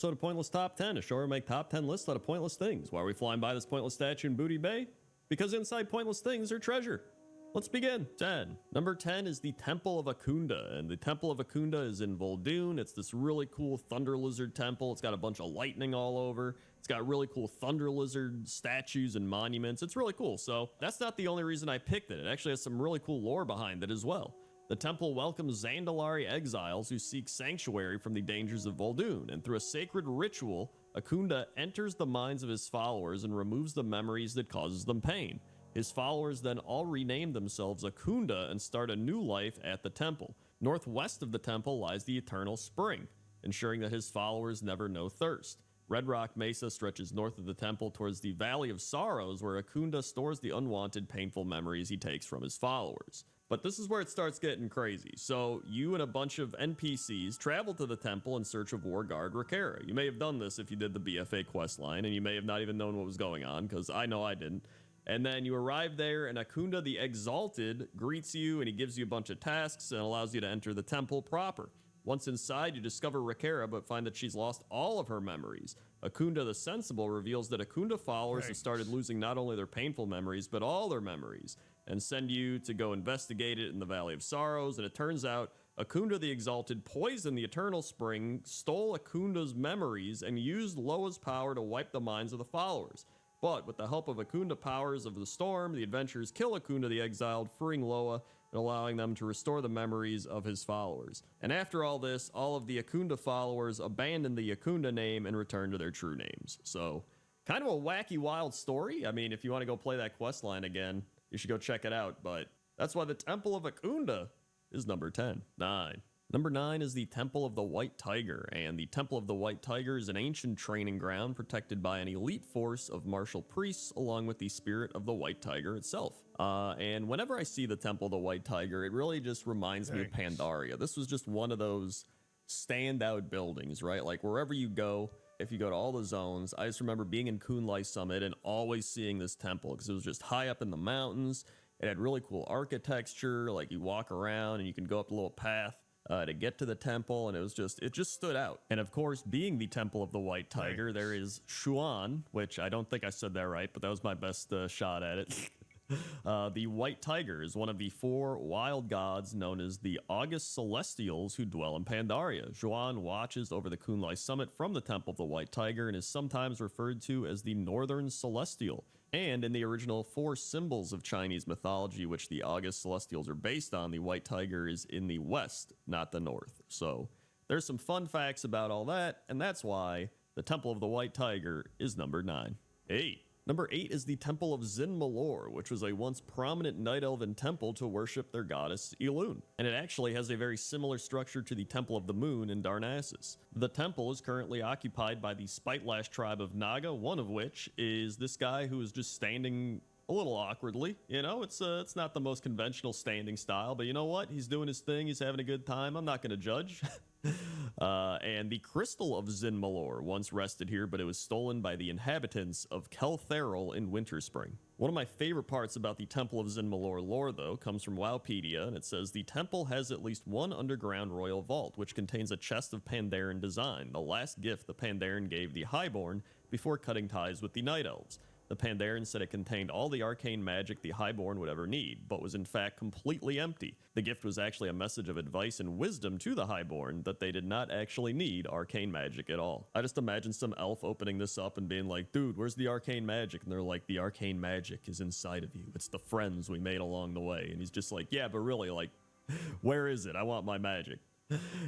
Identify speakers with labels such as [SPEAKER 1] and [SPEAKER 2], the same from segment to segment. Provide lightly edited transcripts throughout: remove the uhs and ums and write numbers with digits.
[SPEAKER 1] So to Pointless Top 10, a show where we make top 10 lists out of pointless things. Why are we flying by this pointless statue in Booty Bay? Because inside pointless things are treasure. Let's begin. 10. Number 10 is the Temple of Akunda, and the Temple of Akunda is in Vol'dun. It's this really cool thunder lizard temple. It's got a bunch of lightning all over. It's got really cool thunder lizard statues and monuments. It's really cool. So that's not the only reason I picked it. It actually has some really cool lore behind it as well. The temple welcomes Zandalari exiles who seek sanctuary from the dangers of Vol'dun, and through a sacred ritual, Akunda enters the minds of his followers and removes the memories that causes them pain. His followers then all rename themselves Akunda and start a new life at the temple. Northwest of the temple lies the Eternal Spring, ensuring that his followers never know thirst. Red Rock Mesa stretches north of the temple towards the Valley of Sorrows, where Akunda stores the unwanted, painful memories he takes from his followers. But this is where it starts getting crazy. So you and a bunch of NPCs travel to the temple in search of War Guard Rakera. You may have done this if you did the BFA questline, and you may have not even known what was going on, because I know I didn't. And then you arrive there, and Akunda the Exalted greets you, and he gives you a bunch of tasks and allows you to enter the temple proper. Once inside, you discover Rakera, but find that she's lost all of her memories. Akunda the Sensible reveals that Akunda followers have started losing not only their painful memories, but all their memories, and send you to go investigate it in the Valley of Sorrows. And it turns out Akunda the Exalted poisoned the Eternal Spring, stole Akunda's memories, and used Loa's power to wipe the minds of the followers. But with the help of Akunda powers of the storm, the adventurers kill Akunda the Exiled, freeing Loa and allowing them to restore the memories of his followers. And after all this, all of the Akunda followers abandon the Akunda name and return to their true names. So, kind of a wacky, wild story. I mean, if you want to go play that quest line again, you should go check it out. But that's why the Temple of Akunda is number 10. 9. Number 9 is the Temple of the White Tiger, and the Temple of the White Tiger is an ancient training ground protected by an elite force of martial priests along with the spirit of the White Tiger itself. And whenever I see the Temple of the White Tiger, it really just reminds me of Pandaria. This was just one of those standout buildings, right? Like wherever you go, if you go to all the zones, I just remember being in Kunlai Summit and always seeing this temple because it was just high up in the mountains. It had really cool architecture, like you walk around and you can go up the little path to get to the temple, and it just stood out. And of course, being the Temple of the White Tiger, there is Xuan, which I don't think I said that right, but that was my best shot at it. The White Tiger is one of the 4 wild gods known as the August Celestials who dwell in Pandaria. Xuan watches over the Kunlai Summit from the Temple of the White Tiger and is sometimes referred to as the Northern Celestial. And in the original 4 symbols of Chinese mythology, which the August Celestials are based on, the White Tiger is in the west, not the north. So there's some fun facts about all that, and that's why the Temple of the White Tiger is number 9. 8. Number 8 is the Temple of Zin Malor, which was a once prominent Night Elven temple to worship their goddess Elune. And it actually has a very similar structure to the Temple of the Moon in Darnassus. The temple is currently occupied by the Spitelash tribe of Naga, one of which is this guy who is just standing a little awkwardly. You know, it's not the most conventional standing style, but you know what? He's doing his thing. He's having a good time. I'm not going to judge. And the Crystal of Zin Malor once rested here, but it was stolen by the inhabitants of Keltheral in Winterspring. One of my favorite parts about the Temple of Zin Malor lore, though, comes from Wowpedia, and it says the temple has at least one underground royal vault, which contains a chest of Pandaren design, the last gift the Pandaren gave the Highborn before cutting ties with the Night Elves. The Pandaren said it contained all the arcane magic the Highborn would ever need, but was in fact completely empty. The gift was actually a message of advice and wisdom to the Highborn that they did not actually need arcane magic at all. I just imagine some elf opening this up and being like, dude, where's the arcane magic? And they're like, the arcane magic is inside of you. It's the friends we made along the way. And he's just like, yeah, but really, like, where is it? I want my magic.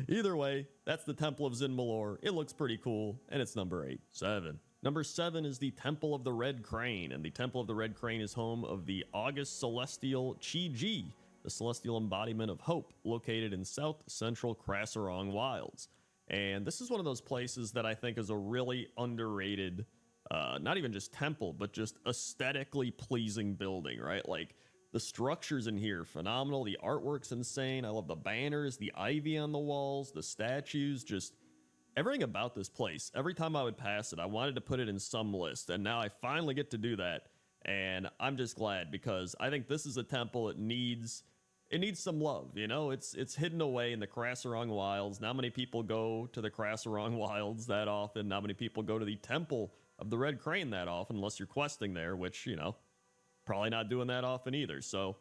[SPEAKER 1] Either way, that's the Temple of Zin Malor. It looks pretty cool, and it's number 8. 7. Number 7 is the Temple of the Red Crane, and the Temple of the Red Crane is home of the August Celestial Chi-Ji, the celestial embodiment of hope, located in south-central Krasarong Wilds. And this is one of those places that I think is a really underrated, not even just temple, but just aesthetically pleasing building, right? Like, the structures in here, phenomenal. The artwork's insane. I love the banners, the ivy on the walls, the statues, just everything about this place. Every time I would pass it, I wanted to put it in some list, and now I finally get to do that, and I'm just glad because I think this is a temple that needs it needs some love, you know? It's hidden away in the Krasarong Wilds. Not many people go to the Krasarong Wilds that often. Not many people go to the Temple of the Red Crane that often, unless you're questing there, which, you know, probably not doing that often either. So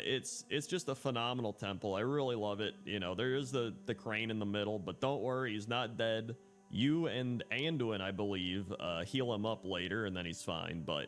[SPEAKER 1] it's just a phenomenal temple. I really love it. You know, there is the crane in the middle, but don't worry, he's not dead. You and Anduin, I believe, heal him up later, and then he's fine. But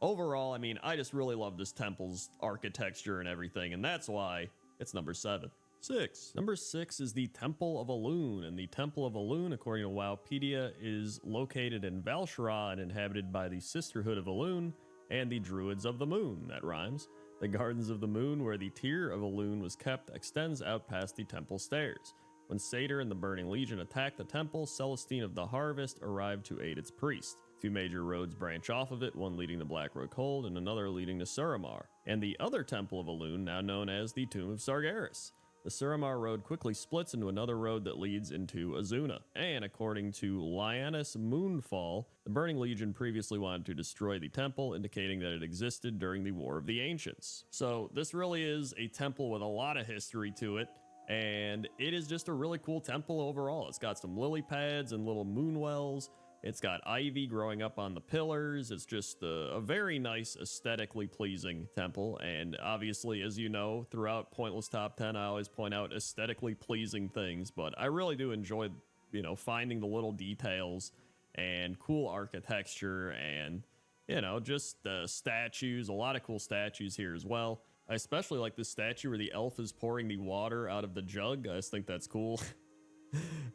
[SPEAKER 1] overall, I mean, I just really love this temple's architecture and everything, and that's why it's number 7. 6. Number 6 is the Temple of Elune, and the Temple of Elune, according to Wowpedia, is located in Val'sharah and inhabited by the Sisterhood of Elune and the Druids of the Moon. That rhymes. The Gardens of the Moon, where the Tear of Elune was kept, extends out past the temple stairs. When Satyr and the Burning Legion attacked the temple, Celestine of the Harvest arrived to aid its priest. 2 major roads branch off of it, one leading to Blackrook Hold and another leading to Suramar, and the other Temple of Elune, now known as the Tomb of Sargeras. The Suramar road quickly splits into another road that leads into Azuna, and according to Lyanus Moonfall, the Burning Legion previously wanted to destroy the temple, indicating that it existed during the War of the Ancients. So this really is a temple with a lot of history to it, and it is just a really cool temple overall. It's got some lily pads and little moon wells. It's got ivy growing up on the pillars. It's just a very nice, aesthetically pleasing temple. And obviously, as you know, throughout Pointless Top 10, I always point out aesthetically pleasing things. But I really do enjoy, you know, finding the little details and cool architecture and, you know, just statues. A lot of cool statues here as well. I especially like this statue where the elf is pouring the water out of the jug. I just think that's cool.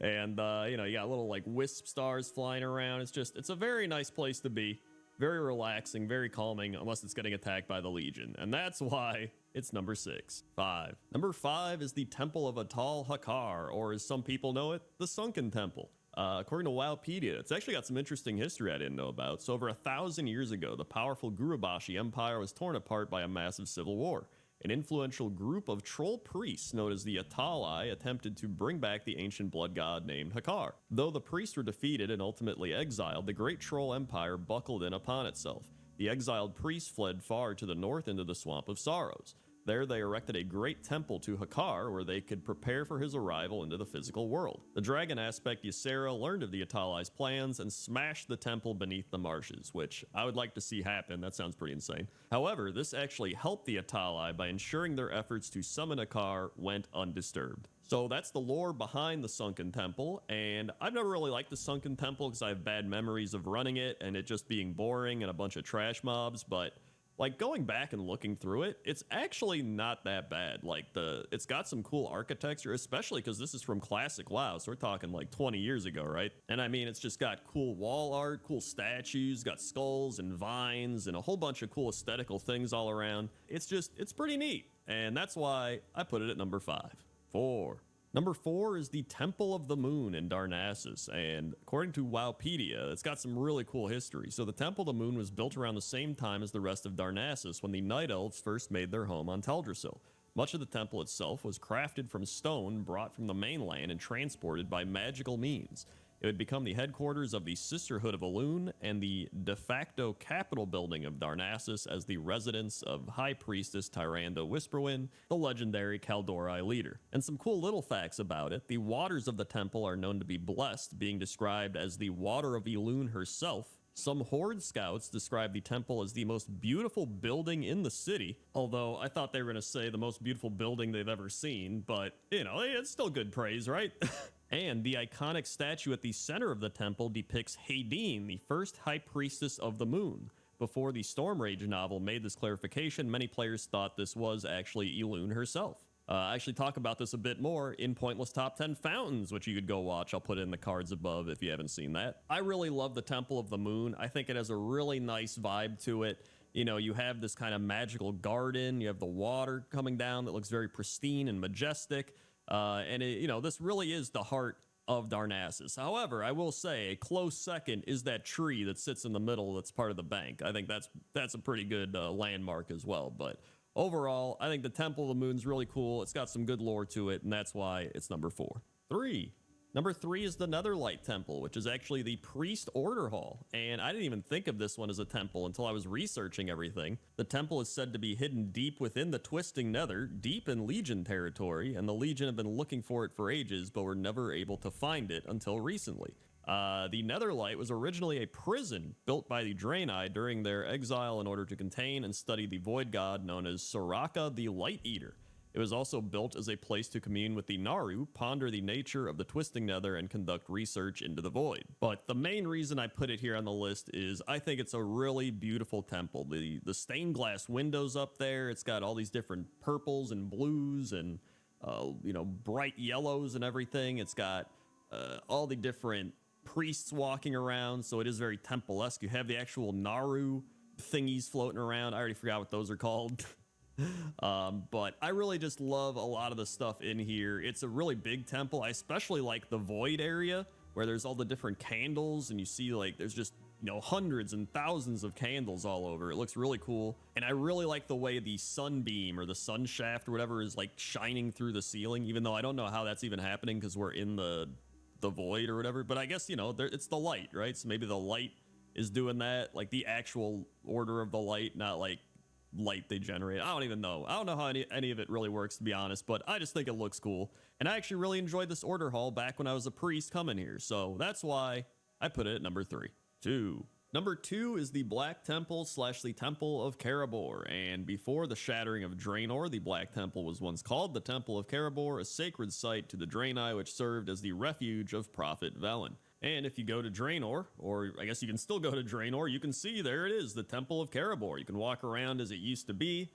[SPEAKER 1] And, you know, you got little like wisp stars flying around. It's a very nice place to be. Very relaxing, very calming, unless it's getting attacked by the Legion. And that's why it's number 6. 5. Number 5 is the Temple of Atal Hakar, or as some people know it, the Sunken Temple. According to Wowpedia, it's actually got some interesting history I didn't know about. So over 1,000 years ago, the powerful Gurubashi Empire was torn apart by a massive civil war. An influential group of troll priests known as the Atalai attempted to bring back the ancient blood god named Hakar. Though the priests were defeated and ultimately exiled, the great troll empire buckled in upon itself. The exiled priests fled far to the north into the Swamp of Sorrows. There they erected a great temple to Hakar where they could prepare for his arrival into the physical world. The dragon aspect Ysera learned of the Atalai's plans and smashed the temple beneath the marshes, which I would like to see happen. That sounds pretty insane. However, this actually helped the Atalai by ensuring their efforts to summon Hakar went undisturbed. So that's the lore behind the Sunken Temple, and I've never really liked the Sunken Temple because I have bad memories of running it and it just being boring and a bunch of trash mobs, but like going back and looking through it, it's actually not that bad. Like it's got some cool architecture, especially because this is from classic WoW. So we're talking like 20 years ago, right? And I mean, it's just got cool wall art, cool statues, got skulls and vines and a whole bunch of cool aesthetical things all around. It's pretty neat. And that's why I put it at number 5. 4. Number 4 is the Temple of the Moon in Darnassus, and according to Wowpedia, it's got some really cool history. So the Temple of the Moon was built around the same time as the rest of Darnassus when the Night Elves first made their home on Teldrassil. Much of the temple itself was crafted from stone brought from the mainland and transported by magical means. It would become the headquarters of the Sisterhood of Elune and the de facto capital building of Darnassus as the residence of High Priestess Tyrande Whisperwind, the legendary Kaldorei leader. And some cool little facts about it: the waters of the temple are known to be blessed, being described as the water of Elune herself. Some Horde scouts describe the temple as the most beautiful building in the city, although I thought they were going to say the most beautiful building they've ever seen, but, you know, it's still good praise, right? And the iconic statue at the center of the temple depicts Hadeen, the first High Priestess of the Moon. Before the Stormrage novel made this clarification, many players thought this was actually Elune herself. I actually talk about this a bit more in Pointless Top 10 Fountains, which you could go watch. I'll put it in the cards above if you haven't seen that. I really love the Temple of the Moon. I think it has a really nice vibe to it. You know, you have this kind of magical garden. You have the water coming down that looks very pristine and majestic. And it, you know, this really is the heart of Darnassus. However, I will say a close second is that tree that sits in the middle that's part of the bank. I think that's a pretty good landmark as well. But overall, I think the Temple of the Moon's really cool. It's got some good lore to it, and that's why it's number 4. 3. Number 3 is the Netherlight Temple, which is actually the Priest Order Hall, and I didn't even think of this one as a temple until I was researching everything. The temple is said to be hidden deep within the Twisting Nether, deep in Legion territory, and the Legion have been looking for it for ages, but were never able to find it until recently. The Netherlight was originally a prison built by the Draenei during their exile in order to contain and study the Void God known as Soraka the Light Eater. It was also built as a place to commune with the Naru, ponder the nature of the Twisting Nether, and conduct research into the Void. But the main reason I put it here on the list is I think it's a really beautiful temple. The stained glass windows up there, it's got all these different purples and blues and bright yellows and everything. It's got all the different priests walking around, so it is very temple-esque. You have the actual Naru thingies floating around. I already forgot what those are called. But I really just love a lot of the stuff in here. It's a really big temple. I especially like the void area where there's all the different candles, and you see like there's just hundreds and thousands of candles all over. It looks really cool, and I really like the way the sunbeam or the sun shaft or whatever is like shining through the ceiling, even though I don't know how that's even happening because we're in the void or whatever. But I guess it's the light, right? So maybe the light is doing that, like the actual order of the light, not like light they generate. I don't even know. I don't know how any of it really works, to be honest, but I just think it looks cool. And I actually really enjoyed this order hall back when I was a priest coming here. So that's why I put it at number 3. Number 2 is the Black Temple / the Temple of Karabor. And before the shattering of Draenor, the Black Temple was once called the Temple of Karabor, a sacred site to the Draenei, which served as the refuge of Prophet Velen. And if you go to Draenor, or I guess you can still go to Draenor, you can see there it is, the Temple of Karabor. You can walk around as it used to be,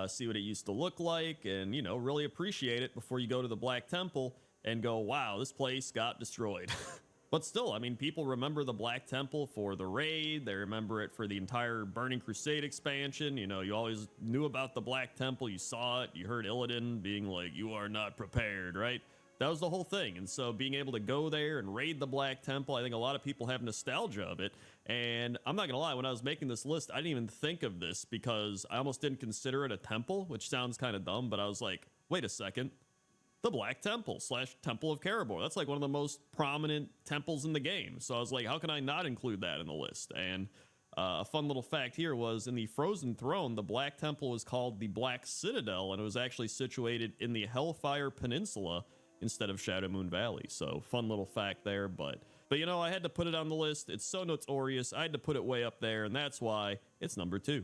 [SPEAKER 1] see what it used to look like, and, really appreciate it before you go to the Black Temple and go, wow, this place got destroyed. But still, I mean, people remember the Black Temple for the raid. They remember it for the entire Burning Crusade expansion. You always knew about the Black Temple. You saw it. You heard Illidan being like, you are not prepared, right? That was the whole thing. And so being able to go there and raid the Black Temple, I think a lot of people have nostalgia of it. And I'm not going to lie, when I was making this list, I didn't even think of this because I almost didn't consider it a temple, which sounds kind of dumb, but I was like, wait a second. The Black Temple / Temple of Karabor. That's like one of the most prominent temples in the game. So I was like, how can I not include that in the list? And a fun little fact here was in the Frozen Throne, the Black Temple was called the Black Citadel, and it was actually situated in the Hellfire Peninsula instead of Shadow Moon Valley. So fun little fact there, but I had to put it on the list. It's so notorious. I had to put it way up there, and that's why it's number 2.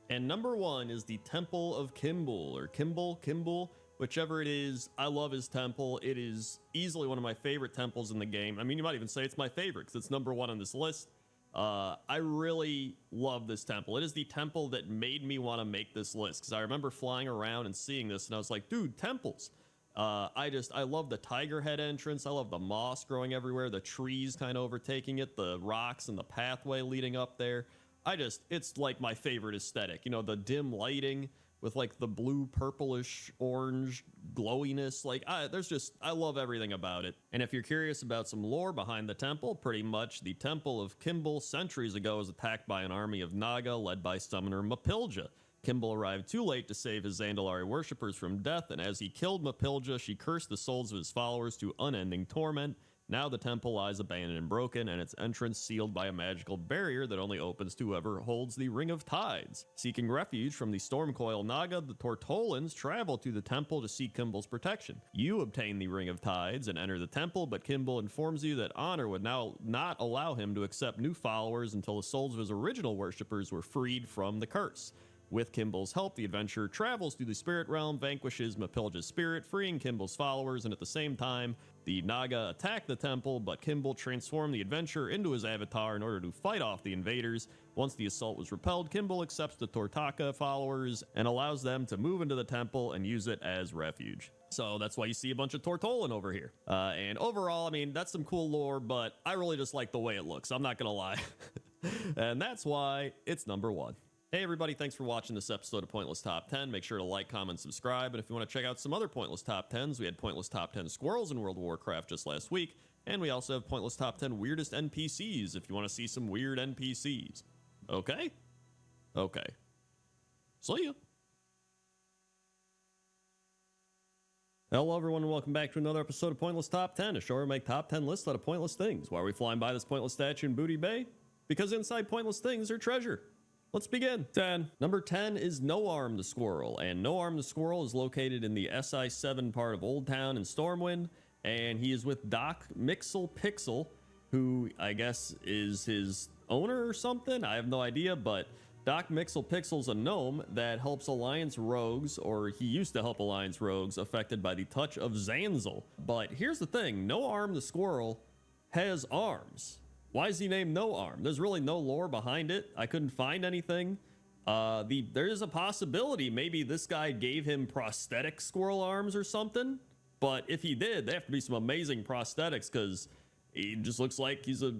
[SPEAKER 1] And number 1 is the Temple of Kimbul, or Kimbul, whichever it is. I love his temple. It is easily one of my favorite temples in the game. I mean, you might even say it's my favorite because it's number 1 on this list. I really love this temple. It is the temple that made me want to make this list because I remember flying around and seeing this, and I was like, dude, temples. I love the tiger head entrance. I love the moss growing everywhere, the trees kind of overtaking it, the rocks and the pathway leading up there. It's like my favorite aesthetic, the dim lighting with like the blue, purplish, orange glowiness. I love everything about it. And if you're curious about some lore behind the temple, pretty much the Temple of Kimbul centuries ago was attacked by an army of Naga led by summoner Mapilja. Kimbul arrived too late to save his Zandalari worshippers from death, and as he killed Mapilja, she cursed the souls of his followers to unending torment. Now the temple lies abandoned and broken, and its entrance sealed by a magical barrier that only opens to whoever holds the Ring of Tides. Seeking refuge from the Stormcoil Naga, the Tortolans travel to the temple to seek Kimbul's protection. You obtain the Ring of Tides and enter the temple, but Kimbul informs you that Honor would now not allow him to accept new followers until the souls of his original worshippers were freed from the curse. With Kimbul's help, the adventurer travels through the spirit realm, vanquishes Mapilja's spirit, freeing Kimbul's followers, and at the same time, the Naga attack the temple, but Kimbul transformed the adventurer into his avatar in order to fight off the invaders. Once the assault was repelled, Kimbul accepts the Tortaka followers and allows them to move into the temple and use it as refuge. So that's why you see a bunch of Tortolan over here. And overall, I mean, that's some cool lore, but I really just like the way it looks. I'm not gonna lie. And that's why it's number 1. Hey everybody, thanks for watching this episode of Pointless Top 10. Make sure to like, comment, subscribe, and if you want to check out some other Pointless Top 10s, we had Pointless Top 10 Squirrels in World of Warcraft just last week, and we also have Pointless Top 10 Weirdest NPCs if you want to see some weird NPCs. Okay? Okay. See ya. Hello everyone and welcome back to another episode of Pointless Top 10, a show where we make top 10 lists out of pointless things. Why are we flying by this pointless statue in Booty Bay? Because inside pointless things are treasure. Let's begin. 10. Number 10 is No Arm the Squirrel, and No Arm the Squirrel is located in the SI-7 part of Old Town in Stormwind, and he is with Doc Mixel-Pixel, who I guess is his owner or something? I have no idea, but Doc Mixel-Pixel's a gnome that helps Alliance rogues, or he used to help Alliance rogues affected by the touch of Zanzil. But here's the thing, No Arm the Squirrel has arms. Why is he named No Arm? There's really no lore behind it. I couldn't find anything. There is a possibility maybe this guy gave him prosthetic squirrel arms or something. But if he did, they have to be some amazing prosthetics because he just looks like he's a,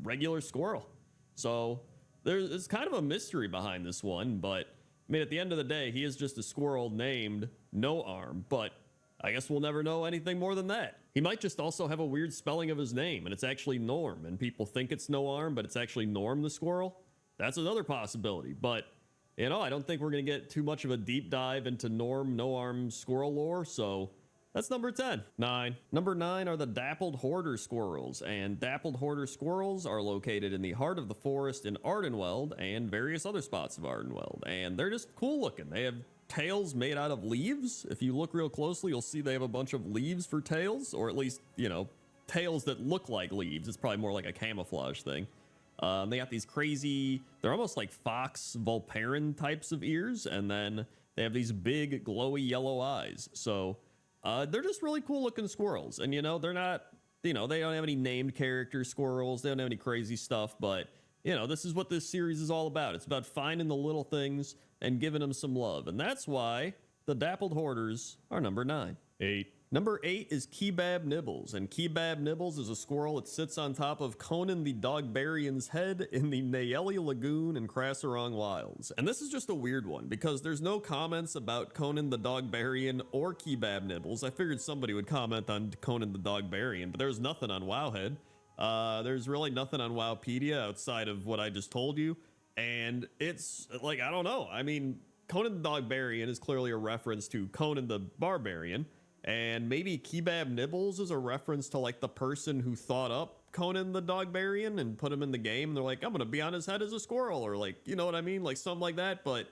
[SPEAKER 1] regular squirrel. So there's kind of a mystery behind this one. But I mean, at the end of the day, he is just a squirrel named No Arm. But I guess we'll never know anything more than that. He might just also have a weird spelling of his name, and it's actually Norm, and people think it's No Arm, but it's actually Norm the Squirrel. That's another possibility, but, I don't think we're going to get too much of a deep dive into Norm, No Arm Squirrel lore, so that's number 10. 9. Number 9 are the Dappled Hoarder Squirrels, and Dappled Hoarder Squirrels are located in the heart of the forest in Ardenweld and various other spots of Ardenweld, and they're just cool looking. They have tails made out of leaves. If you look real closely, you'll see they have a bunch of leaves for tails, or at least, tails that look like leaves. It's probably more like a camouflage thing. They got these crazy, they're almost like fox Volparen types of ears, and then they have these big glowy yellow eyes. So they're just really cool looking squirrels. And they're not, they don't have any named character squirrels. They don't have any crazy stuff, but this is what this series is all about. It's about finding the little things and giving them some love. And that's why the Dappled Hoarders are number 9. 8. Number 8 is Kebab Nibbles. And Kebab Nibbles is a squirrel that sits on top of Conan the Dogbarian's head in the Nayeli Lagoon in Krasarong Wilds. And this is just a weird one because there's no comments about Conan the Dogbarian or Kebab Nibbles. I figured somebody would comment on Conan the Dogbarian, but there's nothing on Wowhead. There's really nothing on Wowpedia outside of what I just told you. And it's like, I don't know. I mean, Conan the Dogbarian is clearly a reference to Conan the Barbarian. And maybe Kebab Nibbles is a reference to like the person who thought up Conan the Dogbarian and put him in the game. They're like, I'm going to be on his head as a squirrel, or like, you know what I mean? Like something like that. But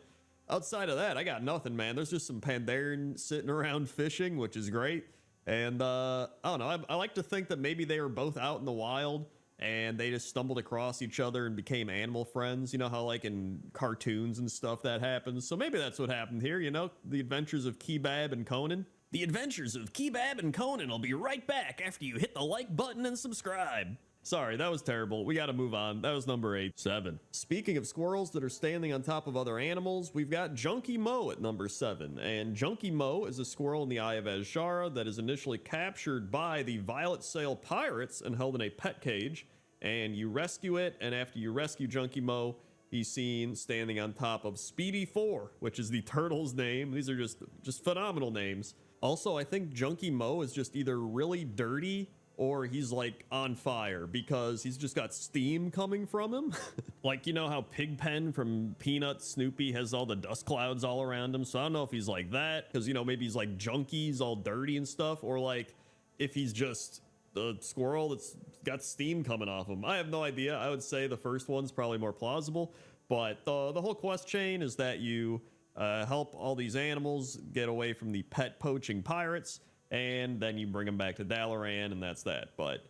[SPEAKER 1] outside of that, I got nothing, man. There's just some Pandaren sitting around fishing, which is great. And I don't know. I like to think that maybe they were both out in the wild and they just stumbled across each other and became animal friends. You know how like in cartoons and stuff that happens. So maybe that's what happened here. The adventures of Kebab and Conan. The adventures of Kebab and Conan will be right back after you hit the like button and subscribe. Sorry, that was terrible. We got to move on. That was number 8. 7. Speaking of squirrels that are standing on top of other animals, we've got Junkie Mo at number 7. And Junkie Mo is a squirrel in the Eye of Azshara that is initially captured by the Violet Sail Pirates and held in a pet cage. And you rescue it, and after you rescue Junkie Mo, he's seen standing on top of Speedy 4, which is the turtle's name. These are just phenomenal names. Also, I think Junkie Mo is just either really dirty or he's like on fire because he's just got steam coming from him. Like, how Pigpen from Peanuts Snoopy has all the dust clouds all around him. So I don't know if he's like that because, maybe he's like junkies all dirty and stuff, or like if he's just the squirrel that's got steam coming off him. I have no idea. I would say the first one's probably more plausible, but the whole quest chain is that you help all these animals get away from the pet poaching pirates, and then you bring them back to Dalaran, and that's that. But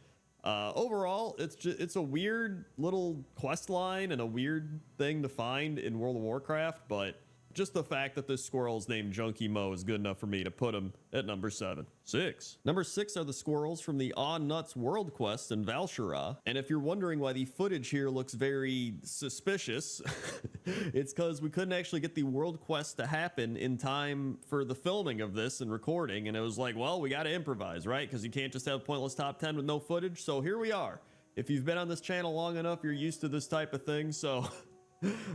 [SPEAKER 1] overall, it's a weird little quest line and a weird thing to find in World of Warcraft, but just the fact that this squirrel is named Junkie Mo is good enough for me to put him at number 7. 6. Number 6 are the squirrels from the Aw Nuts World Quest in Val'sharah. And if you're wondering why the footage here looks very suspicious, it's because we couldn't actually get the world quest to happen in time for the filming of this and recording. And it was like, well, we got to improvise, right? Because you can't just have pointless top 10 with no footage. So here we are. If you've been on this channel long enough, you're used to this type of thing. So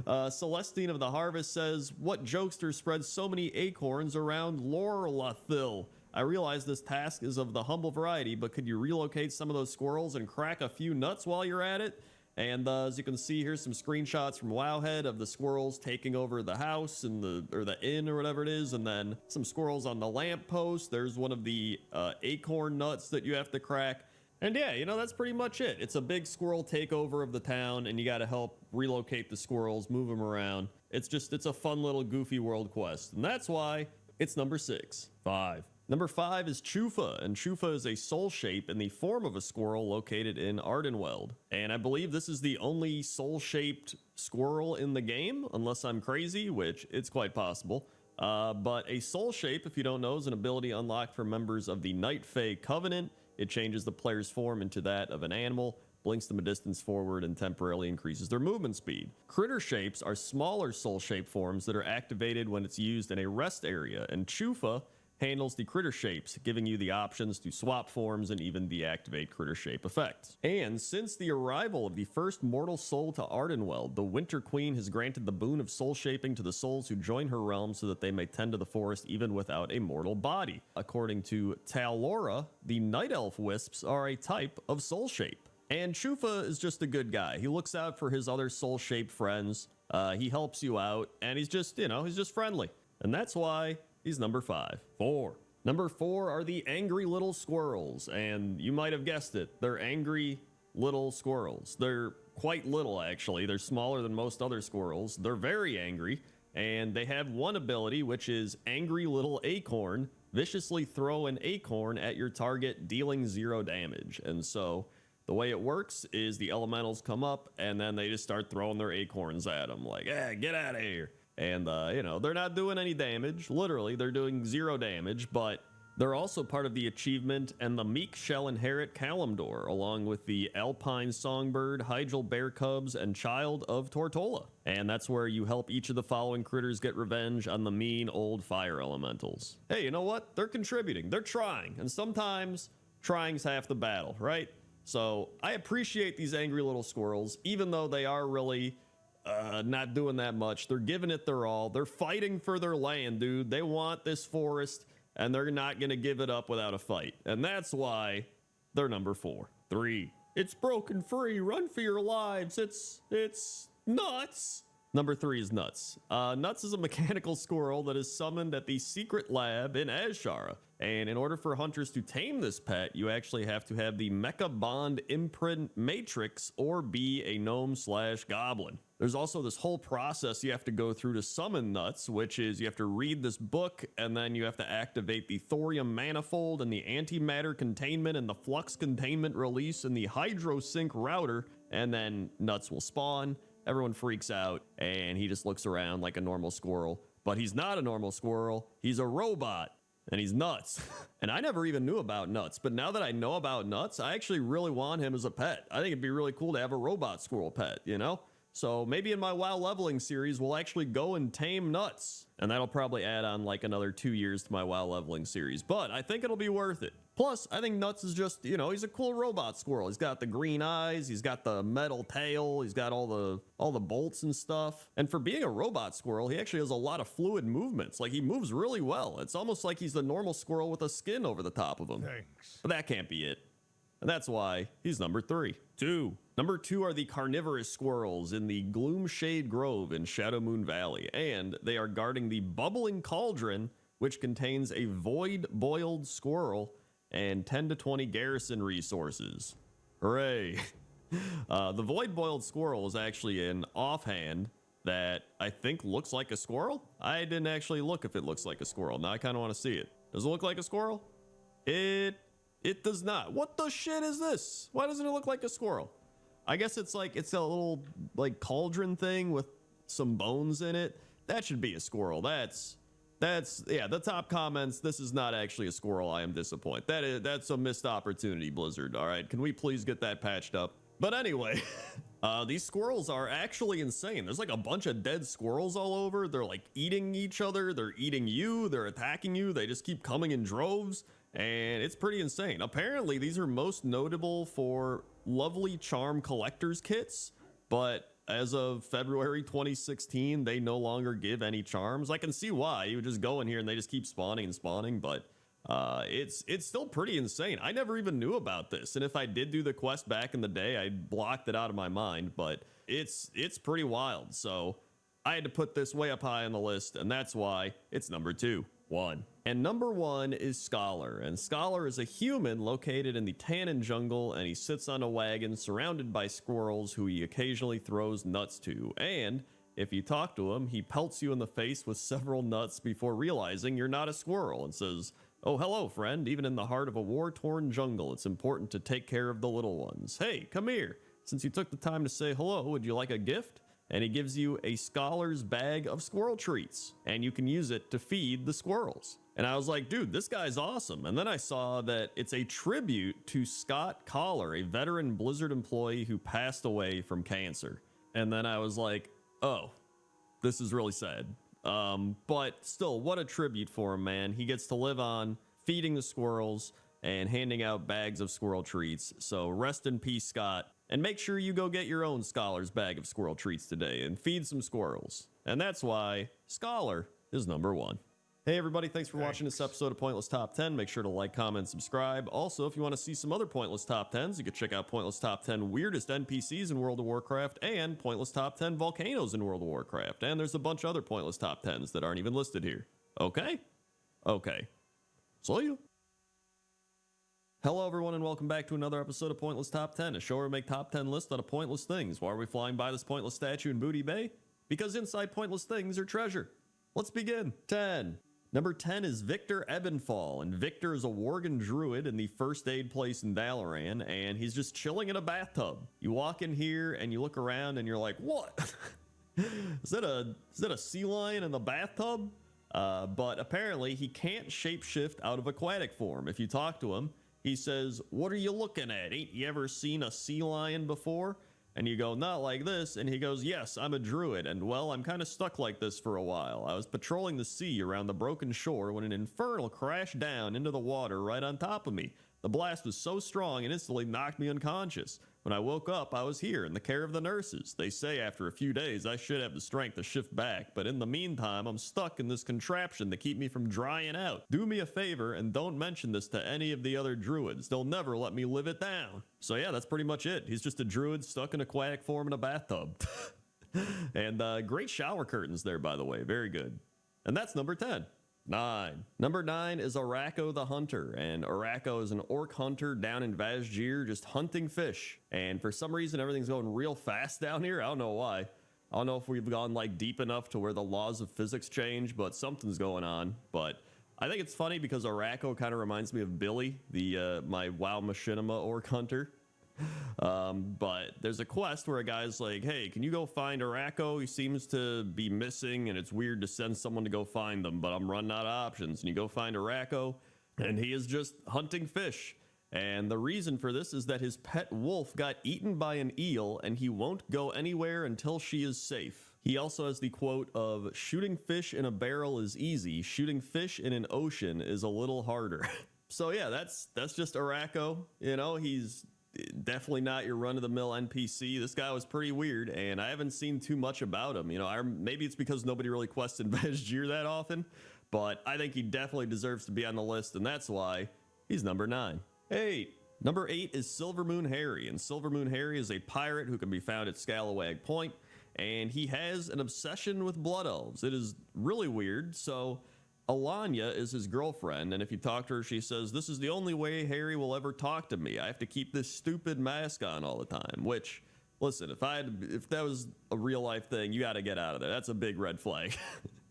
[SPEAKER 1] Celestine of the Harvest says, what jokester spreads so many acorns around Lorlathil? I realize this task is of the humble variety, but could you relocate some of those squirrels and crack a few nuts while you're at it? And as you can see, here's some screenshots from Wowhead of the squirrels taking over the house and the inn or whatever it is, and then some squirrels on the lamppost. There's one of the acorn nuts that you have to crack. And yeah, you know, that's pretty much it. It's a big squirrel takeover of the town, and you got to help relocate the squirrels, move them around. It's a fun little goofy world quest, and that's why it's number 6. 5. Number 5 is Chufa, and Chufa is a soul shape in the form of a squirrel located in Ardenweld. And I believe this is the only soul-shaped squirrel in the game, unless I'm crazy, which it's quite possible. But a soul shape, if you don't know, is an ability unlocked for members of the Night Fae Covenant. It changes the player's form into that of an animal, blinks them a distance forward, and temporarily increases their movement speed. Critter shapes are smaller soul shape forms that are activated when it's used in a rest area, and Chufa handles the critter shapes, giving you the options to swap forms and even deactivate critter shape effects. And since the arrival of the first mortal soul to Ardenweld, the Winter Queen has granted the boon of soul shaping to the souls who join her realm so that they may tend to the forest even without a mortal body. According to Talora, the Night Elf Wisps are a type of soul shape. And Chufa is just a good guy. He looks out for his other soul-shaped friends. He helps you out, and he's just, he's just friendly. And that's why he's number 5. 4. Number 4 are the angry little squirrels, and you might have guessed it. They're angry little squirrels. They're quite little, actually. They're smaller than most other squirrels. They're very angry, and they have one ability, which is Angry Little Acorn. Viciously throw an acorn at your target, dealing 0 damage. And so the way it works is the elementals come up, and then they just start throwing their acorns at them, like, hey, get out of here. And, they're not doing any damage. Literally, they're doing 0 damage, but they're also part of the achievement, and the meek shall inherit Kalimdor, along with the Alpine Songbird, Hygel Bear Cubs, and Child of Tortola. And that's where you help each of the following critters get revenge on the mean old fire elementals. Hey, you know what? They're contributing. They're trying. And sometimes trying's half the battle, right? So I appreciate these angry little squirrels, even though they are really not doing that much. They're giving it their all. They're fighting for their land, dude. They want this forest, and they're not going to give it up without a fight. And that's why they're number 4. 3. It's broken free. Run for your lives. It's nuts. Number 3 is Nuts. Nuts is a mechanical squirrel that is summoned at the secret lab in Azshara. And in order for hunters to tame this pet, you actually have to have the Mecha Bond Imprint Matrix or be a gnome/goblin. There's also this whole process you have to go through to summon Nuts, which is you have to read this book, and then you have to activate the thorium manifold and the antimatter containment and the flux containment release and the hydrosync router, and then Nuts will spawn. Everyone freaks out, and he just looks around like a normal squirrel. But he's not a normal squirrel. He's a robot, and he's Nuts. And I never even knew about Nuts, but now that I know about Nuts, I actually really want him as a pet. I think it'd be really cool to have a robot squirrel pet, So maybe in my WoW leveling series, we'll actually go and tame Nuts. And that'll probably add on like another 2 years to my WoW leveling series. But I think it'll be worth it. Plus, I think Nuts is just, he's a cool robot squirrel. He's got the green eyes, he's got the metal tail, he's got all the bolts and stuff. And for being a robot squirrel, he actually has a lot of fluid movements. Like, he moves really well. It's almost like he's the normal squirrel with a skin over the top of him.
[SPEAKER 2] Thanks.
[SPEAKER 1] But that can't be it. And that's why he's number 3. 2. Number 2 are the carnivorous squirrels in the Gloomshade Grove in Shadowmoon Valley, and they are guarding the Bubbling Cauldron, which contains a void-boiled squirrel and 10 to 20 garrison resources. Hooray! The void-boiled squirrel is actually an offhand that I think looks like a squirrel. I didn't actually look if it looks like a squirrel. Now I kind of want to see it. Does it look like a squirrel? It does not. What the shit is this? Why doesn't it look like a squirrel? I guess it's a little like cauldron thing with some bones in it. That should be a squirrel. That's the top comments. This is not actually a squirrel. I am disappointed. That's a missed opportunity, Blizzard. All right, can we please get that patched up? But anyway, these squirrels are actually insane. There's like a bunch of dead squirrels all over. They're like eating each other. They're eating you. They're attacking you. They just keep coming in droves. And it's pretty insane. Apparently, these are most notable for lovely charm collector's kits, but as of February 2016, they no longer give any charms. I can see why. You would just go in here and they just keep spawning and spawning, but It's still pretty insane. I never even knew about this, and if I did do the quest back in the day, I blocked it out of my mind. But it's pretty wild. So I had to put this way up high on the list, and that's why it's number 2. And number 1 is Scholar, and Scholar is a human located in the Tannin jungle, and he sits on a wagon surrounded by squirrels who he occasionally throws nuts to. And if you talk to him, he pelts you in the face with several nuts before realizing you're not a squirrel and says, "Oh, hello, friend. Even in the heart of a war-torn jungle, it's important to take care of the little ones. Hey, come here. Since you took the time to say hello, would you like a gift?" And he gives you a Scholar's bag of squirrel treats, and you can use it to feed the squirrels. And I was like, dude, this guy's awesome. And then I saw that it's a tribute to Scott Collar, a veteran Blizzard employee who passed away from cancer. And then I was like, oh, this is really sad. But still, what a tribute for him, man. He gets to live on feeding the squirrels and handing out bags of squirrel treats. So rest in peace, Scott. And make sure you go get your own Scholar's bag of squirrel treats today and feed some squirrels. And that's why Scholar is number 1. Hey everybody, thanks for watching this episode of Pointless Top 10. Make sure to like, comment, subscribe. Also, if you want to see some other Pointless Top 10s, you can check out Pointless Top 10 Weirdest NPCs in World of Warcraft and Pointless Top 10 Volcanoes in World of Warcraft. And there's a bunch of other Pointless Top 10s that aren't even listed here. Okay? Okay. See ya. Hello everyone and welcome back to another episode of Pointless Top 10, a show where we make top 10 lists out of pointless things. Why are we flying by this pointless statue in Booty Bay? Because inside pointless things are treasure. Let's begin. 10. Number 10 is Victor Ebenfall, and Victor is a Worgen druid in the first aid place in Dalaran, and he's just chilling in a bathtub. You walk in here and you look around and you're like, what? Is that a sea lion in the bathtub? But apparently he can't shapeshift out of aquatic form. If you talk to him, he says, "What are you looking at? Ain't you ever seen a sea lion before?" And you go, "Not like this." And he goes, "Yes, I'm a druid. And well, I'm kind of stuck like this for a while. I was patrolling the sea around the broken shore when an infernal crashed down into the water right on top of me. The blast was so strong and instantly knocked me unconscious. When I woke up, I was here in the care of the nurses. They say after a few days I should have the strength to shift back, but in the meantime, I'm stuck in this contraption to keep me from drying out. Do me a favor and don't mention this to any of the other druids. They'll never let me live it down." So yeah, that's pretty much it. He's just a druid stuck in aquatic form in a bathtub. And great shower curtains there, by the way. Very good. And that's number 10. 9. Number 9 is Arako the Hunter, and Arako is an orc hunter down in Vazgir just hunting fish. And for some reason, everything's going real fast down here. I don't know why. I don't know if we've gone like deep enough to where the laws of physics change, but something's going on. But I think it's funny because Arako kind of reminds me of Billy, the my WoW Machinima orc hunter. But there's a quest where a guy's like, "Hey, can you go find Arako? He seems to be missing and it's weird to send someone to go find them, but I'm running out of options." And you go find Arako and he is just hunting fish. And the reason for this is that his pet wolf got eaten by an eel and he won't go anywhere until she is safe. He also has the quote of, "Shooting fish in a barrel is easy. Shooting fish in an ocean is a little harder." So yeah, that's just Arako. You know, he's definitely not your run-of-the-mill NPC. This guy was pretty weird, and I haven't seen too much about him. You know, maybe it's because nobody really quests in Vazgir that often, but I think he definitely deserves to be on the list, and that's why he's number 9. 8. Number 8 is Silvermoon Harry, and Silvermoon Harry is a pirate who can be found at Scalawag Point, and he has an obsession with blood elves. It is really weird. So Alanya is his girlfriend, and if you talk to her, she says, "This is the only way Harry will ever talk to me. I have to keep this stupid mask on all the time." Which, listen, if that was a real life thing, you got to get out of there. That's a big red flag.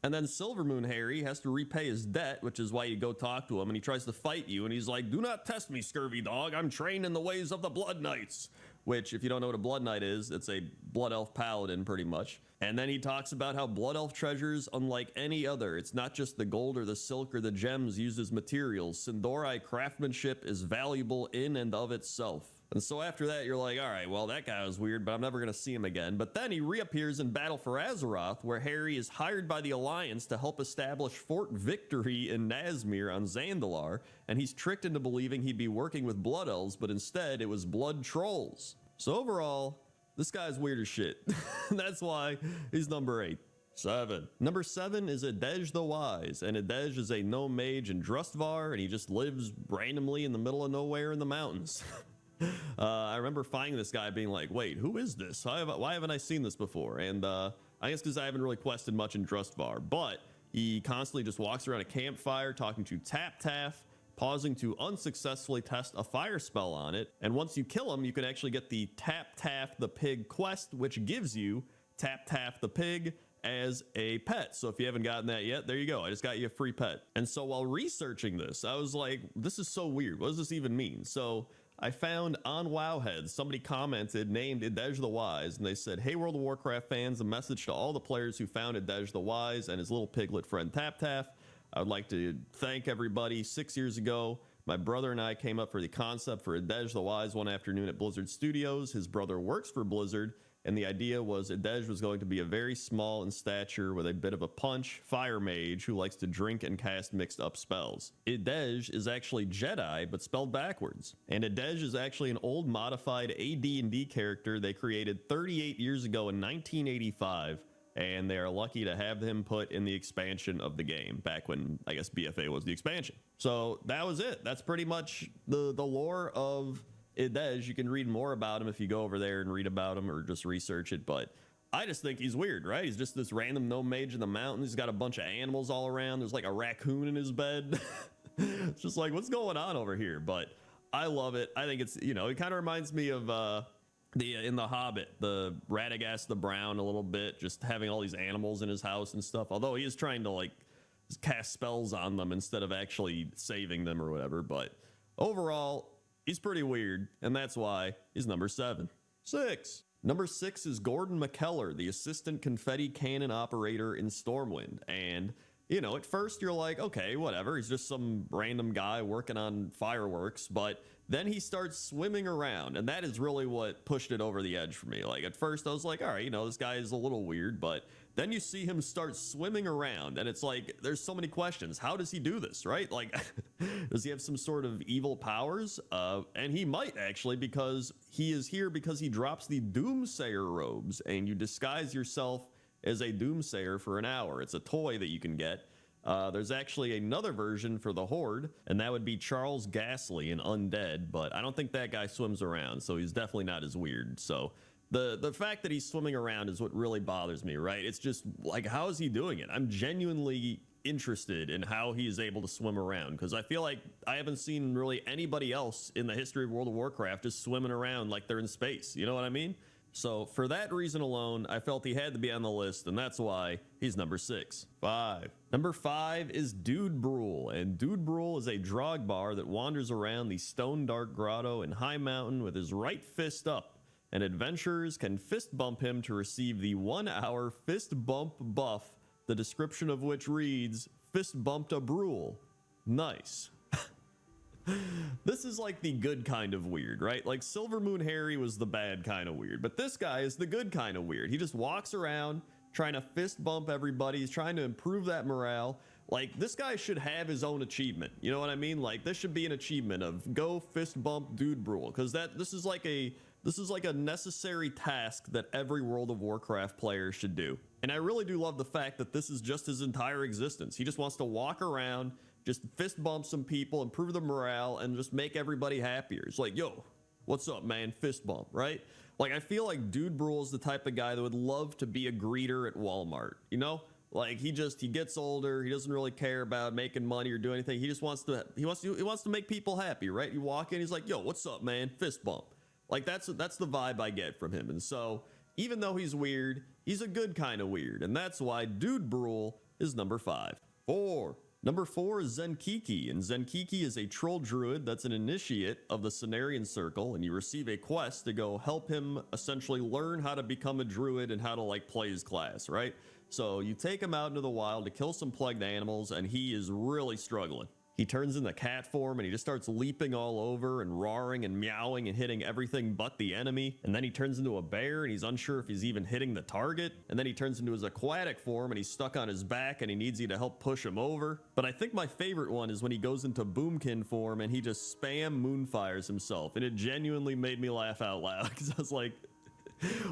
[SPEAKER 1] And then Silvermoon Harry has to repay his debt, which is why you go talk to him, and he tries to fight you, and he's like, "Do not test me, scurvy dog. I'm trained in the ways of the Blood Knights." Which, if you don't know what a Blood Knight is, it's a Blood Elf Paladin, pretty much. And then he talks about how Blood Elf treasures, unlike any other, it's not just the gold or the silk or the gems used as materials. Sindori craftsmanship is valuable in and of itself. And so after that, you're like, all right, well, that guy was weird, but I'm never going to see him again. But then he reappears in Battle for Azeroth, where Harry is hired by the Alliance to help establish Fort Victory in Nazmir on Zandalar, and he's tricked into believing he'd be working with Blood Elves, but instead it was Blood Trolls. So overall, this guy's weird as shit. That's why he's number 8. 7. Number 7 is Idej the Wise, and Idej is a gnome mage in Drustvar, and he just lives randomly in the middle of nowhere in the mountains. I remember finding this guy being like, wait, who is this? Why haven't I seen this before? And I guess because I haven't really quested much in Drustvar, but he constantly just walks around a campfire talking to Tap Taff, pausing to unsuccessfully test a fire spell on it. And once you kill him, you can actually get the Tap Taff the Pig quest, which gives you Tap Taff the Pig as a pet. So if you haven't gotten that yet, there you go. I just got you a free pet. And so while researching this, I was like, this is so weird. What does this even mean? So I found on Wowhead, somebody commented named Idej the Wise, and they said, hey, World of Warcraft fans, a message to all the players who found Idej the Wise and his little piglet friend Tap Taff. I would like to thank everybody. 6 years ago, my brother and I came up for the concept for Idej the Wise one afternoon at Blizzard Studios. His brother works for Blizzard, and the idea was Idej was going to be a very small in stature with a bit of a punch fire mage who likes to drink and cast mixed up spells. Idej is actually Jedi, but spelled backwards. And Idej is actually an old modified AD&D character they created 38 years ago in 1985, and they are lucky to have him put in the expansion of the game, back when, I guess, BFA was the expansion. So that was it. That's pretty much the lore of Idej. You can read more about him if you go over there and read about him or just research it, but I just think he's weird, right? He's just this random gnome mage in the mountains. He's got a bunch of animals all around. There's like a raccoon in his bed. It's just like, what's going on over here? But I love it. I think it's, you know, it kind of reminds me of in the Hobbit, the Radagast the Brown a little bit, just having all these animals in his house and stuff, although he is trying to like cast spells on them instead of actually saving them or whatever. But overall, he's pretty weird, and that's why he's number 7. 6. Number 6 is Gordon McKellar, the assistant confetti cannon operator in Stormwind. And, you know, at first you're like, okay, whatever. He's just some random guy working on fireworks. But then he starts swimming around, and that is really what pushed it over the edge for me. Like, at first I was like, all right, you know, this guy is a little weird, but then you see him start swimming around, and it's like, there's so many questions. How does he do this, right? Like, does he have some sort of evil powers? And he might, actually, because he is here because he drops the Doomsayer robes, and you disguise yourself as a Doomsayer for an hour. It's a toy that you can get. There's actually another version for the Horde, and that would be Charles Ghastly, an undead, but I don't think that guy swims around, so he's definitely not as weird. So the fact that he's swimming around is what really bothers me, right? It's just like, how is he doing it? I'm genuinely interested in how he is able to swim around, because I feel like I haven't seen really anybody else in the history of World of Warcraft just swimming around like they're in space. You know what I mean? So for that reason alone, I felt he had to be on the list, and that's why he's number 6. 5. Number 5 is Dude Brule, and Dude Brule is a Drogbar that wanders around the Stone Dark Grotto in High Mountain with his right fist up, and adventurers can fist bump him to receive the 1-hour fist bump buff, the description of which reads, fist bumped a Brule. Nice. This is like the good kind of weird, right? Like Silvermoon Harry was the bad kind of weird, but this guy is the good kind of weird. He just walks around trying to fist bump everybody. He's trying to improve that morale. Like, this guy should have his own achievement. You know what I mean? Like, this should be an achievement of go fist bump Dude Brule, because this is like a necessary task that every World of Warcraft player should do. And I really do love the fact that this is just his entire existence. He just wants to walk around, just fist bump some people, improve the morale, and just make everybody happier. It's like, yo, what's up, man? Fist bump, right? Like, I feel like Dude Brule is the type of guy that would love to be a greeter at Walmart, you know? Like, he gets older, he doesn't really care about making money or do anything. He just wants to make people happy, right? You walk in, he's like, yo, what's up, man? Fist bump. Like, that's the vibe I get from him. And so, even though he's weird, he's a good kind of weird, and that's why Dude Brule is number 5. 4. Number 4 is Zenkiki, and Zenkiki is a troll druid that's an initiate of the Cenarian Circle, and you receive a quest to go help him essentially learn how to become a druid and how to, like, play his class, right? So you take him out into the wild to kill some plagued animals, and he is really struggling. He turns into cat form, and he just starts leaping all over and roaring and meowing and hitting everything but the enemy. And then he turns into a bear, and he's unsure if he's even hitting the target. And then he turns into his aquatic form, and he's stuck on his back, and he needs you to help push him over. But I think my favorite one is when he goes into boomkin form, and he just spam moonfires himself. And it genuinely made me laugh out loud, because I was like,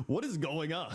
[SPEAKER 1] what is going on?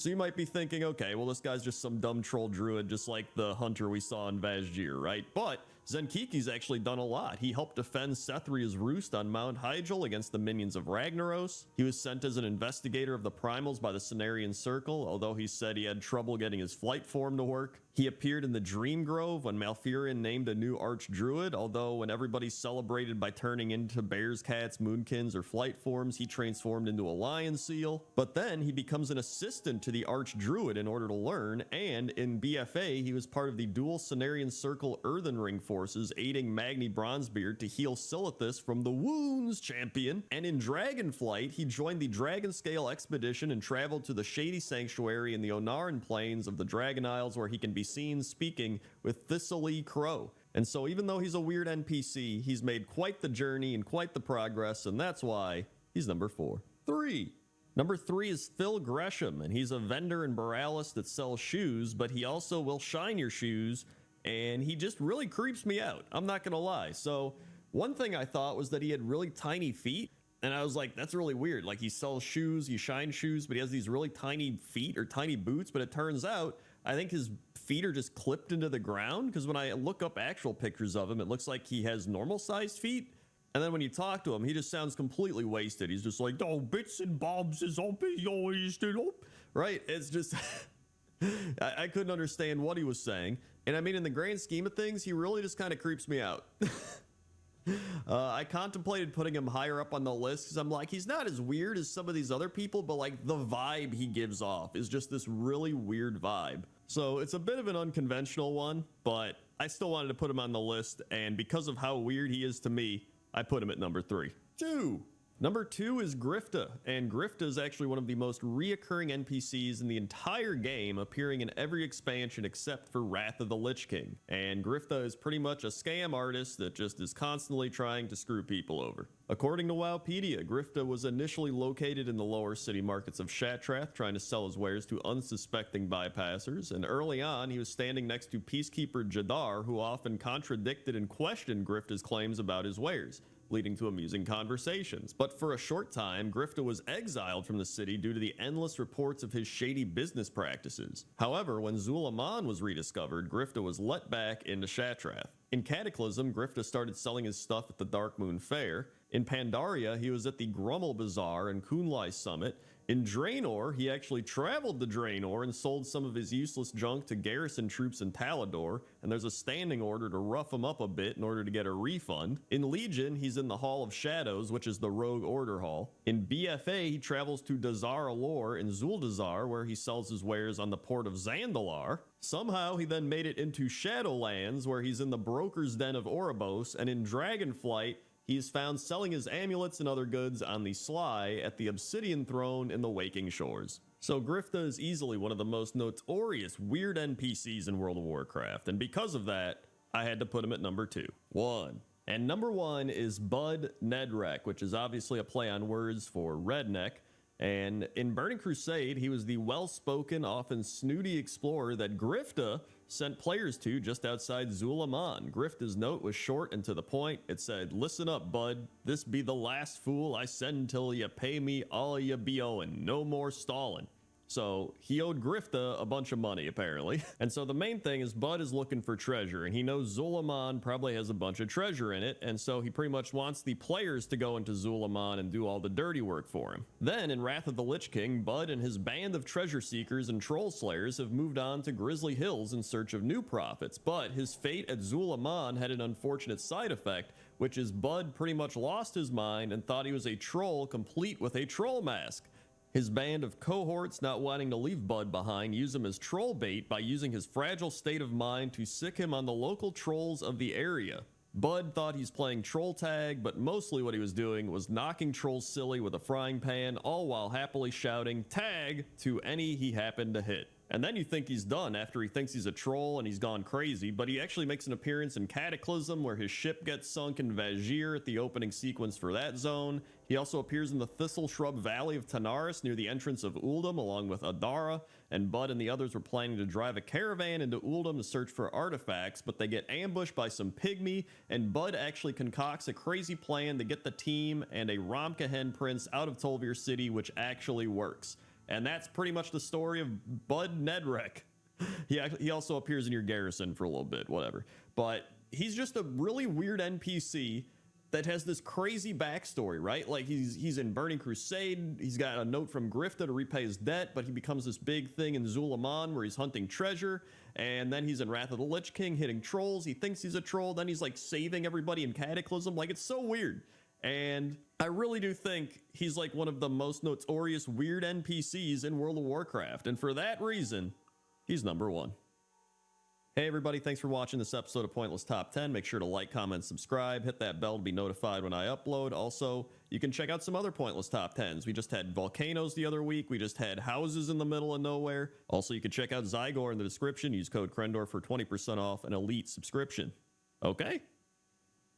[SPEAKER 1] So you might be thinking, okay, well, this guy's just some dumb troll druid, just like the hunter we saw in Vaz'jir, right? But Zenkiki's actually done a lot. He helped defend Sethria's roost on Mount Hyjal against the minions of Ragnaros. He was sent as an investigator of the primals by the Cenarian Circle, although he said he had trouble getting his flight form to work. He appeared in the Dream Grove when Malfurion named a new Archdruid, although when everybody celebrated by turning into bears, cats, moonkins, or flight forms, he transformed into a lion seal. But then he becomes an assistant to the Archdruid in order to learn, and in BFA, he was part of the dual Cenarian Circle Earthen Ring forces, aiding Magni Bronzebeard to heal Silithus from the Wounds Champion. And in Dragonflight, he joined the Dragonscale Expedition and traveled to the Shady Sanctuary in the Onaran Plains of the Dragon Isles, where he can be seen speaking with Thistlee Crow. And so even though he's a weird NPC, he's made quite the journey and quite the progress, and that's why he's number 4. 3. Number 3 is Phil Gresham, and he's a vendor in Borealis that sells shoes, but he also will shine your shoes, and he just really creeps me out. I'm not gonna lie. So one thing I thought was that he had really tiny feet, and I was like, that's really weird. Like, he sells shoes, he shines shoes, but he has these really tiny feet or tiny boots. But it turns out, I think his feet are just clipped into the ground, because when I look up actual pictures of him, it looks like he has normal sized feet. And then when you talk to him, he just sounds completely wasted. He's just like, oh, bits and bobs is always, right? It's just, I couldn't understand what he was saying. And I mean, in the grand scheme of things, he really just kind of creeps me out. I contemplated putting him higher up on the list because I'm like, he's not as weird as some of these other people, but like the vibe he gives off is just this really weird vibe. So it's a bit of an unconventional one, but I still wanted to put him on the list, and because of how weird he is to me, I put him at number 3. 2. Number 2 is Grifta, and Grifta is actually one of the most reoccurring NPCs in the entire game, appearing in every expansion except for Wrath of the Lich King. And Grifta is pretty much a scam artist that just is constantly trying to screw people over. According to Wowpedia, Grifta was initially located in the lower city markets of Shattrath, trying to sell his wares to unsuspecting bypassers, and early on he was standing next to Peacekeeper Jadar, who often contradicted and questioned Grifta's claims about his wares, leading to amusing conversations. But for a short time, Grifta was exiled from the city due to the endless reports of his shady business practices. However, when Zulaman was rediscovered, Grifta was let back into Shattrath. In Cataclysm, Grifta started selling his stuff at the Darkmoon Fair. In Pandaria, he was at the Grummel Bazaar and Kunlai Summit. In Draenor, he actually traveled to Draenor and sold some of his useless junk to garrison troops in Talador, and there's a standing order to rough him up a bit in order to get a refund. In Legion, he's in the Hall of Shadows, which is the Rogue Order Hall. In BFA, he travels to Dazar Alor in Zuldazar, where he sells his wares on the port of Zandalar. Somehow, he then made it into Shadowlands, where he's in the Broker's Den of Oribos, and in Dragonflight, he is found selling his amulets and other goods on the sly at the Obsidian Throne in the Waking Shores. So Grifta is easily one of the most notorious weird NPCs in World of Warcraft, and because of that, I had to put him at number 2. 1. And number 1 is Bud Nedrek, which is obviously a play on words for redneck. And in Burning Crusade, he was the well-spoken, often snooty explorer that Grifta sent players to just outside Zulaman. Grifta's note was short and to the point. It said, "Listen up, bud. This be the last fool I send till ya pay me all ya be owing. No more stalling." So he owed Grifta a bunch of money, apparently. And so the main thing is Bud is looking for treasure, and he knows Zulaman probably has a bunch of treasure in it, and so he pretty much wants the players to go into Zulaman and do all the dirty work for him. Then, in Wrath of the Lich King, Bud and his band of treasure seekers and troll slayers have moved on to Grizzly Hills in search of new prophets, but his fate at Zulaman had an unfortunate side effect, which is Bud pretty much lost his mind and thought he was a troll complete with a troll mask. His band of cohorts, not wanting to leave Bud behind, use him as troll bait by using his fragile state of mind to sick him on the local trolls of the area. Bud thought he's playing troll tag, but mostly what he was doing was knocking trolls silly with a frying pan, all while happily shouting "tag" to any he happened to hit. And then you think he's done after he thinks he's a troll and he's gone crazy, but he actually makes an appearance in Cataclysm, where his ship gets sunk in Vaz'jir at the opening sequence for that zone. He also appears in the Thistle Shrub Valley of Tanaris near the entrance of Uldum along with Adara, and Bud and the others were planning to drive a caravan into Uldum to search for artifacts, but they get ambushed by some pygmy, and Bud actually concocts a crazy plan to get the team and a Ramkahen prince out of Tolvir City, which actually works. And that's pretty much the story of Bud Nedrek. He also appears in your garrison for a little bit, whatever. But he's just a really weird NPC that has this crazy backstory, right? Like he's in Burning Crusade. He's got a note from Grifta to repay his debt, but he becomes this big thing in Zulaman where he's hunting treasure. And then he's in Wrath of the Lich King hitting trolls. He thinks he's a troll. Then he's like saving everybody in Cataclysm. Like, it's so weird. And I really do think he's like one of the most notorious weird NPCs in World of Warcraft. And for that reason, he's number one. Hey everybody, thanks for watching this episode of Pointless Top 10. Make sure to like, comment, subscribe, hit that bell to be notified when I upload. Also, you can check out some other Pointless Top 10s. We just had volcanoes the other week. We just had houses in the middle of nowhere. Also, you can check out Zygor in the description. Use code Crendor for 20% off an elite subscription. Okay?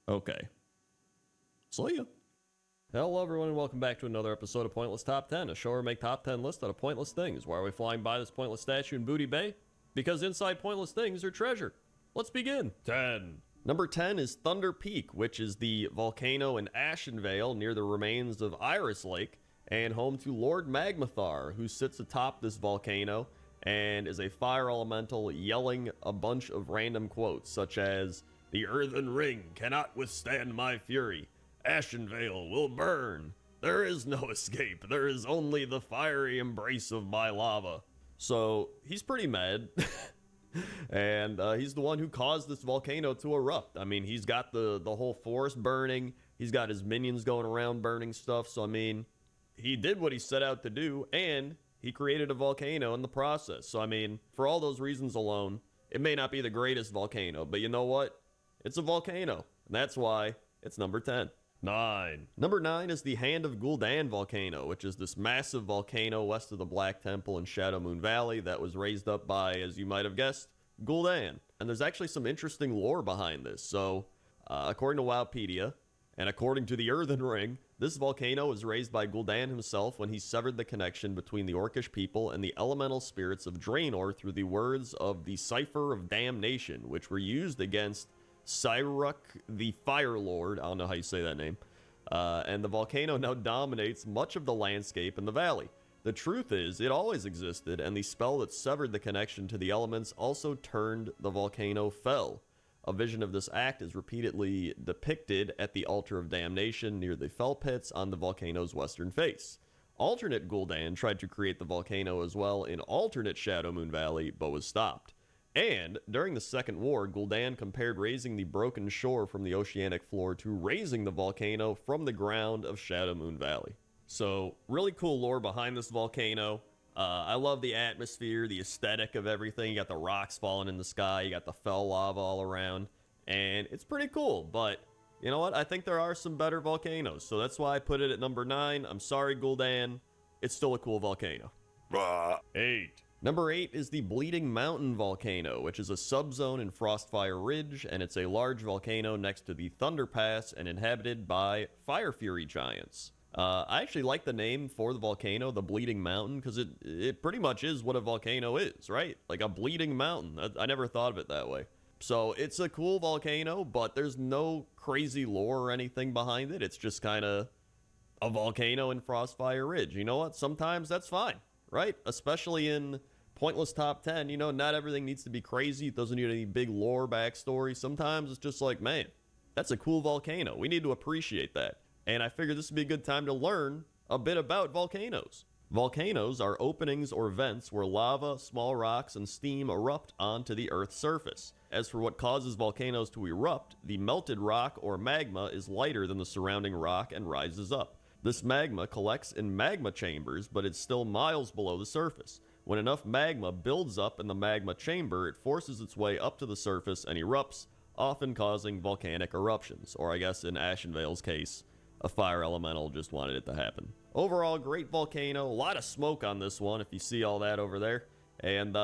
[SPEAKER 1] Okay. See ya. Hello everyone and welcome back to another episode of Pointless Top 10, a show where we make top 10 lists out of pointless things. Why are we flying by this pointless statue in Booty Bay? Because inside pointless things are treasure. Let's begin. 10. Number 10 is Thunder Peak, which is the volcano in Ashenvale near the remains of Iris Lake, and home to Lord Magmathar, who sits atop this volcano and is a fire elemental yelling a bunch of random quotes, such as, "The earthen ring cannot withstand my fury. Ashenvale will burn. There is no escape. There is only the fiery embrace of my lava." So he's pretty mad. And he's the one who caused this volcano to erupt. I mean, he's got the whole forest burning. He's got his minions going around burning stuff. So, I mean, he did what he set out to do, and he created a volcano in the process. So, I mean, for all those reasons alone, it may not be the greatest volcano, but you know what? It's a volcano, and that's why it's number 10. 9. Number 9 is the Hand of Gul'dan volcano, which is this massive volcano west of the Black Temple in Shadow Moon Valley that was raised up by, as you might have guessed, Gul'dan. And there's actually some interesting lore behind this. So, according to Wowpedia, and according to the Earthen Ring, this volcano was raised by Gul'dan himself when he severed the connection between the Orcish people and the elemental spirits of Draenor through the words of the Cipher of Damnation, which were used against Cyruk the Fire Lord, I don't know how you say that name, and the volcano now dominates much of the landscape in the valley. The truth is, it always existed, and the spell that severed the connection to the elements also turned the volcano fell. A vision of this act is repeatedly depicted at the Altar of Damnation near the Fell Pits on the volcano's western face. Alternate Gul'dan tried to create the volcano as well in alternate Shadow Moon Valley, but was stopped. And during the Second War, Gul'dan compared raising the broken shore from the oceanic floor to raising the volcano from the ground of Shadow Moon Valley. So, really cool lore behind this volcano. I love the atmosphere, the aesthetic of everything. You got the rocks falling in the sky, you got the fell lava all around, and it's pretty cool. But, you know what? I think there are some better volcanoes, so that's why I put it at number 9. I'm sorry, Gul'dan. It's still a cool volcano. 8. Number 8 is the Bleeding Mountain volcano, which is a subzone in Frostfire Ridge, and it's a large volcano next to the Thunder Pass and inhabited by Fire Fury giants. I actually like the name for the volcano, the Bleeding Mountain, because it pretty much is what a volcano is, right? Like a bleeding mountain. I never thought of it that way. So it's a cool volcano, but there's no crazy lore or anything behind it. It's just kind of a volcano in Frostfire Ridge. You know what? Sometimes that's fine, right? Especially in Pointless Top 10, you know, not everything needs to be crazy. It doesn't need any big lore backstory. Sometimes it's just like, man, that's a cool volcano. We need to appreciate that. And I figured this would be a good time to learn a bit about volcanoes. Volcanoes are openings or vents where lava, small rocks, and steam erupt onto the Earth's surface. As for what causes volcanoes to erupt, the melted rock or magma is lighter than the surrounding rock and rises up. This magma collects in magma chambers, but it's still miles below the surface. When enough magma builds up in the magma chamber, it forces its way up to the surface and erupts, often causing volcanic eruptions, or I guess in Ashenvale's case, a fire elemental just wanted it to happen. Overall, great volcano, a lot of smoke on this one if you see all that over there, and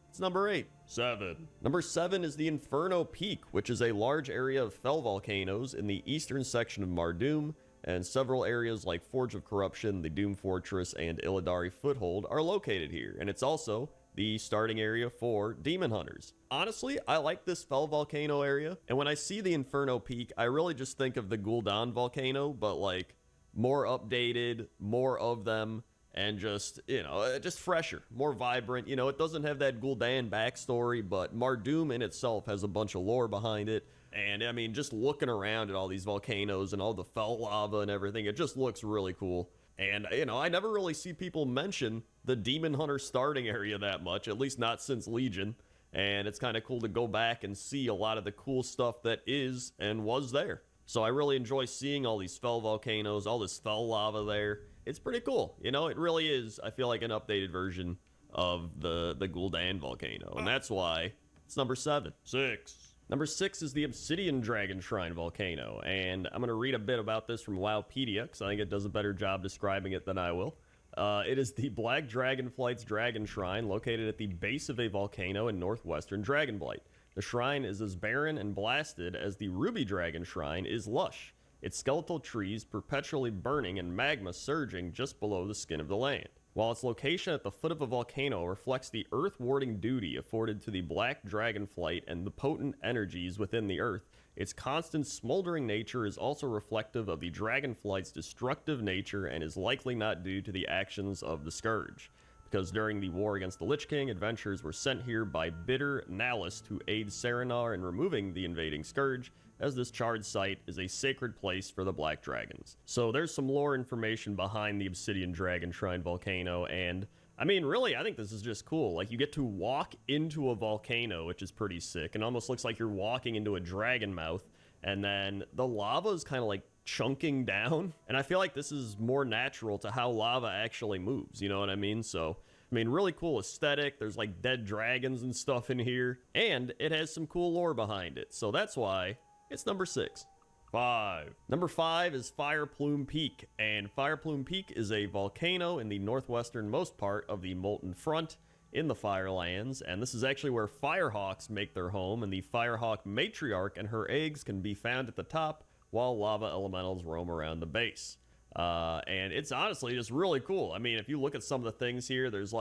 [SPEAKER 1] it's number 8. 7. Number 7 is the Inferno Peak, which is a large area of fell volcanoes in the eastern section of Mardoom, and several areas like Forge of Corruption, the Doom Fortress, and Illidari Foothold are located here, and it's also the starting area for Demon Hunters. Honestly, I like this fell volcano area, and when I see the Inferno Peak, I really just think of the Gul'dan volcano, but like more updated, more of them, and just, just fresher, more vibrant. It doesn't have that Gul'dan backstory, but Mardoom in itself has a bunch of lore behind it. And I mean, just looking around at all these volcanoes and all the fell lava and everything, it just looks really cool. And, I never really see people mention the Demon Hunter starting area that much, at least not since Legion. And it's kind of cool to go back and see a lot of the cool stuff that is and was there. So I really enjoy seeing all these fell volcanoes, all this fell lava there. It's pretty cool. It really is, I feel like, an updated version of the Gul'dan volcano. And that's why it's number 7. 6. Number 6 is the Obsidian Dragon Shrine volcano. And I'm going to read a bit about this from Wowpedia, because I think it does a better job describing it than I will. It is the Black Dragonflight's Dragon Shrine located at the base of a volcano in northwestern Dragonblight. The shrine is as barren and blasted as the Ruby Dragon Shrine is lush, its skeletal trees perpetually burning and magma surging just below the skin of the land. While its location at the foot of a volcano reflects the earth-warding duty afforded to the Black Dragonflight and the potent energies within the earth, its constant smoldering nature is also reflective of the Dragonflight's destructive nature and is likely not due to the actions of the Scourge, because during the war against the Lich King, adventurers were sent here by Bitter Nalist to aid Serenar in removing the invading Scourge, as this charred site is a sacred place for the Black Dragons. So there's some lore information behind the Obsidian Dragon Shrine volcano, and I mean, really, I think this is just cool. Like, you get to walk into a volcano, which is pretty sick, and almost looks like you're walking into a dragon mouth, and then the lava is kind of like chunking down, and I feel like this is more natural to how lava actually moves, you know what I mean? So, I mean, really cool aesthetic. There's like dead dragons and stuff in here, and it has some cool lore behind it, so that's why it's number 6. 5. Number 5 is Fire Plume Peak, and Fire Plume Peak is a volcano in the northwesternmost part of the Molten Front in the Firelands, and this is actually where Firehawks make their home, and the Firehawk matriarch and her eggs can be found at the top, while lava elementals roam around the base. And it's honestly just really cool. I mean, if you look at some of the things here, there's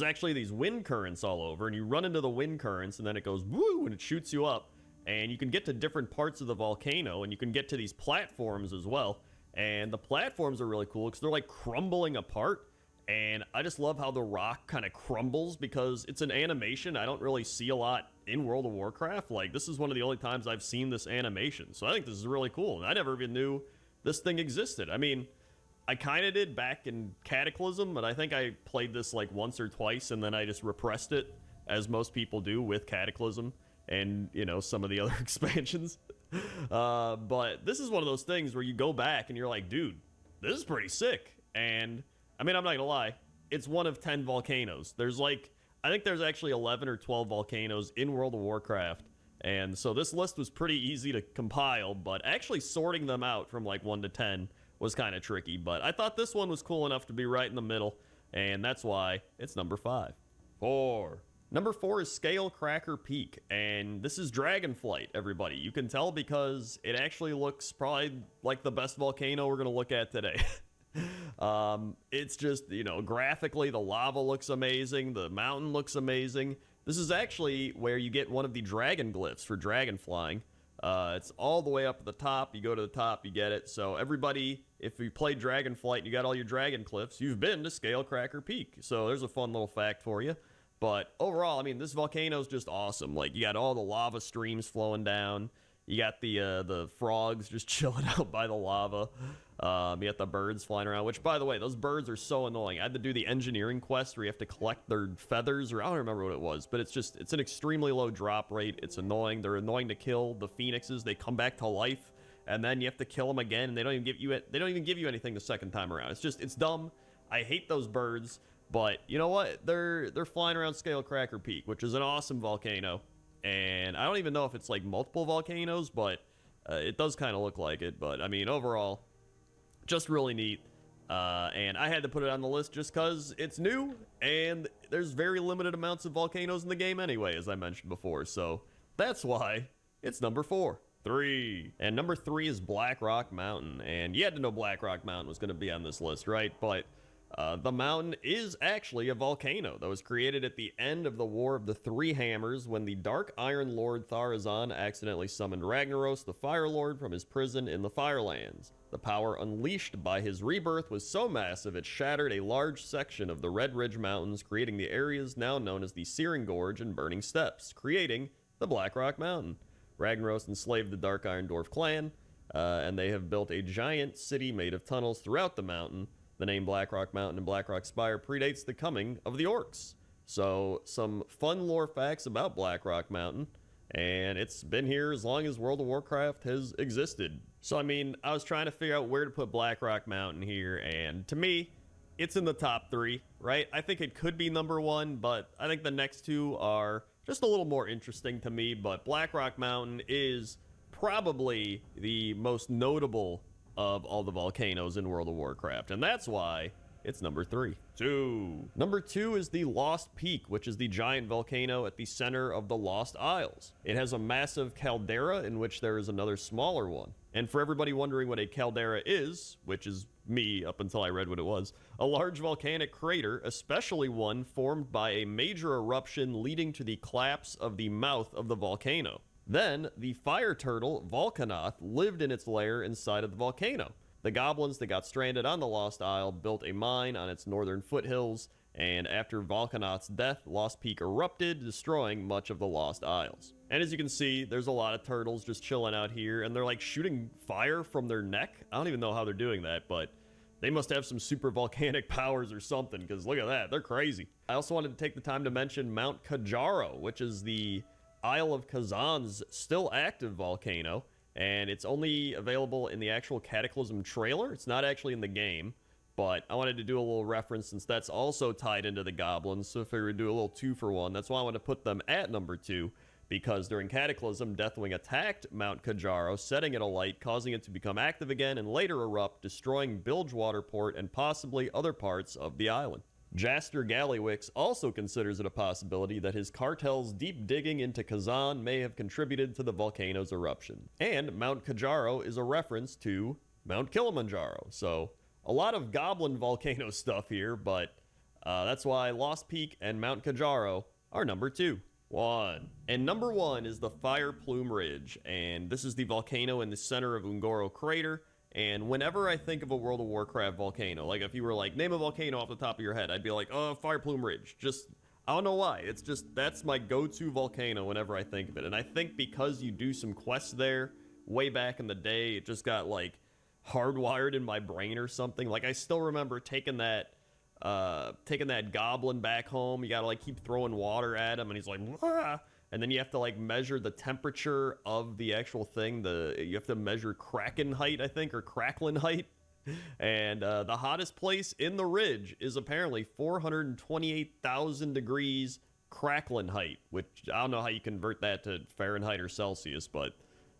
[SPEAKER 1] actually these wind currents all over, and you run into the wind currents, and then it goes woo, and it shoots you up. And you can get to different parts of the volcano, and you can get to these platforms as well. And the platforms are really cool because they're like crumbling apart. And I just love how the rock kind of crumbles because it's an animation I don't really see a lot in World of Warcraft. Like, this is one of the only times I've seen this animation. So I think this is really cool. And I never even knew this thing existed. I mean, I kind of did back in Cataclysm, but I think I played this like once or twice, and then I just repressed it, as most people do with Cataclysm and, some of the other expansions. But this is one of those things where you go back and you're like, dude, this is pretty sick. And I mean, I'm not gonna lie, it's one of 10 volcanoes. I think there's actually 11 or 12 volcanoes in World of Warcraft. And so this list was pretty easy to compile, but actually sorting them out from like 1 to 10 was kind of tricky. But I thought this one was cool enough to be right in the middle, and that's why it's number 5. 4. Number 4 is Scale Cracker Peak, and this is Dragonflight, everybody. You can tell because it actually looks probably like the best volcano we're going to look at today. It's just, graphically, the lava looks amazing, the mountain looks amazing. This is actually where you get one of the dragon glyphs for dragon flying. It's all the way up at the top. You go to the top, you get it. So everybody, if you played Dragonflight and you got all your dragon cliffs, you've been to Scale Cracker Peak. So there's a fun little fact for you. But overall, I mean, this volcano is just awesome. Like, you got all the lava streams flowing down. You got the frogs just chilling out by the lava. You got the birds flying around, which, by the way, those birds are so annoying. I had to do the engineering quest where you have to collect their feathers, or I don't remember what it was, but it's an extremely low drop rate. It's annoying. They're annoying to kill. The phoenixes, they come back to life, and then you have to kill them again, and they don't even give you anything the second time around. It's dumb. I hate those birds. But you know what? They're flying around Scale Cracker Peak, which is an awesome volcano. And I don't even know if it's like multiple volcanoes, but it does kind of look like it. But I mean, overall, just really neat. And I had to put it on the list just because it's new, and there's very limited amounts of volcanoes in the game anyway, as I mentioned before. So that's why it's number 4. 3. And number 3 is Black Rock Mountain. And you had to know Black Rock Mountain was going to be on this list, right? But the mountain is actually a volcano that was created at the end of the War of the Three Hammers when the Dark Iron Lord Tharazan accidentally summoned Ragnaros, the Fire Lord, from his prison in the Firelands. The power unleashed by his rebirth was so massive it shattered a large section of the Red Ridge Mountains, creating the areas now known as the Searing Gorge and Burning Steppes, creating the Black Rock Mountain. Ragnaros enslaved the Dark Iron Dwarf clan, and they have built a giant city made of tunnels throughout the mountain. The name Black Rock Mountain and Black Rock Spire predates the coming of the orcs. So, some fun lore facts about Black Rock Mountain, and it's been here as long as World of Warcraft has existed. So, I mean, I was trying to figure out where to put Black Rock Mountain here, and to me, it's in the top 3, right? I think it could be number 1, but I think the next 2 are just a little more interesting to me, but Black Rock Mountain is probably the most notable of all the volcanoes in World of Warcraft, and that's why it's number 3. Number 2 is the Lost Peak, which is the giant volcano at the center of the Lost Isles. It has a massive caldera in which there is another smaller one. And for everybody wondering what a caldera is, which is me up until I read what it was, a large volcanic crater, especially one formed by a major eruption leading to the collapse of the mouth of the volcano. Then, the fire turtle, Volcanoth, lived in its lair inside of the volcano. The goblins that got stranded on the Lost Isle built a mine on its northern foothills, and after Volcanoth's death, Lost Peak erupted, destroying much of the Lost Isles. And as you can see, there's a lot of turtles just chilling out here, and they're like shooting fire from their neck. I don't even know how they're doing that, but they must have some super volcanic powers or something, because look at that, they're crazy. I also wanted to take the time to mention Mount Kajaro, which is the Isle of Kazan's still active volcano, and it's only available in the actual Cataclysm trailer. It's not actually in the game, but I wanted to do a little reference since that's also tied into the goblins, so I figured we'd do a little 2-for-1. That's why I want to put them at number 2, because during Cataclysm, Deathwing attacked Mount Kajaro, setting it alight, causing it to become active again, and later erupt, destroying Bilgewater Port and possibly other parts of the island. Jaster Gallywix also considers it a possibility that his cartel's deep digging into Kazan may have contributed to the volcano's eruption. And Mount Kajaro is a reference to Mount Kilimanjaro. So, a lot of goblin volcano stuff here, but that's why Lost Peak and Mount Kajaro are number 2. And number 1 is the Fire Plume Ridge, and this is the volcano in the center of Ungoro Crater. And whenever I think of a World of Warcraft volcano, like if you were like, name a volcano off the top of your head, I'd be like, oh, Fire Plume Ridge. Just, I don't know why. It's just, that's my go-to volcano whenever I think of it. And I think because you do some quests there way back in the day, it just got like hardwired in my brain or something. Like I still remember taking that goblin back home. You gotta like keep throwing water at him and he's like, wah! And then you have to like measure the temperature of the actual thing. You have to measure Kraken height, I think, or Cracklin height. And the hottest place in the ridge is apparently 428,000 degrees Cracklin height, which I don't know how you convert that to Fahrenheit or Celsius, but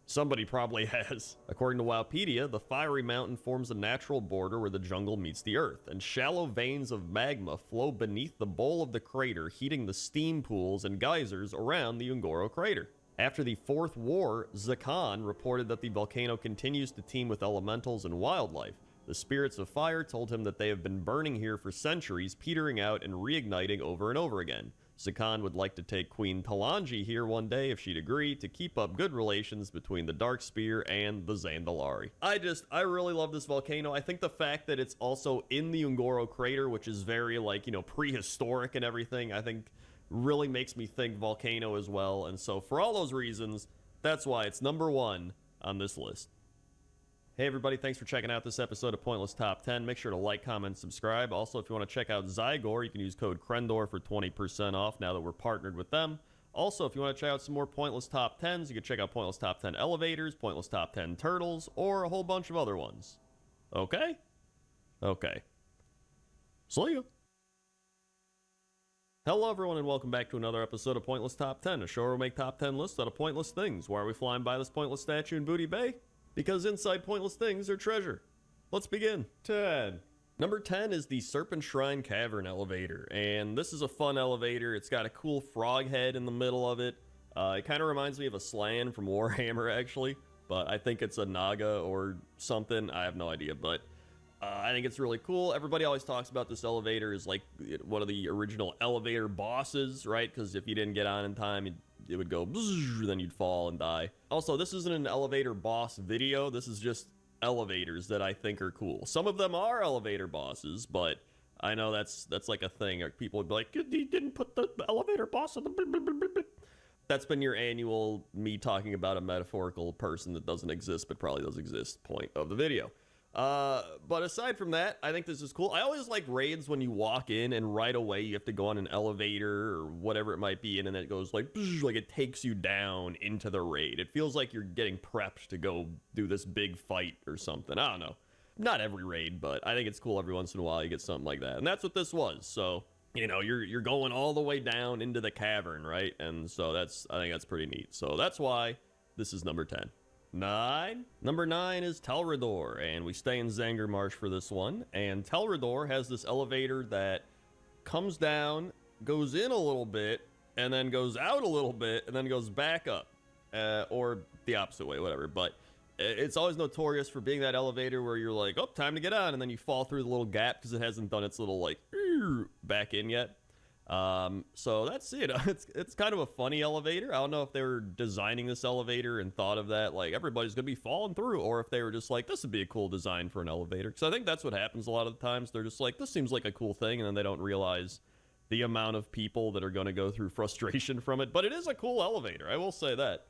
[SPEAKER 1] somebody probably has. According to Wowpedia, the fiery mountain forms a natural border where the jungle meets the earth, and shallow veins of magma flow beneath the bowl of the crater, heating the steam pools and geysers around the Ungoro crater. After the Fourth War, Zakan reported that the volcano continues to teem with elementals and wildlife. The spirits of fire told him that they have been burning here for centuries, petering out and reigniting over and over again. Zakan would like to take Queen Talanji here one day if she'd agree to keep up good relations between the Darkspear and the Zandalari. I really love this volcano. I think the fact that it's also in the Ungoro crater, which is very like, you know, prehistoric and everything, I think really makes me think volcano as well. And so for all those reasons, that's why it's number 1 on this list. Hey everybody, thanks for checking out this episode of Pointless Top 10. Make sure to like, comment, subscribe. Also, if you want to check out Zygor, you can use code Crendor for 20% off now that we're partnered with them. Also, if you want to check out some more Pointless Top 10s, you can check out Pointless Top 10 Elevators, Pointless Top 10 Turtles, or a whole bunch of other ones. Okay? Okay. See ya. Hello everyone and welcome back to another episode of Pointless Top 10, a show where we make top 10 lists out of pointless things. Why are we flying by this pointless statue in Booty Bay? Because inside pointless things are treasure. Let's begin. 10. Number 10 is the Serpent Shrine Cavern Elevator, and this is a fun elevator. It's got a cool frog head in the middle of it. It kind of reminds me of a Slan from Warhammer, actually, but I think it's a Naga or something. I have no idea, but I think it's really cool. Everybody always talks about this elevator as like one of the original elevator bosses, right? Because if you didn't get on in time, it would go bzzz, then you'd fall and die. Also, this isn't an elevator boss video. This is just elevators that I think are cool. Some of them are elevator bosses, but I know that's like a thing. People would be like, he didn't put the elevator boss on the... That's been your annual me talking about a metaphorical person that doesn't exist but probably does exist point of the video. But aside from that, I think this is cool. I always like raids when you walk in and right away you have to go on an elevator or whatever it might be, and then it goes like it takes you down into the raid. It feels like you're getting prepped to go do this big fight or something. I don't know. Not every raid, but I think it's cool every once in a while you get something like that. And that's what this was. So, you know, you're going all the way down into the cavern, right? And so I think that's pretty neat. So that's why this is number 10. 9. Number 9 is Telrador, and we stay in Zangarmarsh for this one. And Telrador has this elevator that comes down, goes in a little bit, and then goes out a little bit, and then goes back up. Or the opposite way, whatever. But it's always notorious for being that elevator where you're like, oh, time to get on, and then you fall through the little gap because it hasn't done its little, like, back in yet. So that's it. It's kind of a funny elevator. I don't know if they were designing this elevator and thought of that, like, everybody's gonna be falling through, or if they were just like, this would be a cool design for an elevator. Because I think that's what happens a lot of the times. They're just like, this seems like a cool thing, and then they don't realize the amount of people that are going to go through frustration from it. But it is a cool elevator, I will say that.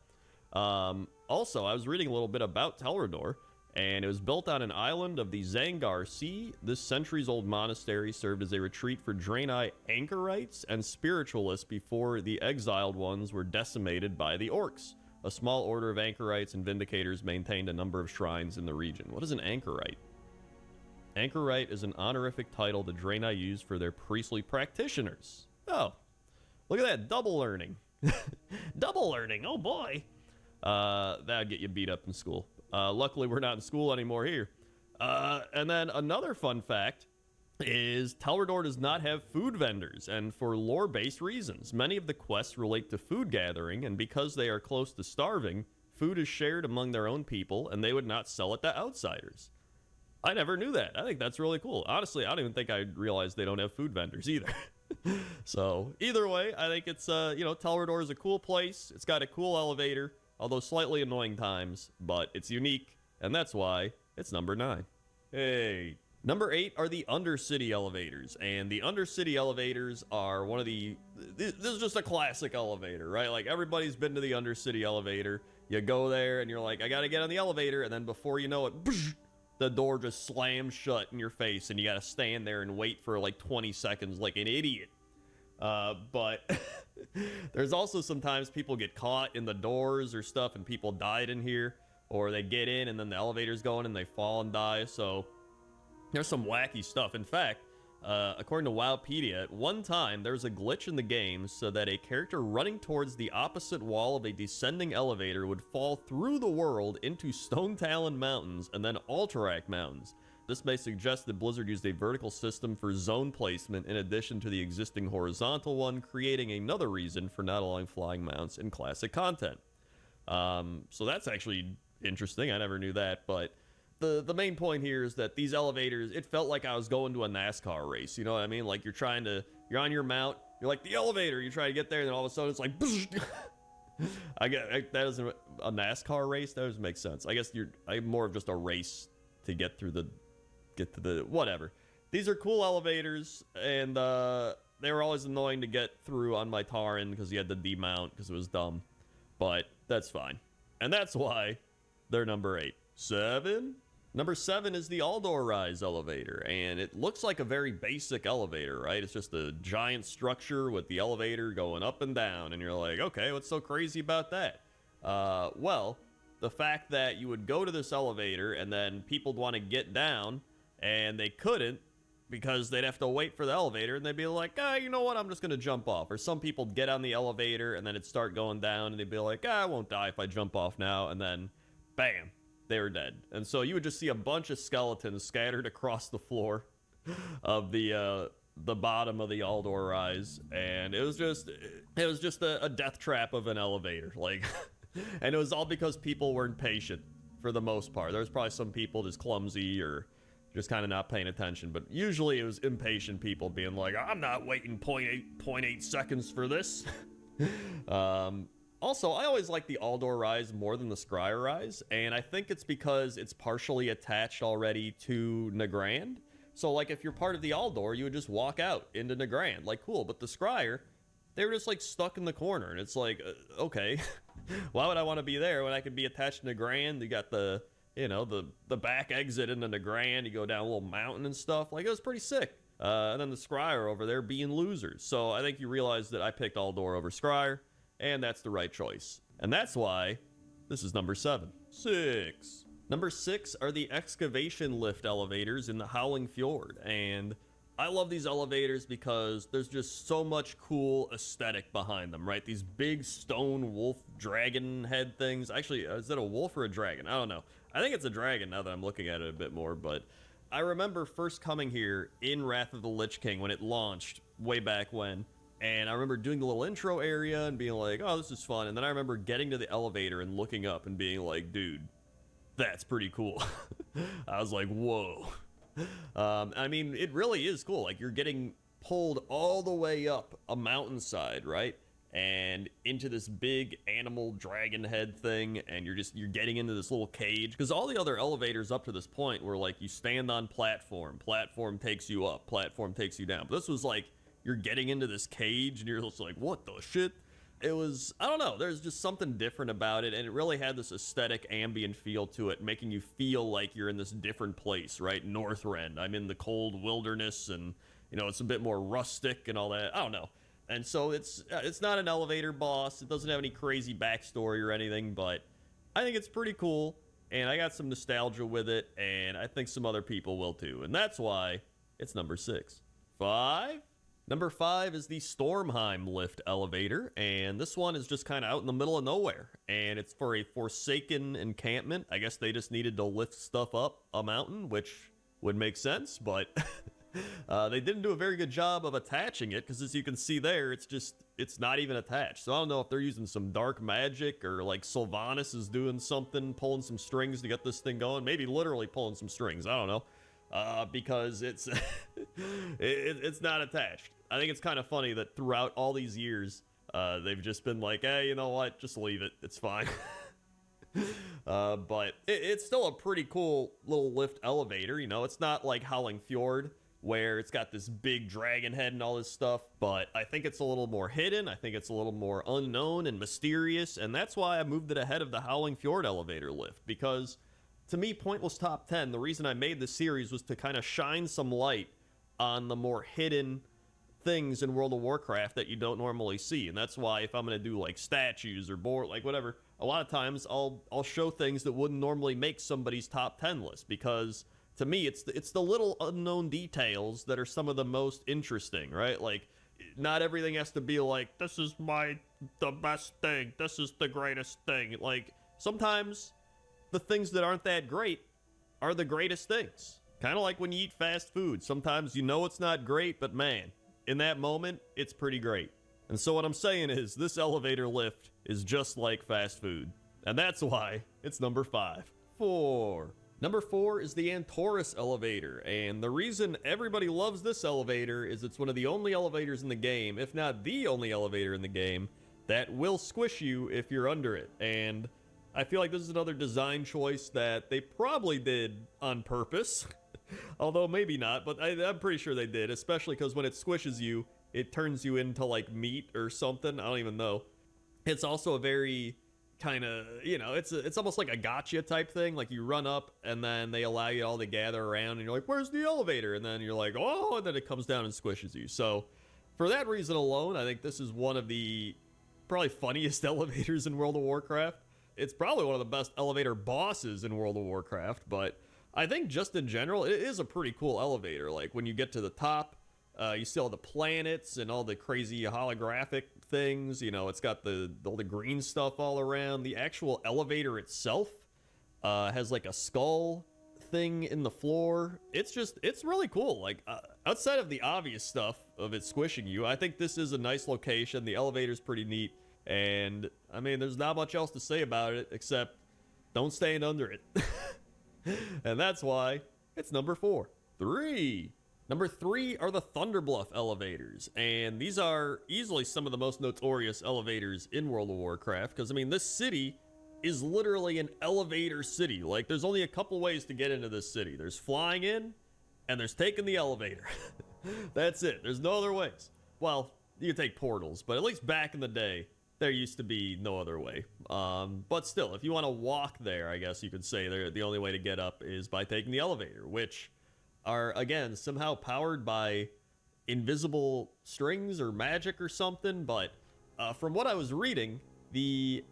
[SPEAKER 1] Also, I was reading a little bit about Telrador, and it was built on an island of the Zangar Sea. This centuries-old monastery served as a retreat for Draenei anchorites and spiritualists before the exiled ones were decimated by the orcs. A small order of anchorites and vindicators maintained a number of shrines in the region. What is an anchorite? Anchorite is an honorific title the Draenei use for their priestly practitioners. Oh, look at that, double learning. Double learning, oh boy. That'd get you beat up in school. Luckily, we're not in school anymore here. And then another fun fact is Telrador does not have food vendors, and for lore-based reasons. Many of the quests relate to food gathering, and because they are close to starving, food is shared among their own people, and they would not sell it to outsiders. I never knew that. I think that's really cool. Honestly, I don't even think I realized they don't have food vendors either. So, either way, I think it's, Telrador is a cool place. It's got a cool elevator, although slightly annoying times, but it's unique, and that's why it's number 9. Hey. Number 8 are the Undercity elevators, and the Undercity elevators are one of the... This is just a classic elevator, right? Like, everybody's been to the Undercity elevator. You go there, and you're like, I gotta get on the elevator, and then before you know it, the door just slams shut in your face, and you gotta stand there and wait for like 20 seconds like an idiot. But there's also sometimes people get caught in the doors or stuff, and people died in here, or they get in and then the elevator's going and they fall and die. So there's some wacky stuff. In fact, according to Wowpedia, at one time there was a glitch in the game so that a character running towards the opposite wall of a descending elevator would fall through the world into Stone Talon Mountains and then Alterac Mountains. This may suggest that Blizzard used a vertical system for zone placement in addition to the existing horizontal one, creating another reason for not allowing flying mounts in classic content. So that's actually interesting. I never knew that, but the main point here is that these elevators, it felt like I was going to a NASCAR race. You know what I mean? Like you're on your mount, you're like the elevator, you try to get there, and then all of a sudden it's like, that isn't a NASCAR race. That doesn't make sense. I guess I'm more of just a race to get to the whatever. These are cool elevators, and they were always annoying to get through on my Tauren because you had to demount because it was dumb. But that's fine. And that's why they're number 8. 7? Number 7 is the Aldor Rise elevator, and it looks like a very basic elevator, right? It's just a giant structure with the elevator going up and down, and you're like, okay, what's so crazy about that? Well, the fact that you would go to this elevator and then people'd want to get down, and they couldn't because they'd have to wait for the elevator, and they'd be like, you know what, I'm just going to jump off. Or some people get on the elevator, and then it'd start going down, and they'd be like, I won't die if I jump off now, and then, bam, they were dead. And so you would just see a bunch of skeletons scattered across the floor of the bottom of the Aldor Rise, and it was just a death trap of an elevator, like, and it was all because people weren't patient for the most part. There was probably some people just clumsy or just kind of not paying attention, but usually it was impatient people being like, I'm not waiting 0.8 seconds for this. Also, I always like the Aldor Rise more than the Scryer Rise, and I think it's because it's partially attached already to Nagrand. So, like, if you're part of the Aldor, you would just walk out into Nagrand. Like, cool. But the Scryer, they were just, like, stuck in the corner. And it's like, okay, why would I want to be there when I could be attached to Nagrand? You got the, you know, the back exit into Nagrand. You go down a little mountain and stuff. Like, it was pretty sick. And then the Scryer over there being losers. So I think you realize that I picked Aldor over Scryer. And that's the right choice. And that's why this is number 7. 6. Number 6 are the excavation lift elevators in the Howling Fjord. And I love these elevators because there's just so much cool aesthetic behind them, right? These big stone wolf dragon head things. Actually, is that a wolf or a dragon? I don't know. I think it's a dragon now that I'm looking at it a bit more. But I remember first coming here in Wrath of the Lich King when it launched way back when. And I remember doing the little intro area and being like, oh, this is fun. And then I remember getting to the elevator and looking up and being like, dude, that's pretty cool. I was like, whoa. I mean, it really is cool. Like, you're getting pulled all the way up a mountainside, right? And into this big animal dragon head thing. And you're getting into this little cage. Because all the other elevators up to this point were like, you stand on platform takes you up, platform takes you down. But this was like, you're getting into this cage and you're just like, what the shit? It was, I don't know, there's just something different about it, and it really had this aesthetic ambient feel to it, making you feel like you're in this different place, right? Northrend, I'm in the cold wilderness, and, you know, it's a bit more rustic and all that. I don't know. And so it's not an elevator boss. It doesn't have any crazy backstory or anything, but I think it's pretty cool, and I got some nostalgia with it, and I think some other people will too, and that's why it's number 6. 5? Number 5 is the Stormheim lift elevator, and this one is just kind of out in the middle of nowhere, and it's for a Forsaken encampment. I guess they just needed to lift stuff up a mountain, which would make sense, but they didn't do a very good job of attaching it, because as you can see there, it's not even attached. So I don't know if they're using some dark magic, or like Sylvanas is doing something, pulling some strings to get this thing going, maybe literally pulling some strings, I don't know. Because it's it's not attached. I think it's kind of funny that throughout all these years, they've just been like, hey, you know what? Just leave it. It's fine. But it's still a pretty cool little lift elevator. You know, it's not like Howling Fjord, where it's got this big dragon head and all this stuff. But I think it's a little more hidden. I think it's a little more unknown and mysterious. And that's why I moved it ahead of the Howling Fjord elevator lift. Because to me, Pointless Top 10, the reason I made this series was to kind of shine some light on the more hidden things in World of Warcraft that you don't normally see. And that's why if I'm going to do like statues or board, like whatever, a lot of times I'll show things that wouldn't normally make somebody's top 10 list, because to me it's the little unknown details that are some of the most interesting, right? Like, not everything has to be like, this is the best thing, this is the greatest thing. Like, sometimes the things that aren't that great are the greatest things. Kind of like when you eat fast food. Sometimes you know it's not great, but man, in that moment, it's pretty great. And so what I'm saying is, this elevator lift is just like fast food. And that's why it's number 5. 4. Number 4 is the Antorus elevator. And the reason everybody loves this elevator is it's one of the only elevators in the game, if not the only elevator in the game, that will squish you if you're under it. And I feel like this is another design choice that they probably did on purpose. Although maybe not, but I'm pretty sure they did, especially because when it squishes you, it turns you into like meat or something. I don't even know. It's also a very kind of, you know, it's almost like a gotcha type thing. Like, you run up and then they allow you all to gather around and you're like, where's the elevator? And then you're like, oh, and then it comes down and squishes you. So for that reason alone, I think this is one of the probably funniest elevators in World of Warcraft. It's probably one of the best elevator bosses in World of Warcraft, but I think just in general, it is a pretty cool elevator. Like, when you get to the top, you see all the planets and all the crazy holographic things. You know, it's got all the green stuff all around. The actual elevator itself has like a skull thing in the floor. It's really cool. Like, outside of the obvious stuff of it squishing you, I think this is a nice location. The elevator's pretty neat. And, I mean, there's not much else to say about it except don't stand under it. And that's why it's number 4. 3. Number 3 are the Thunderbluff elevators, and these are easily some of the most notorious elevators in World of Warcraft, because I mean, this city is literally an elevator city. Like, there's only a couple ways to get into this city. There's flying in, and there's taking the elevator. That's it. There's no other ways. Well, you can take portals, but at least back in the day, there used to be no other way. But still, if you want to walk there, I guess you could say the only way to get up is by taking the elevator, which are, again, somehow powered by invisible strings or magic or something. But from what I was reading, the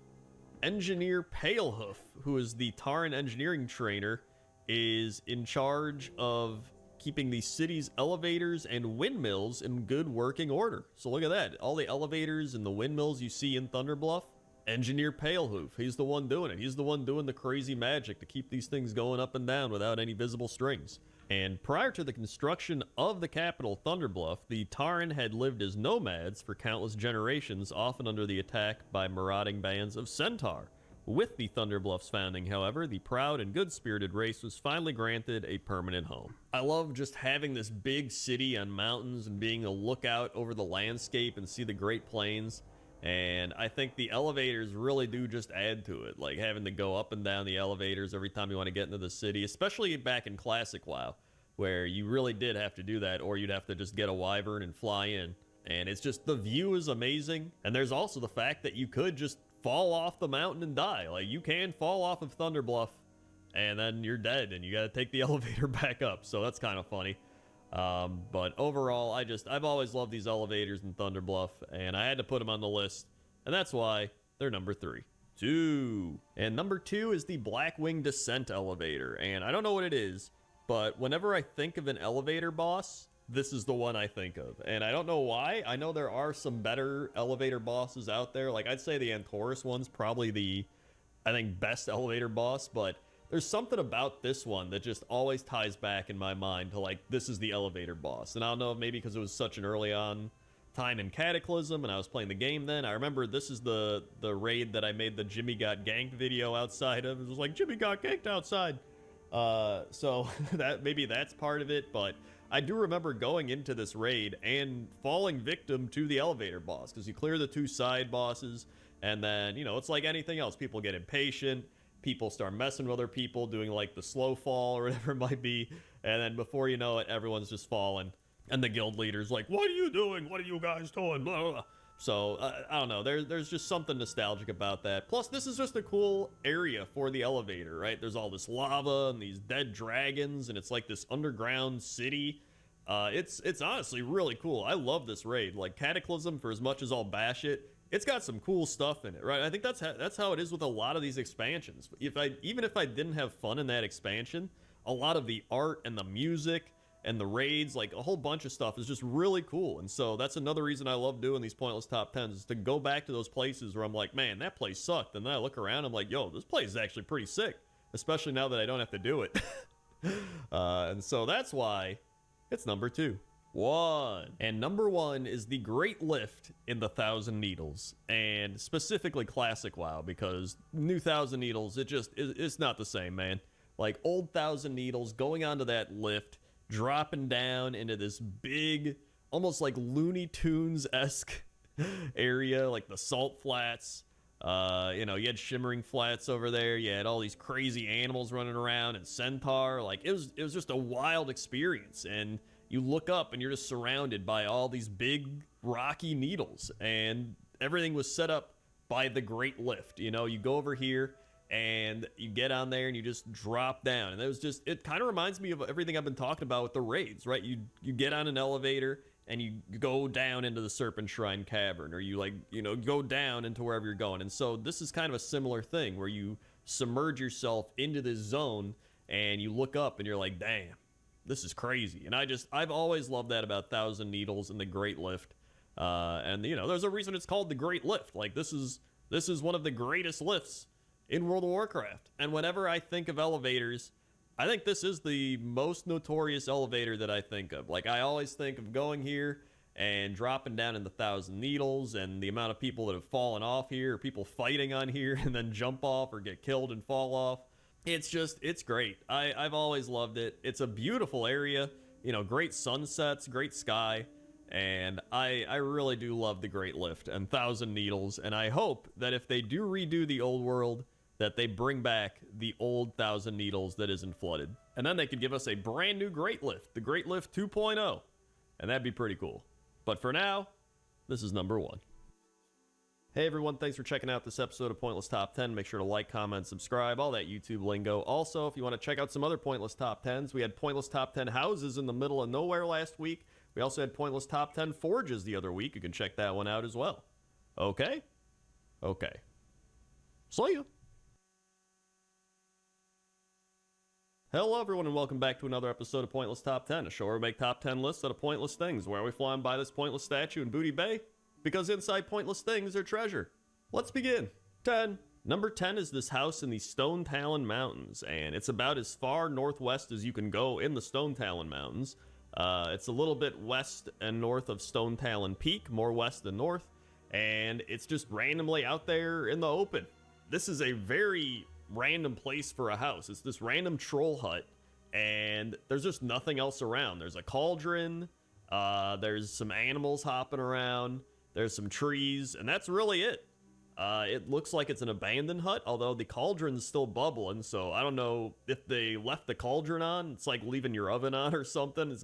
[SPEAKER 1] engineer Palehoof, who is the Taran engineering trainer, is in charge of keeping the city's elevators and windmills in good working order. So look at that. All the elevators and the windmills you see in Thunderbluff, Engineer Palehoof, he's the one doing it. He's the one doing the crazy magic to keep these things going up and down without any visible strings. And prior to the construction of the capital, Thunderbluff, the Taran had lived as nomads for countless generations, often under the attack by marauding bands of Centaur. With the Thunderbluff's founding, however, the proud and good-spirited race was finally granted a permanent home. I love just having this big city on mountains and being able to look out over the landscape and see the Great Plains. And I think the elevators really do just add to it, like having to go up and down the elevators every time you want to get into the city, especially back in Classic WoW, where you really did have to do that, or you'd have to just get a wyvern and fly in. And it's just, the view is amazing. And there's also the fact that you could just fall off the mountain and die. Like, you can fall off of Thunderbluff and then you're dead and you got to take the elevator back up. So that's kind of funny. But overall, I've always loved these elevators in Thunderbluff, and I had to put them on the list, and that's why they're number 3. 2. And number 2 is the Blackwing Descent elevator, and I don't know what it is, but whenever I think of an elevator boss, this is the one I think of, and I don't know why. I know there are some better elevator bosses out there. Like, I'd say the Antorus one's probably the, I think, best elevator boss, but there's something about this one that just always ties back in my mind to, like, this is the elevator boss. And I don't know if maybe because it was such an early on time in Cataclysm and I was playing the game then. I remember this is the raid that I made the Jimmy got ganked video outside of. It was like, Jimmy got ganked outside. So that maybe that's part of it, but I do remember going into this raid and falling victim to the elevator boss, because you clear the 2 side bosses, and then, you know, it's like anything else. People get impatient. People start messing with other people, doing like the slow fall or whatever it might be. And then before you know it, everyone's just falling. And the guild leader's like, what are you doing? What are you guys doing? Blah, blah, blah. So, I don't know. There's just something nostalgic about that. Plus, this is just a cool area for the elevator, right? There's all this lava and these dead dragons, and it's like this underground city. It's honestly really cool. I love this raid. Like, Cataclysm, for as much as I'll bash it, it's got some cool stuff in it, right? I think that's how it is with a lot of these expansions. Even if I didn't have fun in that expansion, a lot of the art and the music and the raids, like a whole bunch of stuff, is just really cool. And so that's another reason I love doing these pointless top 10s, is to go back to those places where I'm like, man, that place sucked. And then I look around, I'm like, yo, this place is actually pretty sick, especially now that I don't have to do it. And so that's why it's number 2. 1. And number 1 is the Great Lift in the Thousand Needles, and specifically Classic WoW, because new Thousand Needles, it's not the same, man. Like, old Thousand Needles, going onto that lift, dropping down into this big, almost like Looney Tunes-esque area, like the Salt Flats. You know, you had Shimmering Flats over there. You had all these crazy animals running around, and Centaur. Like, it was just a wild experience. And you look up and you're just surrounded by all these big rocky needles, and everything was set up by the Great Lift. You know, you go over here and you get on there and you just drop down, and it kind of reminds me of everything I've been talking about with the raids, right? You get on an elevator and you go down into the Serpent Shrine Cavern, or you, like, you know, go down into wherever you're going. And so this is kind of a similar thing where you submerge yourself into this zone and you look up and you're like, damn, this is crazy. And I've always loved that about Thousand Needles and the Great Lift. And, you know, there's a reason it's called the Great Lift. Like, this is one of the greatest lifts in World of Warcraft. And whenever I think of elevators, I think this is the most notorious elevator that I think of. Like, I always think of going here and dropping down in the Thousand Needles, and the amount of people that have fallen off here, or people fighting on here and then jump off or get killed and fall off. It's great. I've always loved it. It's a beautiful area. You know, great sunsets, great sky, and I really do love the Great Lift and Thousand Needles, and I hope that if they do redo the old world, that they bring back the old Thousand Needles that isn't flooded. And then they could give us a brand new Great Lift, the Great Lift 2.0, and that'd be pretty cool. But for now, this is number 1. Hey everyone, thanks for checking out this episode of Pointless Top 10. Make sure to like, comment, subscribe, all that YouTube lingo. Also, if you want to check out some other Pointless Top 10s, we had Pointless Top 10 houses in the middle of nowhere last week. We also had Pointless Top 10 forges the other week. You can check that one out as well. Okay? Okay. See ya. Hello everyone and welcome back to another episode of Pointless Top 10, a show where we make top 10 lists out of pointless things. Where are we flying by this pointless statue in Booty Bay? Because inside pointless things are treasure. Let's begin. 10. Number 10 is this house in the Stone Talon Mountains, and it's about as far northwest as you can go in the Stone Talon Mountains. It's a little bit west and north of Stone Talon Peak, more west than north, and it's just randomly out there in the open. This is a very random place for a house. It's this random troll hut, and there's just nothing else around. There's a cauldron, there's some animals hopping around, there's some trees, and that's really it. It looks like it's an abandoned hut, although the cauldron's still bubbling, so I don't know if they left the cauldron on. It's like leaving your oven on or something.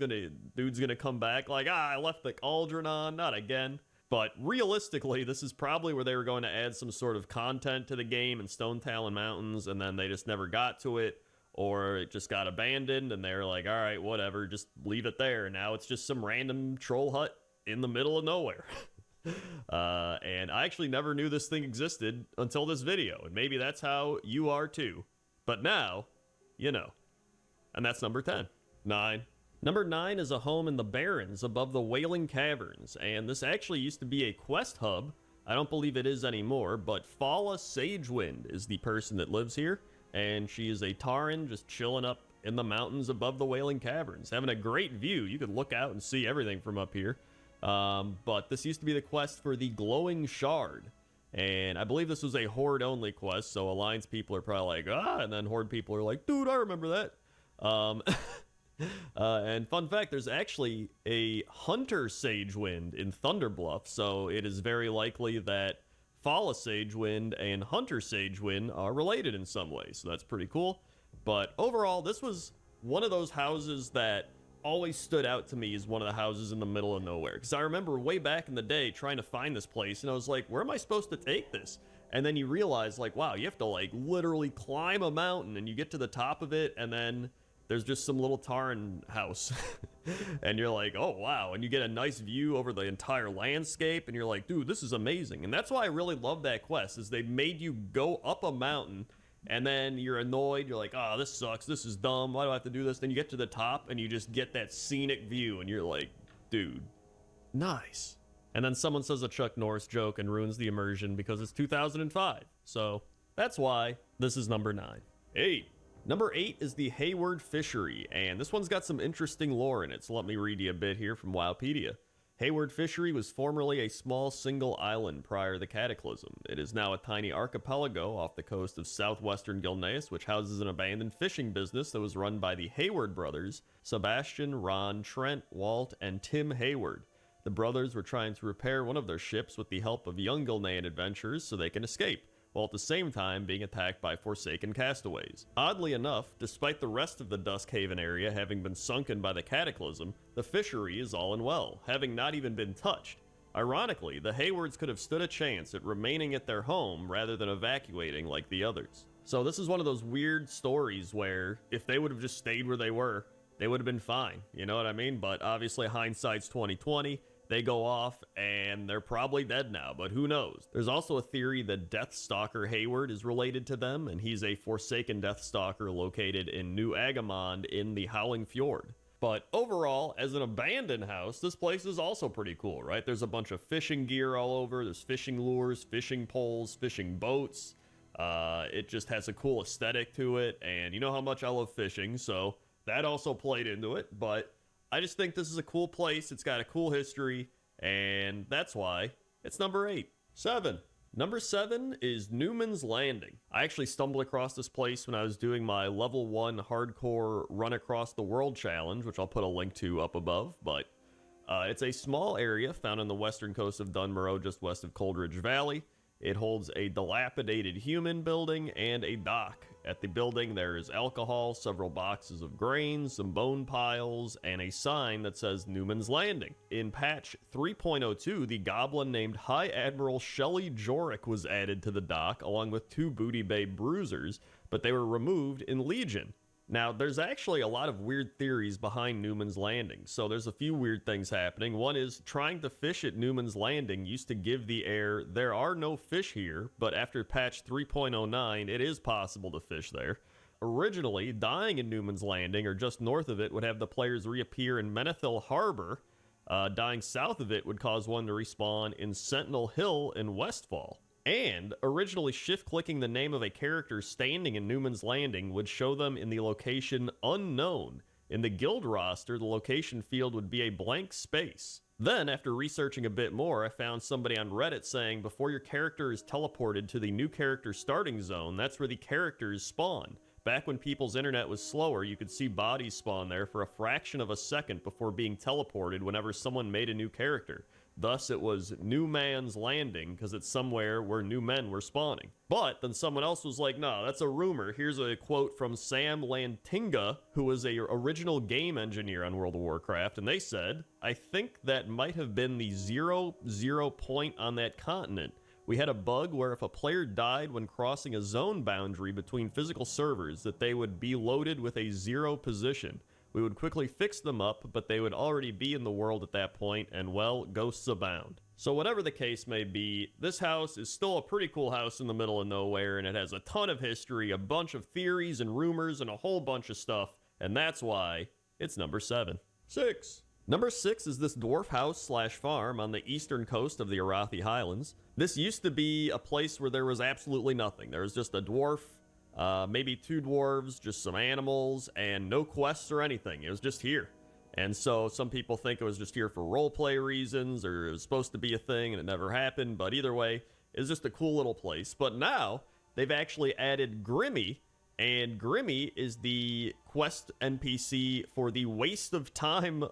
[SPEAKER 1] Dude's gonna come back like, I left the cauldron on, not again. But realistically, this is probably where they were going to add some sort of content to the game in Stone Talon Mountains, and then they just never got to it, or it just got abandoned, and they're like, all right, whatever, just leave it there. Now it's just some random troll hut in the middle of nowhere. And I actually never knew this thing existed until this video, and maybe that's how you are too. But now, you know. And that's number 10. 9. Number 9 is a home in the Barrens above the Wailing Caverns, and this actually used to be a quest hub. I don't believe it is anymore, but Fala Sagewind is the person that lives here, and she is a Tauren just chilling up in the mountains above the Wailing Caverns, having a great view. You could look out and see everything from up here. But this used to be the quest for the Glowing Shard, and I believe this was a Horde-only quest, so Alliance people are probably like, and then Horde people are like, dude, I remember that. And fun fact, there's actually a Hunter Sagewind in Thunderbluff, so it is very likely that Fala Sagewind and Hunter Sagewind are related in some way, so that's pretty cool. But overall, this was one of those houses that always stood out to me as one of the houses in the middle of nowhere, because I remember way back in the day trying to find this place, and I was like, where am I supposed to take this? And then you realize, like, wow, you have to like literally climb a mountain, and you get to the top of it, and then there's just some little Tauren house. And you're like, oh wow, and you get a nice view over the entire landscape, and you're like, dude, this is amazing. And that's why I really love that quest, is they made you go up a mountain, and then you're annoyed, you're like, oh, this sucks, this is dumb, why do I have to do this? Then you get to the top, and you just get that scenic view, and you're like, dude, nice. And then someone says a Chuck Norris joke and ruins the immersion because it's 2005. So that's why this is number 9. 8. Number 8 is the Hayward Fishery, and this one's got some interesting lore in it, so let me read you a bit here from Wowpedia. Hayward Fishery was formerly a small single island prior to the Cataclysm. It is now a tiny archipelago off the coast of southwestern Gilneas, which houses an abandoned fishing business that was run by the Hayward brothers, Sebastian, Ron, Trent, Walt, and Tim Hayward. The brothers were trying to repair one of their ships with the help of young Gilnean adventurers so they can escape, while at the same time being attacked by Forsaken castaways. Oddly enough, despite the rest of the Duskhaven area having been sunken by the Cataclysm, the fishery is all and well, having not even been touched. Ironically, the Haywards could have stood a chance at remaining at their home rather than evacuating like the others. So this is one of those weird stories where if they would have just stayed where they were, they would have been fine, you know what I mean? But obviously hindsight's 2020. They go off, and they're probably dead now, but who knows? There's also a theory that Deathstalker Hayward is related to them, and he's a Forsaken Deathstalker located in New Agamond in the Howling Fjord. But overall, as an abandoned house, this place is also pretty cool, right? There's a bunch of fishing gear all over. There's fishing lures, fishing poles, fishing boats. It just has a cool aesthetic to it, and you know how much I love fishing, so that also played into it, but I just think this is a cool place. It's got a cool history, and that's why it's number 8. 7. Number 7 is Newman's Landing. I actually stumbled across this place when I was doing my level 1 hardcore run across the world challenge, which I'll put a link to up above, but it's a small area found on the western coast of Dunmorrow, just west of Coldridge Valley. It holds a dilapidated human building and a dock. At the building, there is alcohol, several boxes of grains, some bone piles, and a sign that says Newman's Landing. In patch 3.02, the goblin named High Admiral Shelley Jorick was added to the dock, along with 2 Booty Bay bruisers, but they were removed in Legion. Now, there's actually a lot of weird theories behind Newman's Landing, so there's a few weird things happening. One is trying to fish at Newman's Landing used to give the air, there are no fish here, but after patch 3.09, it is possible to fish there. Originally, dying in Newman's Landing, or just north of it, would have the players reappear in Menethil Harbor. Dying south of it would cause one to respawn in Sentinel Hill in Westfall. And originally, shift-clicking the name of a character standing in Newman's Landing would show them in the location unknown. In the guild roster, the location field would be a blank space. Then, after researching a bit more, I found somebody on Reddit saying before your character is teleported to the new character starting zone, that's where the characters spawn. Back when people's internet was slower, you could see bodies spawn there for a fraction of a second before being teleported whenever someone made a new character. Thus, it was New Man's Landing, because it's somewhere where new men were spawning. But then someone else was like, no, that's a rumor. Here's a quote from Sam Lantinga, who was a original game engineer on World of Warcraft, and they said, I think that might have been the 0 point on that continent. We had a bug where if a player died when crossing a zone boundary between physical servers, that they would be loaded with a 0 position. We would quickly fix them up, but they would already be in the world at that point, and well, ghosts abound. So whatever the case may be, this house is still a pretty cool house in the middle of nowhere, and it has a ton of history, a bunch of theories and rumors, and a whole bunch of stuff, and that's why it's number 7. 6. Number 6 is this dwarf house slash farm on the eastern coast of the Arathi Highlands. This used to be a place where there was absolutely nothing. There was just a dwarf, maybe 2 dwarves, just some animals, and no quests or anything. It was just here. And so some people think it was just here for roleplay reasons, or it was supposed to be a thing and it never happened. But either way, it's just a cool little place. But now they've actually added Grimmy, and Grimmy is the quest NPC for the Waste of Time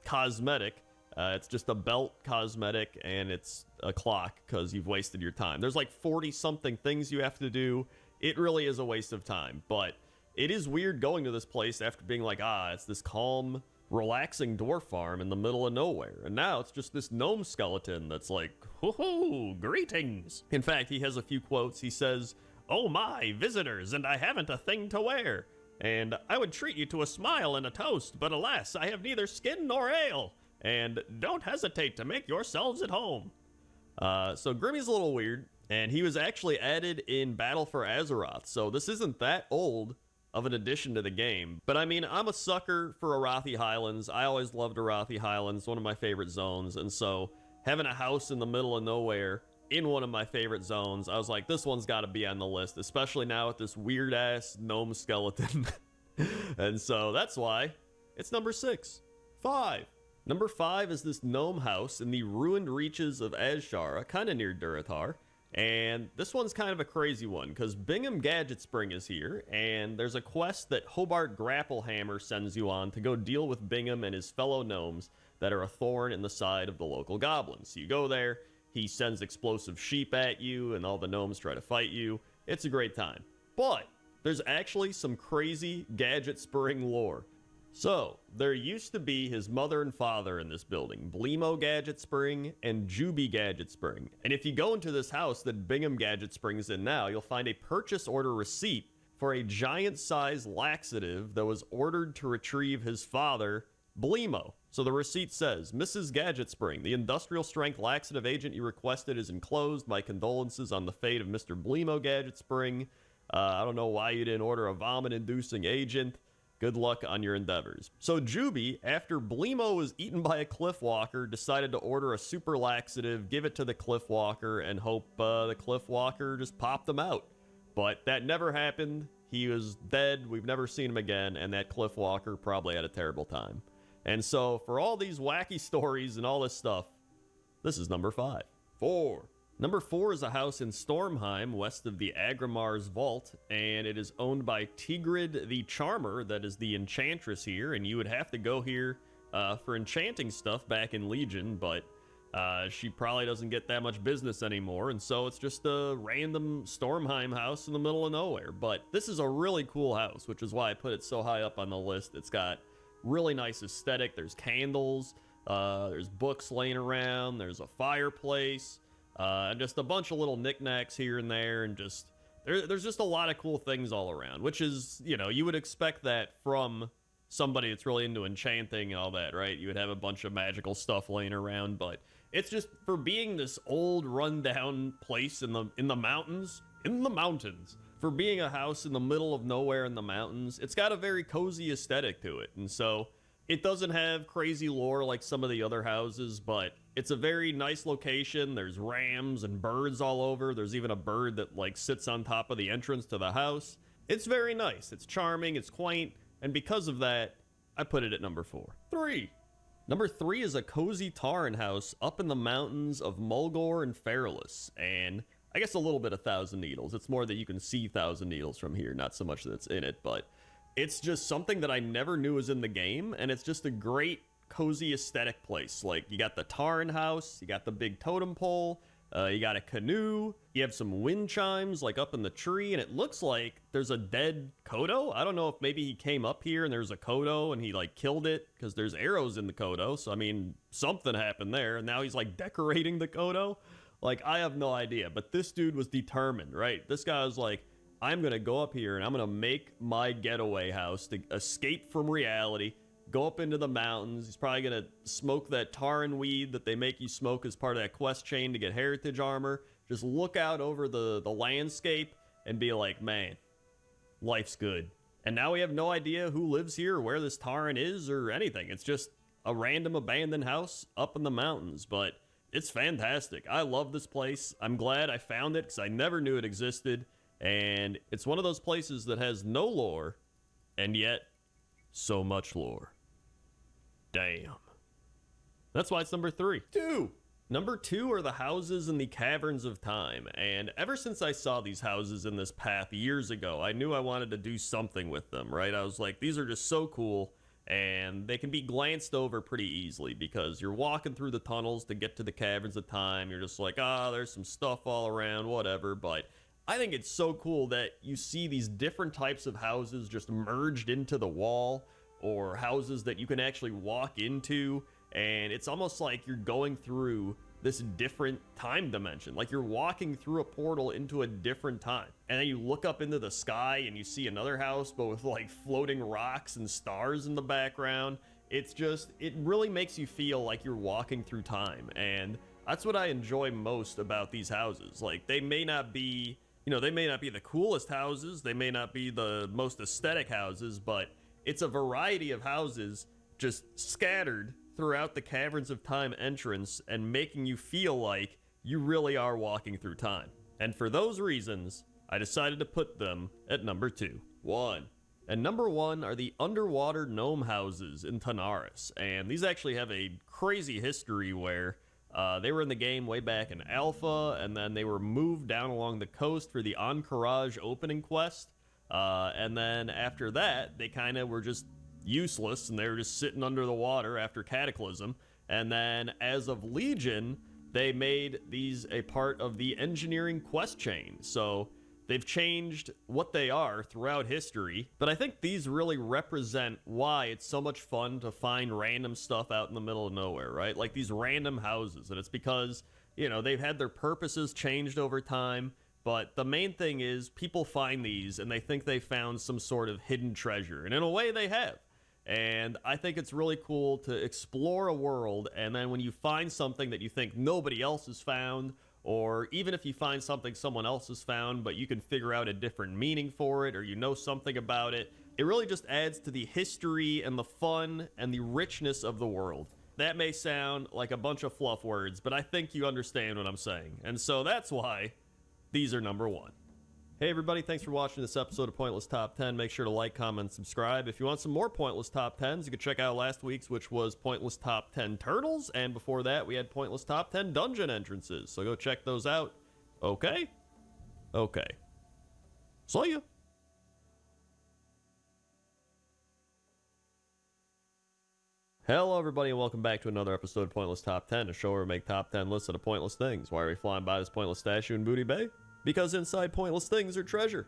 [SPEAKER 1] cosmetic. It's just a belt cosmetic, and it's a clock because you've wasted your time. There's like 40-something things you have to do. It really is a waste of time, but it is weird going to this place after being like, it's this calm, relaxing dwarf farm in the middle of nowhere. And now it's just this gnome skeleton that's like, hoo-hoo, greetings. In fact, he has a few quotes. He says, oh my, visitors, and I haven't a thing to wear. And I would treat you to a smile and a toast, but alas, I have neither skin nor ale. And don't hesitate to make yourselves at home. So Grimmy's a little weird, and he was actually added in Battle for Azeroth, so this isn't that old of an addition to the game. But I mean, I'm a sucker for Arathi Highlands. I always loved Arathi Highlands, one of my favorite zones, and so having a house in the middle of nowhere in one of my favorite zones, I was like, this one's got to be on the list, especially now with this weird-ass gnome skeleton. And so that's why it's number 6. 5. Number 5 is this gnome house in the ruined reaches of Azshara, kind of near Durothar. And this one's kind of a crazy one, because Bingham Gadget Spring is here, and there's a quest that Hobart Grapplehammer sends you on to go deal with Bingham and his fellow gnomes that are a thorn in the side of the local goblins. So you go there, he sends explosive sheep at you, and all the gnomes try to fight you. It's a great time. But there's actually some crazy Gadget Spring lore. So, there used to be his mother and father in this building, Bleemo Gadget Spring and Juby Gadget Spring. And if you go into this house that Bingham Gadget Spring's in now, you'll find a purchase order receipt for a giant-sized laxative that was ordered to retrieve his father, Bleemo. So the receipt says, Mrs. Gadget Spring, the industrial-strength laxative agent you requested is enclosed. My condolences on the fate of Mr. Bleemo Gadget Spring. I don't know why you didn't order a vomit-inducing agent. Good luck on your endeavors. So Juby, after Bleemo was eaten by a cliffwalker, decided to order a super laxative, give it to the cliffwalker, and hope the cliffwalker just popped him out. But that never happened. He was dead. We've never seen him again, and that cliffwalker probably had a terrible time. And so for all these wacky stories and all this stuff, this is number 5. 4. Number 4 is a house in Stormheim, west of the Agrimar's Vault, and it is owned by Tigrid the Charmer, that is the enchantress here, and you would have to go here for enchanting stuff back in Legion, but she probably doesn't get that much business anymore, and so it's just a random Stormheim house in the middle of nowhere. But this is a really cool house, which is why I put it so high up on the list. It's got really nice aesthetic. There's candles, there's books laying around, there's a fireplace, and just a bunch of little knickknacks here and there, and just there's just a lot of cool things all around, which is, you know, you would expect that from somebody that's really into enchanting and all that, right? You would have a bunch of magical stuff laying around, but it's just, for being this old rundown place in the mountains, for being a house in the middle of nowhere in the mountains, it's got a very cozy aesthetic to it. And so it doesn't have crazy lore like some of the other houses, but it's a very nice location. There's rams and birds all over. There's even a bird that like sits on top of the entrance to the house. It's very nice. It's charming. It's quaint. And because of that, I put it at number 4. Number 3 is a cozy Tauren house up in the mountains of Mulgore and Feralus, and I guess a little bit of Thousand Needles. It's more that you can see Thousand Needles from here, not so much that it's in it, but it's just something that I never knew was in the game, and it's just a great cozy aesthetic place. Like, you got the Tauren house, you got the big totem pole, you got a canoe, you have some wind chimes like up in the tree, and it looks like there's a dead Kodo. I don't know if maybe he came up here and there's a Kodo and he like killed it, because there's arrows in the Kodo, so I mean, something happened there, and now he's like decorating the Kodo. Like, I have no idea, but this dude was determined, right? This guy was like, I'm gonna go up here and I'm gonna make my getaway house to escape from reality, go up into the mountains. He's probably gonna smoke that Tauren weed that they make you smoke as part of that quest chain to get heritage armor. Just look out over the landscape and be like, man, life's good. And now we have no idea who lives here or where this Tauren is or anything. It's just a random abandoned house up in the mountains, but it's fantastic. I love this place. I'm glad I found it because I never knew it existed. And it's one of those places that has no lore, and yet so much lore. Damn. That's why it's number 3. Number 2 are the houses in the Caverns of Time, and ever since I saw these houses in this path years ago, I knew I wanted to do something with them, right? I was like, these are just so cool, and they can be glanced over pretty easily because you're walking through the tunnels to get to the Caverns of Time. You're just like, there's some stuff all around, whatever, but I think it's so cool that you see these different types of houses just merged into the wall, or houses that you can actually walk into, and it's almost like you're going through this different time dimension. Like you're walking through a portal into a different time. And then you look up into the sky and you see another house, but with like floating rocks and stars in the background. It's just, it really makes you feel like you're walking through time. And that's what I enjoy most about these houses. Like, they may not be, they may not be the coolest houses, they may not be the most aesthetic houses, but it's a variety of houses just scattered throughout the Caverns of Time entrance and making you feel like you really are walking through time. And for those reasons, I decided to put them at number 2. And number 1 are the underwater gnome houses in Tanaris. And these actually have a crazy history where they were in the game way back in Alpha, and then they were moved down along the coast for the Encourage opening quest. And then after that, they kind of were just useless, and they were just sitting under the water after Cataclysm. And then as of Legion, they made these a part of the engineering quest chain. So they've changed what they are throughout history, but I think these really represent why it's so much fun to find random stuff out in the middle of nowhere, right? Like these random houses, and it's because, they've had their purposes changed over time. But the main thing is people find these and they think they found some sort of hidden treasure. And in a way they have. And I think it's really cool to explore a world, and then when you find something that you think nobody else has found, or even if you find something someone else has found, but you can figure out a different meaning for it, or something about it, it really just adds to the history and the fun and the richness of the world. That may sound like a bunch of fluff words, but I think you understand what I'm saying. And so that's why these are number 1. Hey everybody, thanks for watching this episode of Pointless Top 10. Make sure to like, comment, and subscribe. If you want some more Pointless Top 10s, you can check out last week's, which was Pointless Top 10 Turtles, and before that we had Pointless Top 10 Dungeon Entrances, so go check those out. Okay? Okay. See ya! Hello everybody and welcome back to another episode of Pointless Top 10, a show where we make top 10 lists of pointless things. Why are we flying by this pointless statue in Booty Bay? Because inside pointless things are treasure.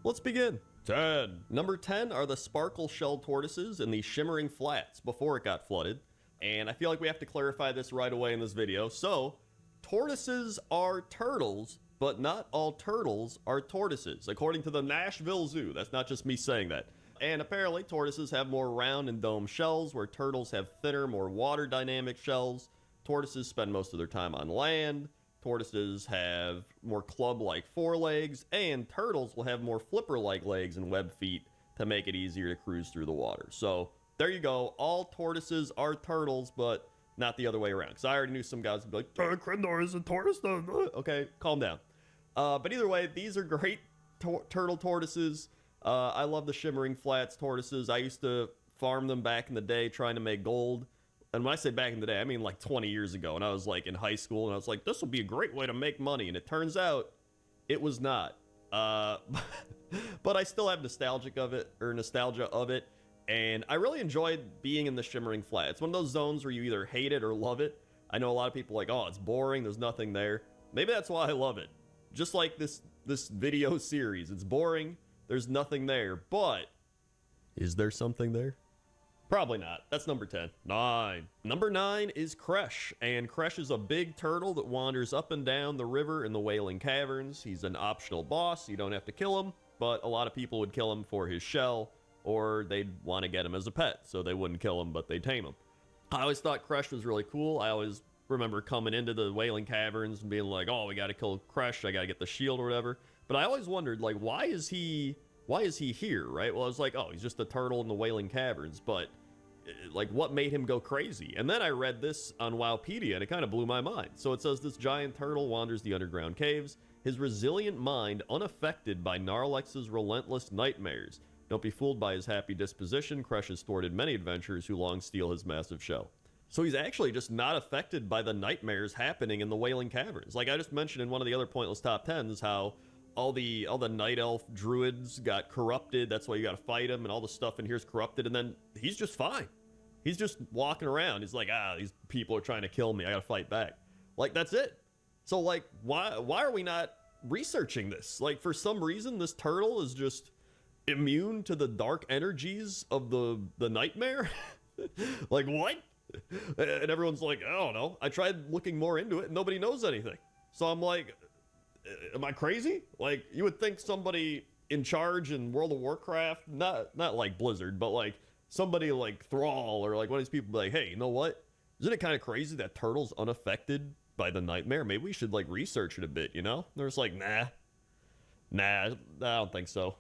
[SPEAKER 1] Let's begin. 10. Number 10 are the sparkle shell tortoises in the Shimmering Flats before it got flooded. And I feel like we have to clarify this right away in this video. So, tortoises are turtles, but not all turtles are tortoises, according to the Nashville Zoo. That's not just me saying that. And apparently, tortoises have more round and dome shells, where turtles have thinner, more water dynamic shells. Tortoises spend most of their time on land. Tortoises have more club-like forelegs, and turtles will have more flipper-like legs and web feet to make it easier to cruise through the water. So, there you go. All tortoises are turtles, but not the other way around. Because I already knew some guys would be like, Crendor is a tortoise. Okay, calm down. But either way, these are great turtle tortoises. I love the Shimmering Flats tortoises. I used to farm them back in the day trying to make gold. And when I say back in the day, I mean like 20 years ago. And I was like in high school and I was like, this will be a great way to make money. And it turns out it was not. But I still have nostalgia of it. And I really enjoyed being in the Shimmering Flat. It's one of those zones where you either hate it or love it. I know a lot of people are like, oh, it's boring. There's nothing there. Maybe that's why I love it. Just like this video series. It's boring. There's nothing there. But is there something there? Probably not. That's number 10. 9. Number 9 is Kresh, and Kresh is a big turtle that wanders up and down the river in the Wailing Caverns. He's an optional boss. You don't have to kill him, but a lot of people would kill him for his shell, or they'd want to get him as a pet, so they wouldn't kill him, but they'd tame him. I always thought Kresh was really cool. I always remember coming into the Wailing Caverns and being like, oh, we got to kill Kresh. I got to get the shield or whatever. But I always wondered, like, why is he here, right? Well, I was like, oh, he's just a turtle in the Wailing Caverns, but like, what made him go crazy? And then I read this on Wowpedia, and it kind of blew my mind. So it says, this giant turtle wanders the underground caves, his resilient mind unaffected by Gnarlex's relentless nightmares. Don't be fooled by his happy disposition. Kresh has thwarted many adventurers who long steal his massive shell. So he's actually just not affected by the nightmares happening in the Wailing Caverns. Like I just mentioned in one of the other Pointless Top 10s, how all the night elf druids got corrupted. That's why you got to fight him, and all the stuff in here's corrupted. And then he's just fine. He's just walking around. He's like, these people are trying to kill me. I got to fight back. Like, that's it. So like, why are we not researching this? Like, for some reason, this turtle is just immune to the dark energies of the nightmare. Like, what? And everyone's like, I don't know. I tried looking more into it and nobody knows anything. So I'm like, am I crazy? Like, you would think somebody in charge in World of Warcraft, not like Blizzard, but like somebody like Thrall or like one of these people be like, hey, you know what? Isn't it kind of crazy that turtle's unaffected by the nightmare? Maybe we should like research it a bit, you know? They're just like, nah, I don't think so.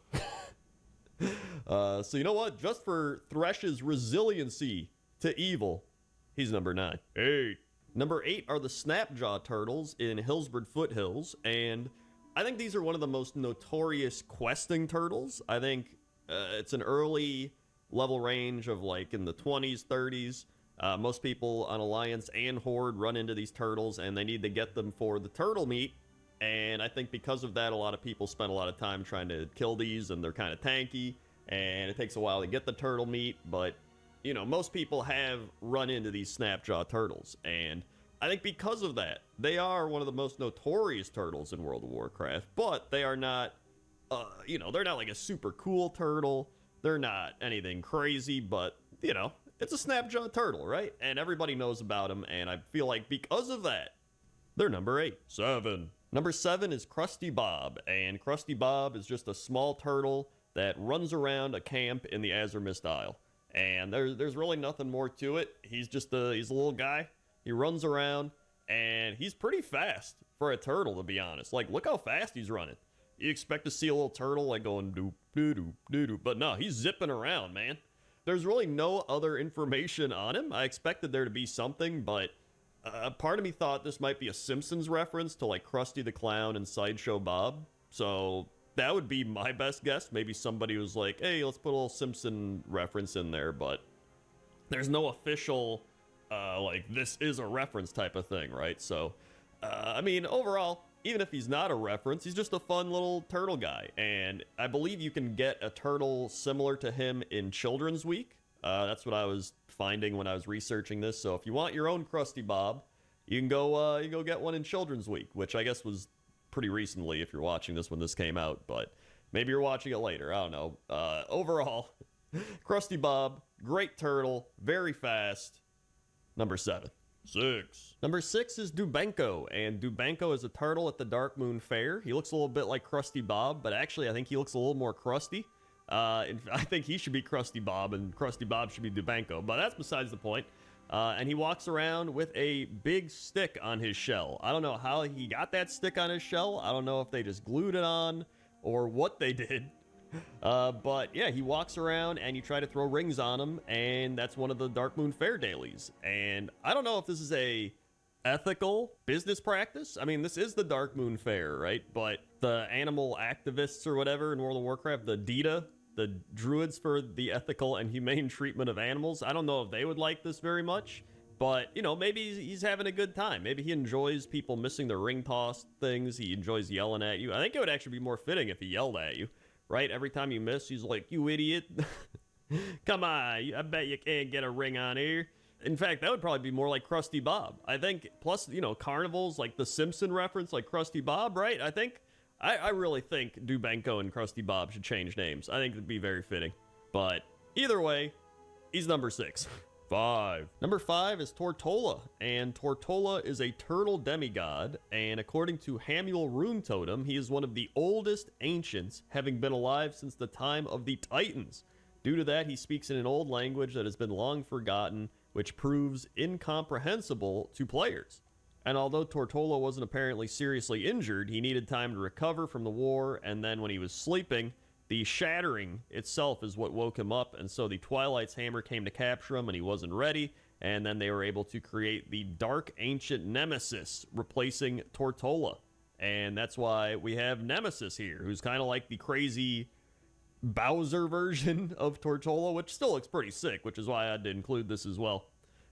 [SPEAKER 1] So you know what? Just for Thresh's resiliency to evil, he's number 9. 8. Number 8 are the Snapjaw turtles in Hillsborough Foothills, and I think these are one of the most notorious questing turtles. I think it's an early level range of like in the 20s, 30s. Most people on Alliance and Horde run into these turtles, and they need to get them for the turtle meat. And I think because of that, a lot of people spend a lot of time trying to kill these, and they're kind of tanky, and it takes a while to get the turtle meat, but you know, most people have run into these Snapjaw turtles, and I think because of that, they are one of the most notorious turtles in World of Warcraft, but they are not, you know, they're not like a super cool turtle. They're not anything crazy, but, you know, it's a Snapjaw turtle, right? And everybody knows about them, and I feel like because of that, they're number 8. 7. Number 7 is Krusty Bob, and Krusty Bob is just a small turtle that runs around a camp in the Azuremist Isle. And there's really nothing more to it. He's a little guy. He runs around, and he's pretty fast for a turtle, to be honest. Like, look how fast he's running. You expect to see a little turtle, like, going doop, doo, doop, doo, doop. But no, he's zipping around, man. There's really no other information on him. I expected there to be something, but part of me thought this might be a Simpsons reference to, like, Krusty the Clown and Sideshow Bob. So that would be my best guess. Maybe somebody was like, hey, let's put a little Simpson reference in there, but there's no official, like, this is a reference type of thing, right? So, I mean, overall, even if he's not a reference, he's just a fun little turtle guy. And I believe you can get a turtle similar to him in Children's Week. That's what I was finding when I was researching this. So if you want your own Krusty Bob, you can go get one in Children's Week, which I guess was pretty recently if you're watching this when this came out, but maybe you're watching it later. I don't know. Overall, Krusty Bob, great turtle, very fast. Number 7. 6. Number 6 is Dubenko, and Dubenko is a turtle at the Dark Moon Fair. He looks a little bit like Krusty Bob, but actually I think he looks a little more crusty. I think he should be Krusty Bob, and Krusty Bob should be Dubenko, but that's besides the point. And he walks around with a big stick on his shell. I don't know how he got that stick on his shell. I don't know if they just glued it on or what they did. But yeah, he walks around and you try to throw rings on him, and that's one of the Dark Moon Fair dailies. And I don't know if this is a ethical business practice. I mean, this is the Dark Moon Fair, right? But the animal activists or whatever in World of Warcraft, the DETA, the Druids for the Ethical and Humane Treatment of Animals, I don't know if they would like this very much, but, you know, maybe he's having a good time. Maybe he enjoys people missing the ring toss things. He enjoys yelling at you. I think it would actually be more fitting if he yelled at you, right? Every time you miss, he's like, you idiot. Come on, I bet you can't get a ring on here. In fact, that would probably be more like Krusty Bob. I think, plus, you know, carnivals, like the Simpson reference, like Krusty Bob, right? I really think Dubenko and Krusty Bob should change names. I think it'd be very fitting. But either way, he's number 6. 5. Number 5 is Tortola, and Tortola is a turtle demigod, and according to Hamuel Rune Totem, he is one of the oldest ancients, having been alive since the time of the Titans. Due to that, he speaks in an old language that has been long forgotten, which proves incomprehensible to players. And although Tortola wasn't apparently seriously injured, he needed time to recover from the war, and then when he was sleeping, the shattering itself is what woke him up, and so the Twilight's hammer came to capture him, and he wasn't ready, and then they were able to create the Dark Ancient Nemesis, replacing Tortola. And that's why we have Nemesis here, who's kind of like the crazy Bowser version of Tortola, which still looks pretty sick, which is why I had to include this as well.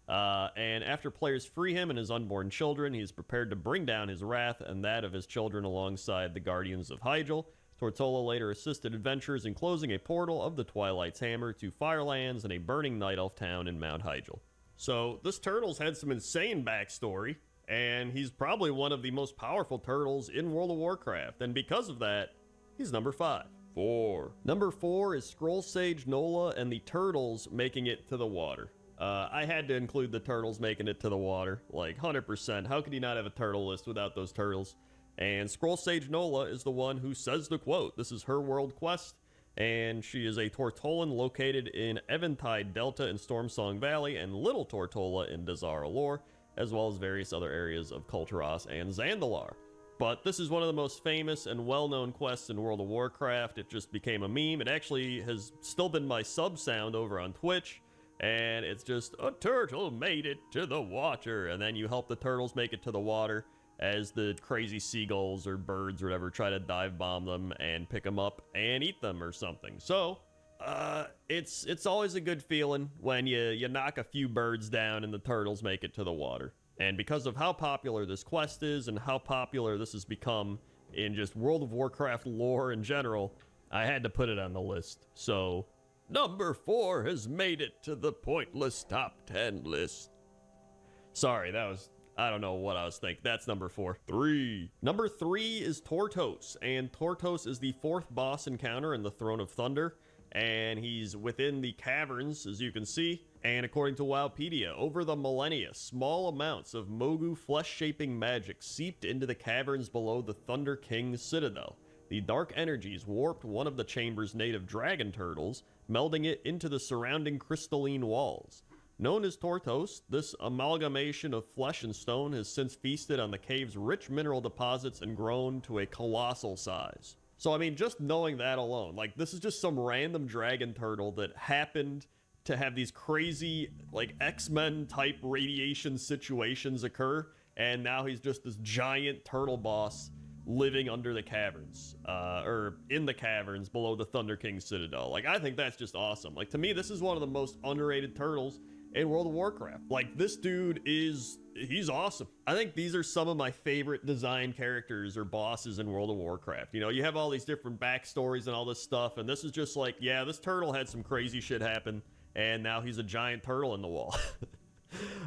[SPEAKER 1] And after players free him and his unborn children, he is prepared to bring down his wrath and that of his children alongside the Guardians of Hyjal. Tortola later assisted adventurers in closing a portal of the Twilight's Hammer to Firelands and a burning Night Elf town in Mount Hyjal. So this turtle's had some insane backstory, and he's probably one of the most powerful turtles in World of Warcraft, and because of that, he's number 5. 4. Number 4 is Scroll Sage Nola and the turtles making it to the water. I had to include the turtles making it to the water, like 100%. How could you not have a turtle list without those turtles? And Scroll Sage Nola is the one who says the quote. This is her world quest, and she is a Tortolan located in Eventide Delta in Stormsong Valley and Little Tortola in Dazara Lore, as well as various other areas of Kulturas and Zandalar. But this is one of the most famous and well-known quests in World of Warcraft. It just became a meme. It actually has still been my sub sound over on Twitch. And it's just, a turtle made it to the water. And then you help the turtles make it to the water as the crazy seagulls or birds or whatever try to dive bomb them and pick them up and eat them or something. So, it's always a good feeling when you knock a few birds down and the turtles make it to the water. And because of how popular this quest is and how popular this has become in just World of Warcraft lore in general, I had to put it on the list. So, number 4 has made it to the pointless top 10 list. Sorry, I don't know what I was thinking. That's number 4. 3. Number 3 is Tortos, and Tortos is the 4th boss encounter in the Throne of Thunder, and he's within the caverns, as you can see. And according to Wowpedia, over the millennia, small amounts of Mogu flesh-shaping magic seeped into the caverns below the Thunder King's citadel. The dark energies warped one of the chamber's native dragon turtles, melding it into the surrounding crystalline walls. Known as Tortos, this amalgamation of flesh and stone has since feasted on the cave's rich mineral deposits and grown to a colossal size. So I mean, just knowing that alone, like this is just some random dragon turtle that happened to have these crazy, like X-Men type radiation situations occur, and now he's just this giant turtle boss living under the caverns, or in the caverns below the Thunder King Citadel. Like, I think that's just awesome. Like, to me, this is one of the most underrated turtles in World of Warcraft. Like, this dude he's awesome. I think these are some of my favorite design characters or bosses in World of Warcraft. You know, you have all these different backstories and all this stuff, and this is just like, yeah, this turtle had some crazy shit happen, and now he's a giant turtle in the wall.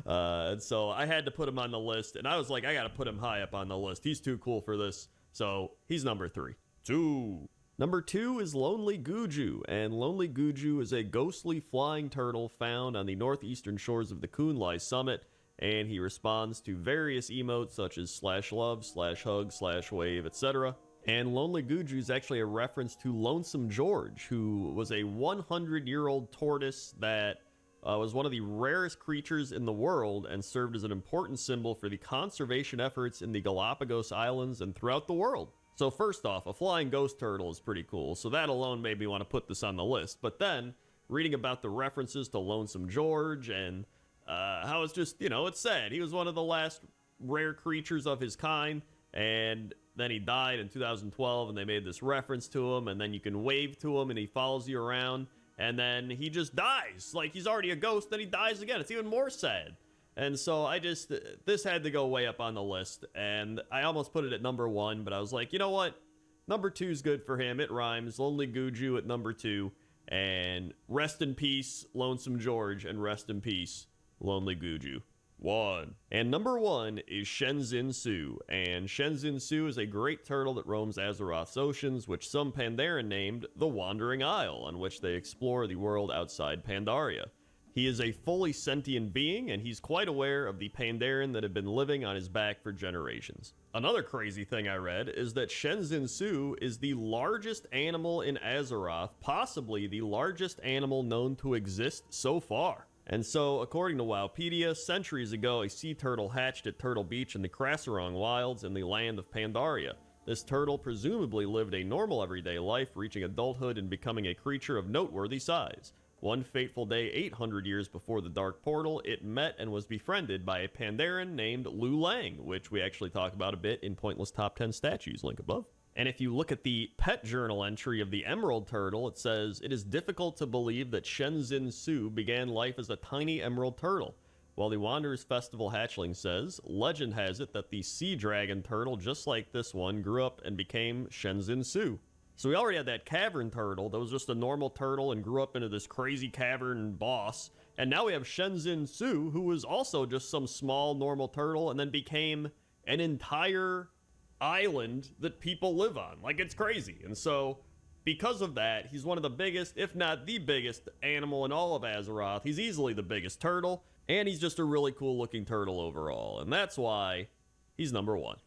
[SPEAKER 1] And so I had to put him on the list, and I was like, I gotta put him high up on the list. He's too cool for this. So he's number 3. 2. Number 2 is Lonely Guju, and Lonely Guju is a ghostly flying turtle found on the northeastern shores of the Kunlai Summit, and he responds to various emotes such as /love, /hug, /wave, etc. And Lonely Guju is actually a reference to Lonesome George, who was a 100-year-old tortoise that was one of the rarest creatures in the world and served as an important symbol for the conservation efforts in the Galapagos Islands and throughout the world. So first off, a flying ghost turtle is pretty cool, so that alone made me want to put this on the list. But then, reading about the references to Lonesome George and how it's just, you know, it's sad. He was one of the last rare creatures of his kind, and then he died in 2012, and they made this reference to him, and then you can wave to him, and he follows you around. And then he just dies. Like, he's already a ghost, then he dies again. It's even more sad. And so this had to go way up on the list. And I almost put it at number 1, but I was like, you know what? Number 2 is good for him. It rhymes. Lonely Guju at number 2. And rest in peace, Lonesome George. And rest in peace, Lonely Guju. 1. And number 1 is Shenzin Su. And Shenzin Su is a great turtle that roams Azeroth's oceans, which some Pandaren named the Wandering Isle, on which they explore the world outside Pandaria. He is a fully sentient being, and he's quite aware of the Pandaren that have been living on his back for generations. Another crazy thing I read is that Shenzin Su is the largest animal in Azeroth, possibly the largest animal known to exist so far. And so, according to Wowpedia, centuries ago, a sea turtle hatched at Turtle Beach in the Krasarong Wilds in the land of Pandaria. This turtle presumably lived a normal everyday life, reaching adulthood and becoming a creature of noteworthy size. One fateful day 800 years before the Dark Portal, it met and was befriended by a Pandaren named Lu Lang, which we actually talk about a bit in Pointless Top 10 Statues, link above. And if you look at the pet journal entry of the Emerald Turtle, it says, "It is difficult to believe that Shenzin Su began life as a tiny emerald turtle." While the Wanderer's Festival hatchling says, legend has it that the Sea Dragon Turtle, just like this one, grew up and became Shenzin Su. So we already had that Cavern Turtle that was just a normal turtle and grew up into this crazy cavern boss. And now we have Shenzin Su, who was also just some small normal turtle and then became an entire island that people live on. Like, it's crazy. And so because of that, he's one of the biggest, if not the biggest, animal in all of Azeroth. He's easily the biggest turtle, and he's just a really cool looking turtle overall, and that's why he's number 1.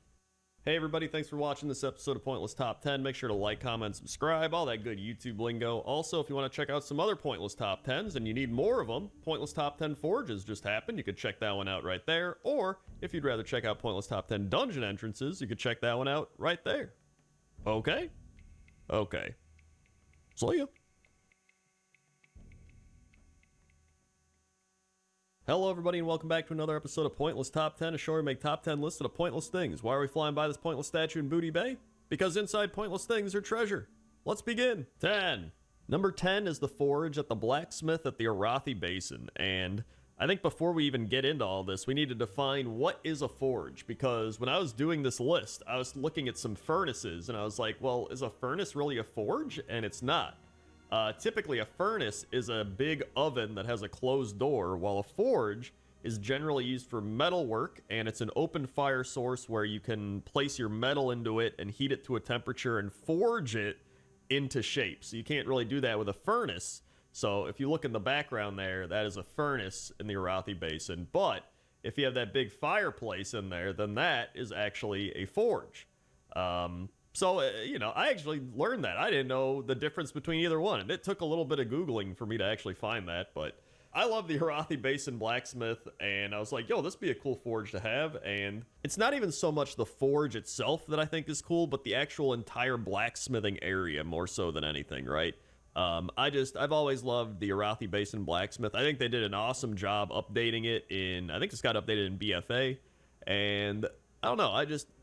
[SPEAKER 1] Hey everybody, thanks for watching this episode of Pointless Top 10. Make sure to like, comment, subscribe, all that good YouTube lingo. Also, if you want to check out some other Pointless Top 10s and you need more of them, Pointless Top 10 Forges just happened. You could check that one out right there. Or, if you'd rather check out Pointless Top 10 Dungeon Entrances, you could check that one out right there. Okay? Okay. See ya. Hello everybody and welcome back to another episode of Pointless Top 10, a show where we make top 10 lists of pointless things. Why are we flying by this pointless statue in Booty Bay? Because inside pointless things are treasure. Let's begin. 10. Number 10 is the forge at the blacksmith at the Arathi Basin, and I think before we even get into all this, we need to define what is a forge, because when I was doing this list, I was looking at some furnaces, and I was like, well, is a furnace really a forge? And it's not. Typically, a furnace is a big oven that has a closed door, while a forge is generally used for metal work, and it's an open fire source where you can place your metal into it and heat it to a temperature and forge it into shape. So you can't really do that with a furnace. So if you look in the background there, that is a furnace in the Arathi Basin. But if you have that big fireplace in there, then that is actually a forge. You know, I actually learned that. I didn't know the difference between either one. And it took a little bit of Googling for me to actually find that. But I love the Arathi Basin blacksmith. And I was like, yo, this would be a cool forge to have. And it's not even so much the forge itself that I think is cool, but the actual entire blacksmithing area more so than anything, right? I've always loved the Arathi Basin blacksmith. I think they did an awesome job updating it I think it's got updated in BFA. And I don't know.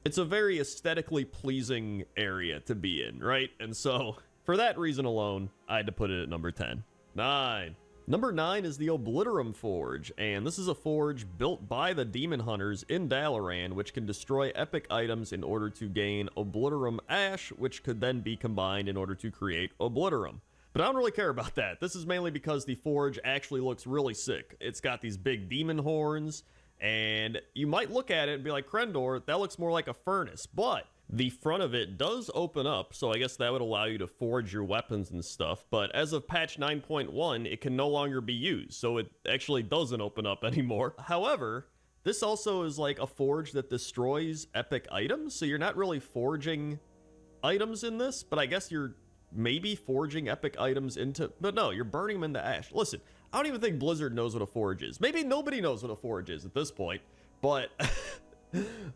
[SPEAKER 1] It's a very aesthetically pleasing area to be in, right? And so, for that reason alone, I had to put it at number 10. 9. Number 9 is the Obliterum Forge, and this is a forge built by the Demon Hunters in Dalaran, which can destroy epic items in order to gain Obliterum Ash, which could then be combined in order to create Obliterum. But I don't really care about that. This is mainly because the forge actually looks really sick. It's got these big demon horns, and you might look at it and be like, Crendor, that looks more like a furnace, but the front of it does open up, so I guess that would allow you to forge your weapons and stuff, but as of patch 9.1, it can no longer be used, so it actually doesn't open up anymore. However, this also is like a forge that destroys epic items, so you're not really forging items in this, but I guess you're maybe forging epic items into, but no, you're burning them into ash. Listen, I don't even think Blizzard knows what a forge is. Maybe nobody knows what a forge is at this point, but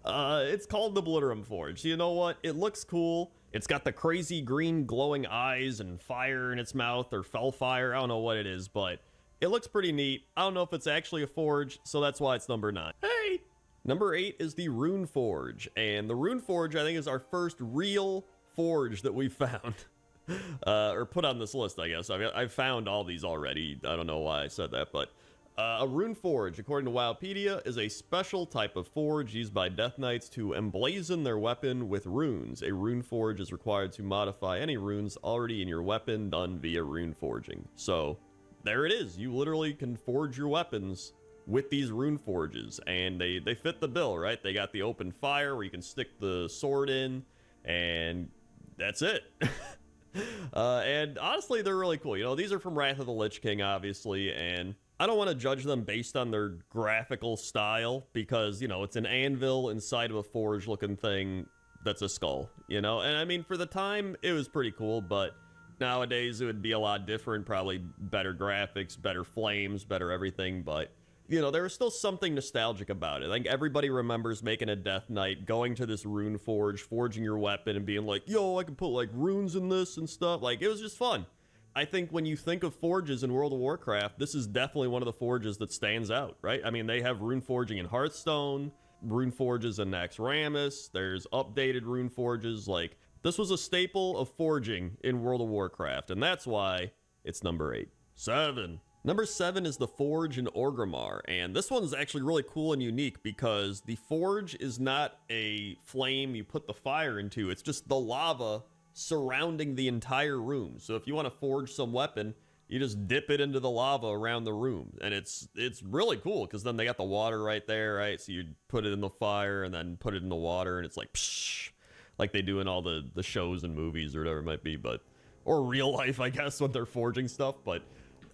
[SPEAKER 1] it's called the Obliterum Forge. You know what? It looks cool. It's got the crazy green glowing eyes and fire in its mouth, or fellfire. I don't know what it is, but it looks pretty neat. I don't know if it's actually a forge, so that's why it's number 9. Hey! Number 8 is the Rune Forge, and the Rune Forge, I think, is our first real forge that we found. Or put on this list, I guess. I've found all these already. I don't know why I said that, but a Rune Forge, according to Wikipedia, is a special type of forge used by Death Knights to emblazon their weapon with runes. A Rune Forge is required to modify any runes already in your weapon done via rune forging. So, there it is. You literally can forge your weapons with these Rune Forges, and they fit the bill, right? They got the open fire where you can stick the sword in, and that's it. And honestly, they're really cool. You know, these are from Wrath of the Lich King, obviously, and I don't want to judge them based on their graphical style because, you know, it's an anvil inside of a forge-looking thing that's a skull, you know? And I mean, for the time, it was pretty cool, but nowadays it would be a lot different, probably better graphics, better flames, better everything, but you know, there was still something nostalgic about it. I think everybody remembers making a Death Knight, going to this rune forge, forging your weapon, and being like, yo, I can put, like, runes in this and stuff. Like, it was just fun. I think when you think of forges in World of Warcraft, this is definitely one of the forges that stands out, right? I mean, they have rune forging in Hearthstone, rune forges in Naxxramas, there's updated rune forges. Like, this was a staple of forging in World of Warcraft, and that's why it's number 8. 7. Number 7 is the Forge in Orgrimmar, and this one's actually really cool and unique because the Forge is not a flame you put the fire into, it's just the lava surrounding the entire room. So if you want to forge some weapon, you just dip it into the lava around the room, and it's really cool because then they got the water right there, right? So you put it in the fire and then put it in the water, and it's like psh, like they do in all the shows and movies or whatever it might be, but or real life, I guess, when they're forging stuff, but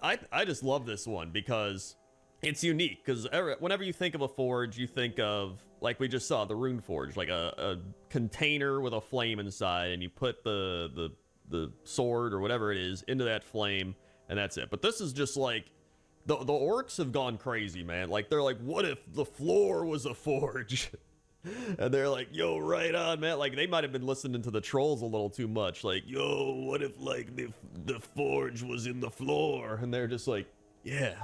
[SPEAKER 1] I just love this one because it's unique. Because whenever you think of a forge, you think of, like we just saw, the Rune Forge, like a container with a flame inside, and you put the sword or whatever it is into that flame, and that's it. But this is just like, the orcs have gone crazy, man. Like, they're like, what if the floor was a forge? And they're like, yo, right on, man. Like, they might have been listening to the trolls a little too much. Like, yo, what if, like, the forge was in the floor? And they're just like, yeah,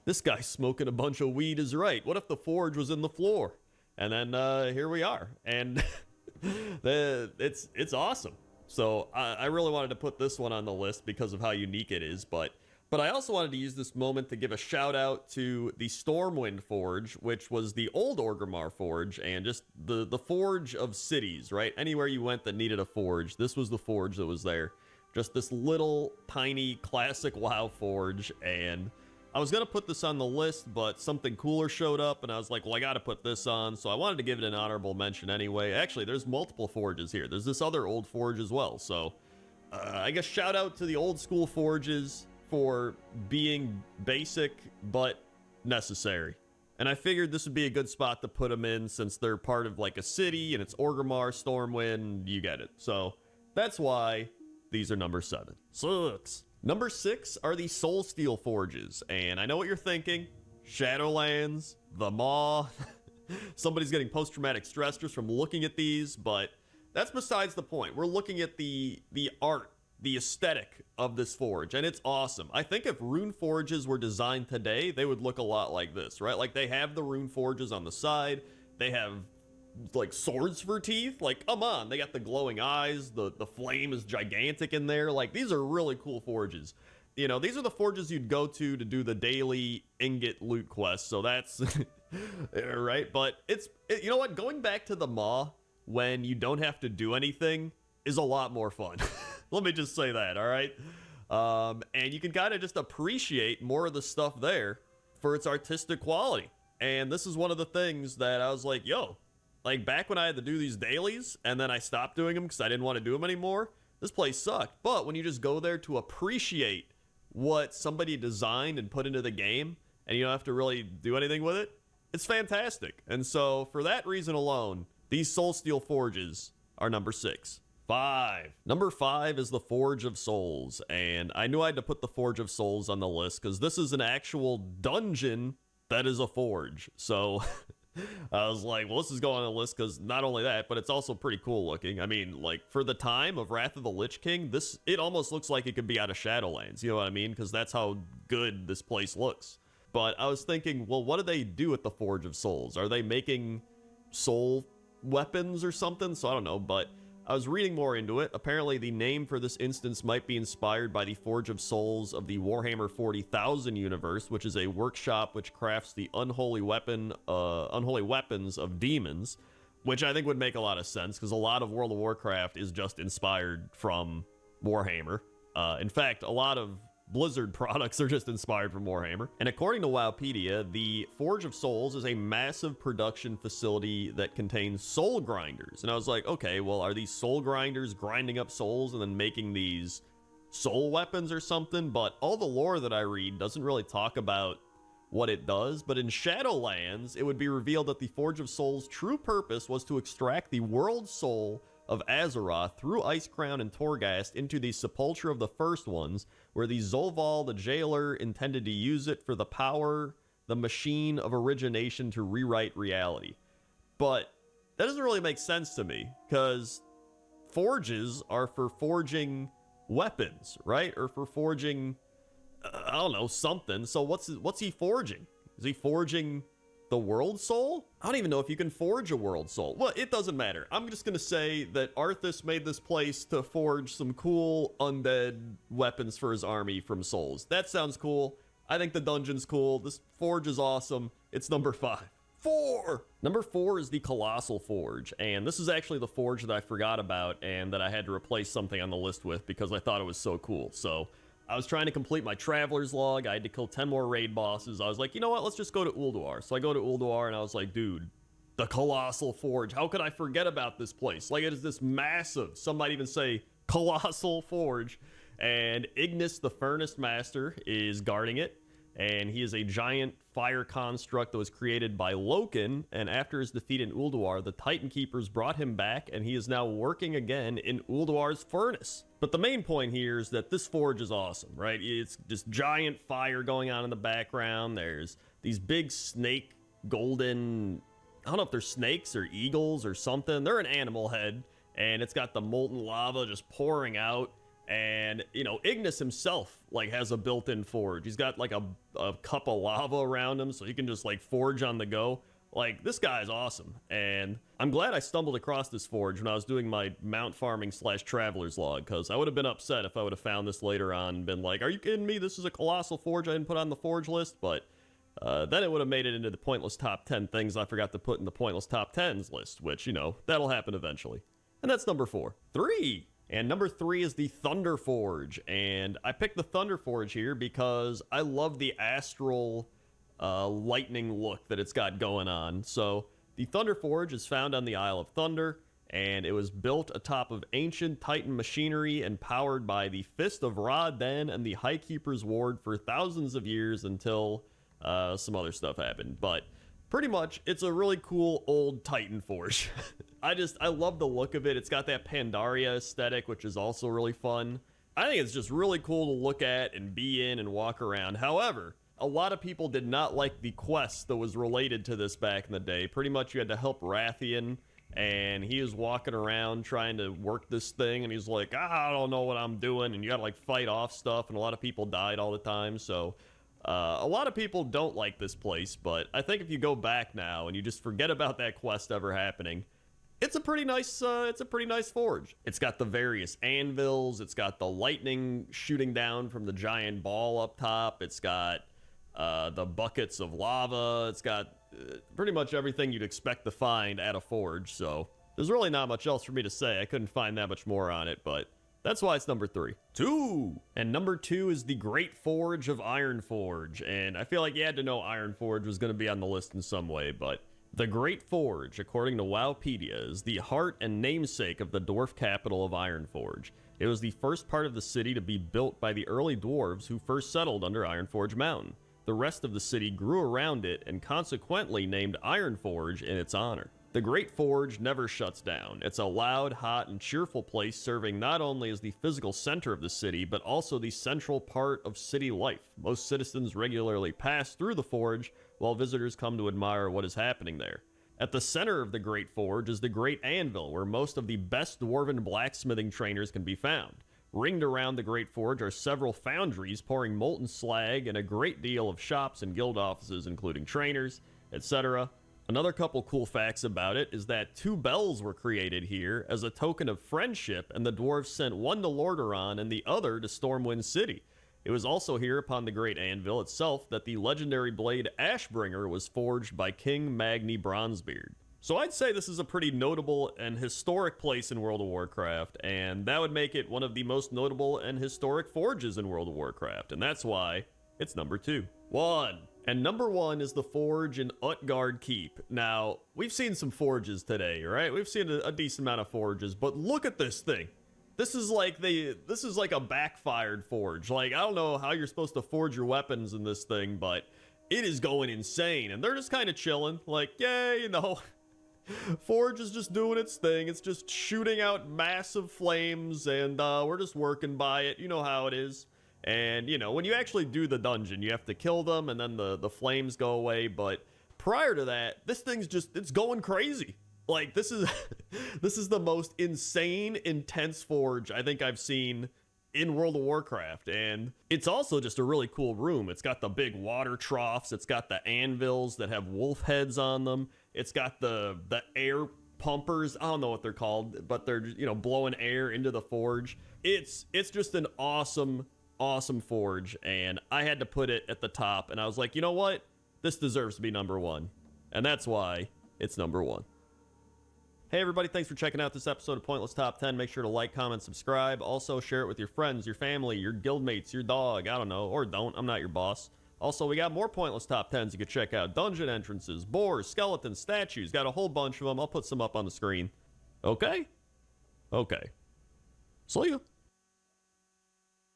[SPEAKER 1] this guy smoking a bunch of weed is right. What if the forge was in the floor? And then here we are. And it's awesome. So I really wanted to put this one on the list because of how unique it is. But I also wanted to use this moment to give a shout out to the Stormwind Forge, which was the old Orgrimmar Forge, and just the forge of cities, right? Anywhere you went that needed a forge, this was the forge that was there. Just this little tiny classic WoW forge, and I was going to put this on the list, but something cooler showed up, and I was like, well, I got to put this on, so I wanted to give it an honorable mention anyway. Actually, there's multiple forges here. There's this other old forge as well, so I guess shout out to the old school forges for being basic but necessary. And I figured this would be a good spot to put them in since they're part of like a city and it's Orgrimmar, Stormwind, you get it. So that's why these are number 7. 6. Number 6 are the Soulsteel Forges. And I know what you're thinking. Shadowlands, the Maw. Somebody's getting post-traumatic stress just from looking at these, but that's besides the point. We're looking at the art, the aesthetic of this forge, and it's awesome. I think if rune forges were designed today, they would look a lot like this, right? Like, they have the rune forges on the side, they have like swords for teeth. Like, come on, they got the glowing eyes, the flame is gigantic in there. Like, these are really cool forges. You know, these are the forges you'd go to do the daily ingot loot quest. So that's right. But you know what? Going back to the Maw when you don't have to do anything is a lot more fun. Let me just say that. All right. And you can kind of just appreciate more of the stuff there for its artistic quality. And this is one of the things that I was like, yo, like back when I had to do these dailies and then I stopped doing them because I didn't want to do them anymore, this place sucked. But when you just go there to appreciate what somebody designed and put into the game and you don't have to really do anything with it, it's fantastic. And so for that reason alone, these Soul Steel forges are number 6. 5. Number 5 is the Forge of Souls. And I knew I had to put the Forge of Souls on the list because this is an actual dungeon that is a forge. So I was like, well, this is going on the list because not only that, but it's also pretty cool looking. I mean, like for the time of Wrath of the Lich King, it almost looks like it could be out of Shadowlands. You know what I mean? Because that's how good this place looks. But I was thinking, well, what do they do with the Forge of Souls? Are they making soul weapons or something? So I don't know, but I was reading more into it. Apparently, the name for this instance might be inspired by the Forge of Souls of the Warhammer 40,000 universe, which is a workshop which crafts the unholy weapons of demons, which I think would make a lot of sense because a lot of World of Warcraft is just inspired from Warhammer. In fact, a lot of Blizzard products are just inspired from Warhammer. And according to Wowpedia, the Forge of Souls is a massive production facility that contains soul grinders. And I was like, okay, well, are these soul grinders grinding up souls and then making these soul weapons or something? But all the lore that I read doesn't really talk about what it does. But in Shadowlands, it would be revealed that the Forge of Souls' true purpose was to extract the world soul of Azeroth through Icecrown and Torghast into the sepulture of the First Ones, where the Zolval, the jailer, intended to use it for the power, the machine of origination to rewrite reality. But that doesn't really make sense to me, because forges are for forging weapons, right? Or for forging, I don't know, something. So what's he forging? Is he forging the world soul? I don't even know if you can forge a world soul. Well, it doesn't matter. I'm just gonna say that Arthas made this place to forge some cool undead weapons for his army from souls. That sounds cool. I think the dungeon's cool. This forge is awesome. It's number 5. 4! Number 4 is the Colossal Forge, and this is actually the forge that I forgot about and that I had to replace something on the list with because I thought it was so cool. So I was trying to complete my Traveler's Log. I had to kill 10 more raid bosses. I was like, you know what? Let's just go to Ulduar. So I go to Ulduar, and I was like, dude, the Colossal Forge. How could I forget about this place? Like, it is this massive, some might even say, Colossal Forge. And Ignis, the Furnace Master, is guarding it. And he is a giant fire construct that was created by Loken. And after his defeat in Ulduar, the Titan Keepers brought him back, and he is now working again in Ulduar's furnace. But the main point here is that this forge is awesome, right? It's just giant fire going on in the background. There's these big snake golden, I don't know if they're snakes or eagles or something. They're an animal head, and it's got the molten lava just pouring out. And, you know, Ignis himself, like, has a built-in forge. He's got, like, a cup of lava around him, so he can just, like, forge on the go. Like, this guy is awesome. And I'm glad I stumbled across this forge when I was doing my mount farming / Traveler's Log, because I would have been upset if I would have found this later on and been like, are you kidding me? This is a Colossal Forge I didn't put on the forge list. But then it would have made it into the pointless top 10 things I forgot to put in the pointless top 10s list, which, you know, that'll happen eventually. And that's number 4. 3! And number 3 is the Thunder Forge. And I picked the Thunder Forge here because I love the astral lightning look that it's got going on. So the Thunder Forge is found on the Isle of Thunder, and it was built atop of ancient Titan machinery and powered by the Fist of Ra-Den and the High Keeper's Ward for thousands of years until some other stuff happened. But pretty much, it's a really cool old Titan Forge. I love the look of it. It's got that Pandaria aesthetic, which is also really fun. I think it's just really cool to look at and be in and walk around. However, a lot of people did not like the quest that was related to this back in the day. Pretty much you had to help Rathian, and he was walking around trying to work this thing, and he's like, I don't know what I'm doing, and you gotta like fight off stuff, and a lot of people died all the time. So A lot of people don't like this place, but I think if you go back now and you just forget about that quest ever happening, it's a pretty nice forge. It's got the various anvils, it's got the lightning shooting down from the giant ball up top, it's got the buckets of lava, it's got pretty much everything you'd expect to find at a forge. So there's really not much else for me to say. I couldn't find that much more on it, but that's why it's number 3. 2! And number 2 is the Great Forge of Ironforge. And I feel like you had to know Ironforge was going to be on the list in some way, but the Great Forge, according to Wowpedia, is the heart and namesake of the dwarf capital of Ironforge. It was the first part of the city to be built by the early dwarves who first settled under Ironforge Mountain. The rest of the city grew around it and consequently named Ironforge in its honor. The Great Forge never shuts down. It's a loud, hot, and cheerful place serving not only as the physical center of the city, but also the central part of city life. Most citizens regularly pass through the forge, while visitors come to admire what is happening there. At the center of the Great Forge is the Great Anvil, where most of the best dwarven blacksmithing trainers can be found. Ringed around the Great Forge are several foundries pouring molten slag and a great deal of shops and guild offices, including trainers, etc. Another couple cool facts about it is that 2 bells were created here as a token of friendship, and the dwarves sent one to Lordaeron and the other to Stormwind City. It was also here upon the Great Anvil itself that the legendary blade Ashbringer was forged by King Magni Bronzebeard. So I'd say this is a pretty notable and historic place in World of Warcraft, and that would make it one of the most notable and historic forges in World of Warcraft, and that's why it's number 2. 1. And number 1 is the forge in Utgard Keep. Now, we've seen some forges today, right? We've seen a decent amount of forges, but look at this thing. This is like a backfired forge. Like, I don't know how you're supposed to forge your weapons in this thing, but it is going insane. And they're just kind of chilling, like, yay, Forge is just doing its thing. It's just shooting out massive flames, and we're just working by it. You know how it is. And, when you actually do the dungeon, you have to kill them, and then the flames go away. But prior to that, this thing's it's going crazy. Like, this is this is the most insane, intense forge I think I've seen in World of Warcraft. And it's also just a really cool room. It's got the big water troughs. It's got the anvils that have wolf heads on them. It's got the air pumpers. I don't know what they're called, but they're, blowing air into the forge. It's just an awesome forge, and I had to put it at the top, and I was like, you know what? This deserves to be number 1. And that's why it's number 1. Hey everybody, thanks for checking out this episode of Pointless Top 10. Make sure to like, comment, subscribe. Also share it with your friends, your family, your guildmates, your dog, I don't know, or don't. I'm not your boss. Also, we got more Pointless Top 10s you could check out. Dungeon entrances, boars, skeletons, statues. Got a whole bunch of them. I'll put some up on the screen. Okay? Okay. See ya.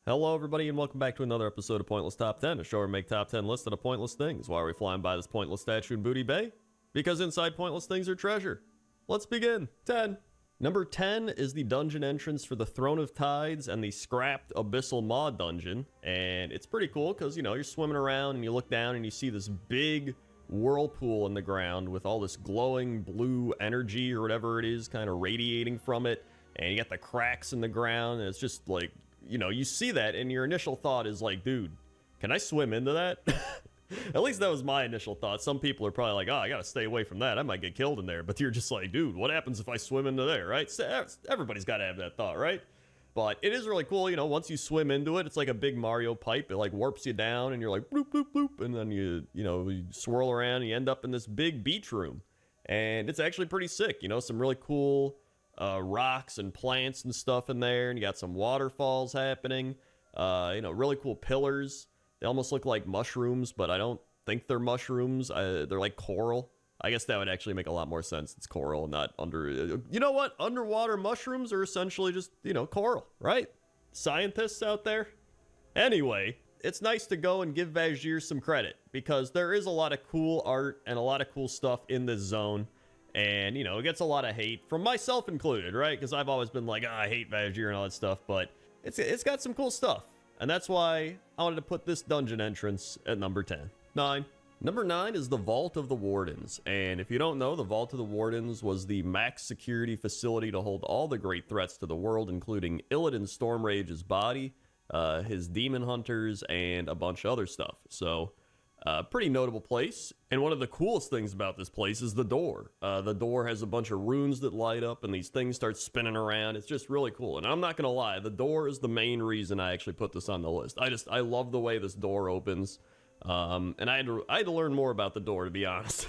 [SPEAKER 1] Hello everybody, and welcome back to another episode of Pointless Top 10, a show where we make top 10 lists of pointless things. Why are we flying by this pointless statue in Booty Bay? Because inside pointless things are treasure. Let's begin. 10. Number 10 is the dungeon entrance for the Throne of Tides and the scrapped Abyssal Maw dungeon. And it's pretty cool because, you're swimming around and you look down and you see this big whirlpool in the ground with all this glowing blue energy or whatever it is kind of radiating from it. And you got the cracks in the ground, and it's just like, you see that and your initial thought is like, dude, can I swim into that? At least that was my initial thought. Some people are probably like, oh, I gotta stay away from that. I might get killed in there. But you're just like, dude, what happens if I swim into there, right? Everybody's gotta have that thought, right? But it is really cool, once you swim into it, it's like a big Mario pipe. It like warps you down and you're like, bloop, bloop, bloop. And then you swirl around and you end up in this big beach room. And it's actually pretty sick, some really cool rocks and plants and stuff in there. And you got some waterfalls happening, really cool pillars. They almost look like mushrooms, but I don't think they're mushrooms. They're like coral. I guess that would actually make a lot more sense. It's coral, not under... You know what? Underwater mushrooms are essentially just, coral, right? Scientists out there? Anyway, it's nice to go and give Vajir some credit, because there is a lot of cool art and a lot of cool stuff in this zone. And, it gets a lot of hate, from myself included, right? Because I've always been like, I hate Vajir and all that stuff, but it's got some cool stuff. And that's why I wanted to put this dungeon entrance at number 10. 9. Number 9 is the Vault of the Wardens. And if you don't know, the Vault of the Wardens was the max security facility to hold all the great threats to the world, including Illidan Stormrage's body, his demon hunters, and a bunch of other stuff. So, pretty notable place. And one of the coolest things about this place is the door. The door has a bunch of runes that light up, and these things start spinning around. It's just really cool. And I'm not gonna lie, the door is the main reason I actually put this on the list. I love the way this door opens. And I had to learn more about the door, to be honest.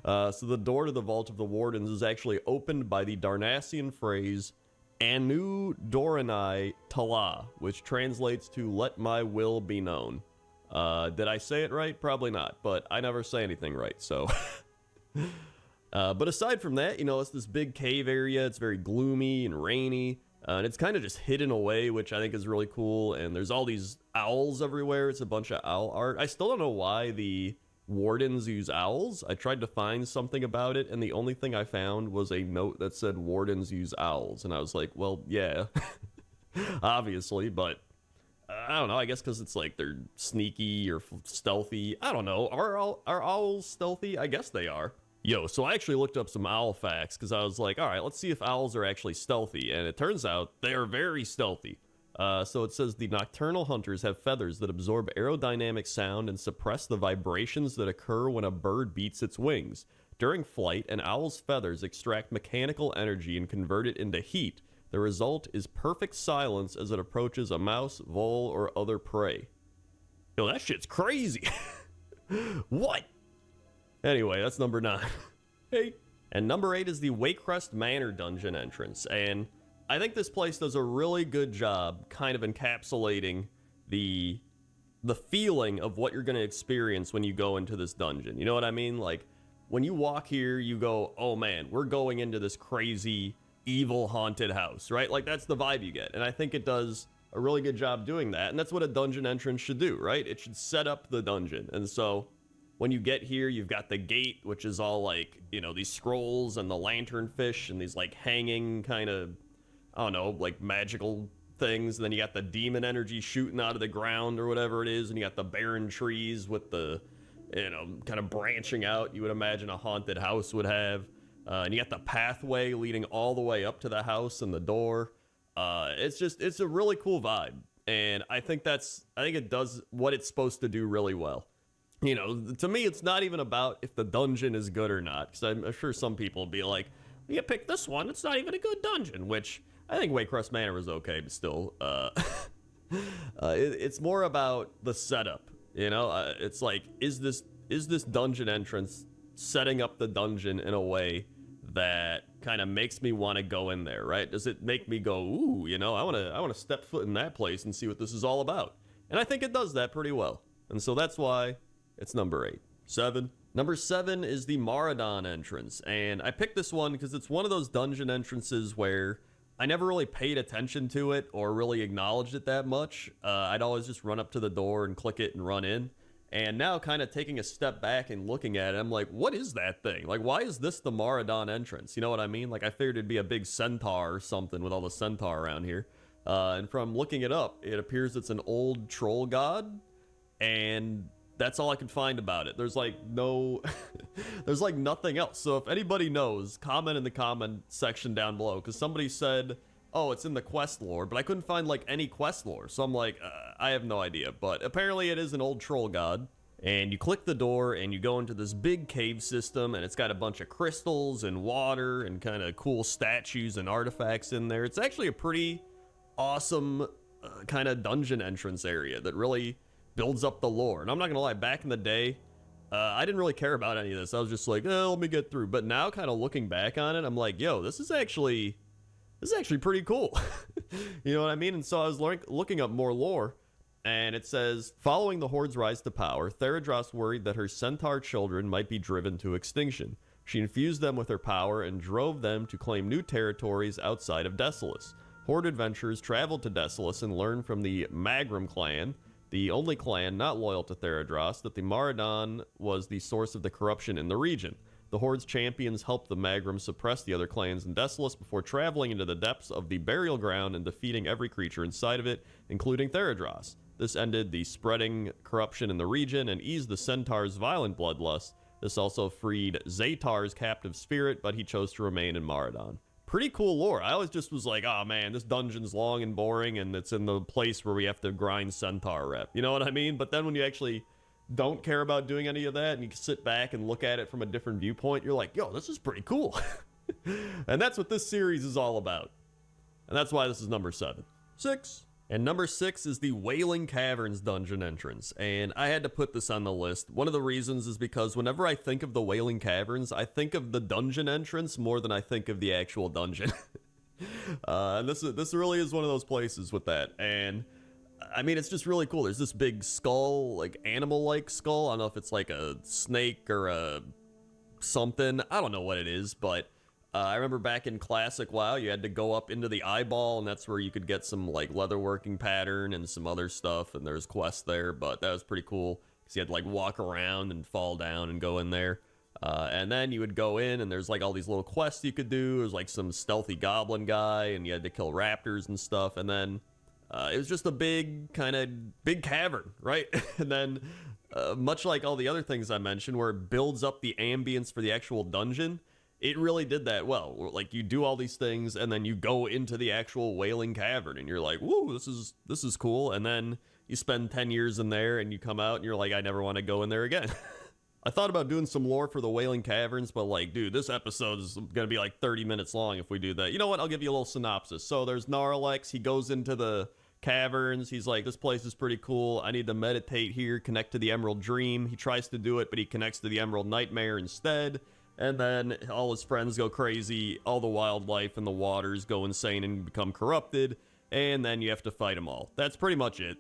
[SPEAKER 1] So the door to the Vault of the Wardens is actually opened by the Darnassian phrase Anu Doranai Tala, which translates to "let my will be known." Did I say it right? Probably not, but I never say anything right, so. But aside from that, it's this big cave area. It's very gloomy and rainy, and it's kind of just hidden away, which I think is really cool. And there's all these owls everywhere. It's a bunch of owl art. I still don't know why the wardens use owls. I tried to find something about it, and the only thing I found was a note that said wardens use owls. And I was like, well, yeah, obviously, but I don't know. I guess because it's like they're sneaky or stealthy. I don't know. Are owls stealthy? I guess they are. Yo, so I actually looked up some owl facts because I was like, all right, let's see if owls are actually stealthy. And it turns out they are very stealthy. So it says the nocturnal hunters have feathers that absorb aerodynamic sound and suppress the vibrations that occur when a bird beats its wings. During flight, an owl's feathers extract mechanical energy and convert it into heat. The result is perfect silence as it approaches a mouse, vole, or other prey. Yo, that shit's crazy. What? Anyway, that's number 9. Hey. And number 8 is the Wakecrest Manor dungeon entrance. And I think this place does a really good job kind of encapsulating the feeling of what you're going to experience when you go into this dungeon. You know what I mean? Like, when you walk here, you go, oh man, we're going into this crazy evil haunted house, right? Like, that's the vibe you get. And I think it does a really good job doing that. And that's what a dungeon entrance should do, right? It should set up the dungeon. And so when you get here, you've got the gate, which is all like, these scrolls and the lanternfish and these like hanging kind of, I don't know, like magical things. And then you got the demon energy shooting out of the ground or whatever it is. And you got the barren trees with the, kind of branching out. You would imagine a haunted house would have. And you got the pathway leading all the way up to the house and the door. It's a really cool vibe. And I think it does what it's supposed to do really well. To me, it's not even about if the dungeon is good or not. Because I'm sure some people will be like, you pick this one, it's not even a good dungeon. Which I think Wakecrest Manor is okay, but still. It's more about the setup. It's like, is this dungeon entrance setting up the dungeon in a way that kind of makes me want to go in there, right? Does it make me go, ooh, I want to step foot in that place and see what this is all about? And I think it does that pretty well. And so that's why it's number 8. 7. Number 7 is the Maradon entrance. And I picked this one because it's one of those dungeon entrances where I never really paid attention to it or really acknowledged it that much. I'd always just run up to the door and click it and run in. And now kind of taking a step back and looking at it, I'm like, what is that thing? Like, why is this the Maradon entrance? You know what I mean? Like, I figured it'd be a big centaur or something with all the centaur around here. And from looking it up, it appears it's an old troll god. And that's all I could find about it. There's like there's like nothing else. So if anybody knows, comment in the comment section down below. Because somebody said, oh, it's in the quest lore, but I couldn't find like any quest lore. So I'm like, I have no idea. But apparently it is an old troll god. And you click the door and you go into this big cave system, and it's got a bunch of crystals and water and kind of cool statues and artifacts in there. It's actually a pretty awesome kind of dungeon entrance area that really builds up the lore. And I'm not gonna lie, back in the day, I didn't really care about any of this. I was just like, let me get through. But now kind of looking back on it, I'm like, yo, this is actually pretty cool. You know what I mean? And so I was looking up more lore, and it says, following the Horde's rise to power, Theradros worried that her centaur children might be driven to extinction. She infused them with her power and drove them to claim new territories outside of Desolus. Horde adventurers traveled to Desolus and learned from the Magrum clan, the only clan not loyal to Theradros, that the Maradon was the source of the corruption in the region. The Horde's champions helped the Magrum suppress the other clans in Desolus before traveling into the depths of the burial ground and defeating every creature inside of it, including Theradros. This ended the spreading corruption in the region and eased the Centaur's violent bloodlust. This also freed Zaytar's captive spirit, but he chose to remain in Maradon. pretty cool lore. I always just was like, oh man, this dungeon's long and boring, and it's in the place where we have to grind centaur rep. You know what I mean? But then when you actually don't care about doing any of that and you sit back and look at it from a different viewpoint, you're like, yo, this is pretty cool. And that's what this series is all about. And that's why this is number 7. 6. And number 6 is the Wailing Caverns dungeon entrance. And I had to put this on the list. One of the reasons is because whenever I think of the Wailing Caverns, I think of the dungeon entrance more than I think of the actual dungeon. And this really is one of those places with that. And I mean, it's just really cool. There's this big skull, like animal-like skull. I don't know if it's like a snake or a something. I don't know what it is, but I remember back in Classic WoW, you had to go up into the eyeball, and that's where you could get some like leatherworking pattern and some other stuff, and there's quests there, but that was pretty cool because you had to like walk around and fall down and go in there. And then you would go in, and there's like all these little quests you could do. There's like some stealthy goblin guy, and you had to kill raptors and stuff, and then it was just a big cavern, right? And then much like all the other things I mentioned, where it builds up the ambience for the actual dungeon, it really did that well. Like, you do all these things, and then you go into the actual Wailing Cavern, and you're like, woo, this is cool. And then you spend 10 years in there, and you come out, and you're like, I never want to go in there again. I thought about doing some lore for the Wailing Caverns, but like, dude, this episode is going to be like 30 minutes long if we do that. You know what? I'll give you a little synopsis. So there's Gnarlex. He goes into the caverns. He's like, this place is pretty cool. I need to meditate here, connect to the Emerald Dream. He tries to do it, but he connects to the Emerald Nightmare instead. And then all his friends go crazy. All the wildlife in the waters go insane and become corrupted. And then you have to fight them all. That's pretty much it.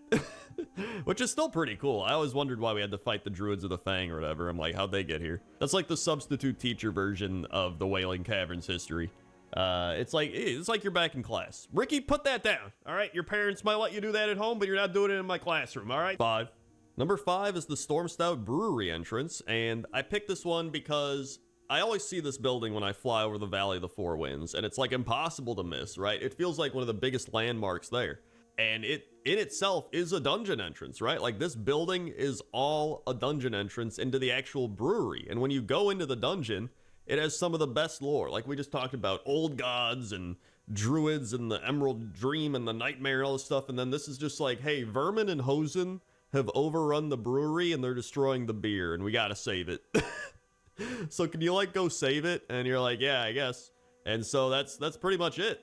[SPEAKER 1] Which is still pretty cool. I always wondered why we had to fight the Druids of the Fang or whatever. I'm like, how'd they get here? That's like the substitute teacher version of the Wailing Caverns history. It's like you're back in class. Ricky, put that down. All right, your parents might let you do that at home, but you're not doing it in my classroom. All right. 5. Number 5 is the Storm Stout Brewery entrance, and I picked this one because I always see this building when I fly over the Valley of the Four Winds, and it's like impossible to miss, right? It feels like one of the biggest landmarks there. And it in itself is a dungeon entrance, right? Like, this building is all a dungeon entrance into the actual brewery. And when you go into the dungeon, it has some of the best lore. Like we just talked about, old gods and druids and the Emerald Dream and the Nightmare and all this stuff. And then this is just like, hey, Vermin and Hosen have overrun the brewery and they're destroying the beer and we gotta save it. So can you like go save it? And you're like, yeah, I guess. And so that's pretty much it.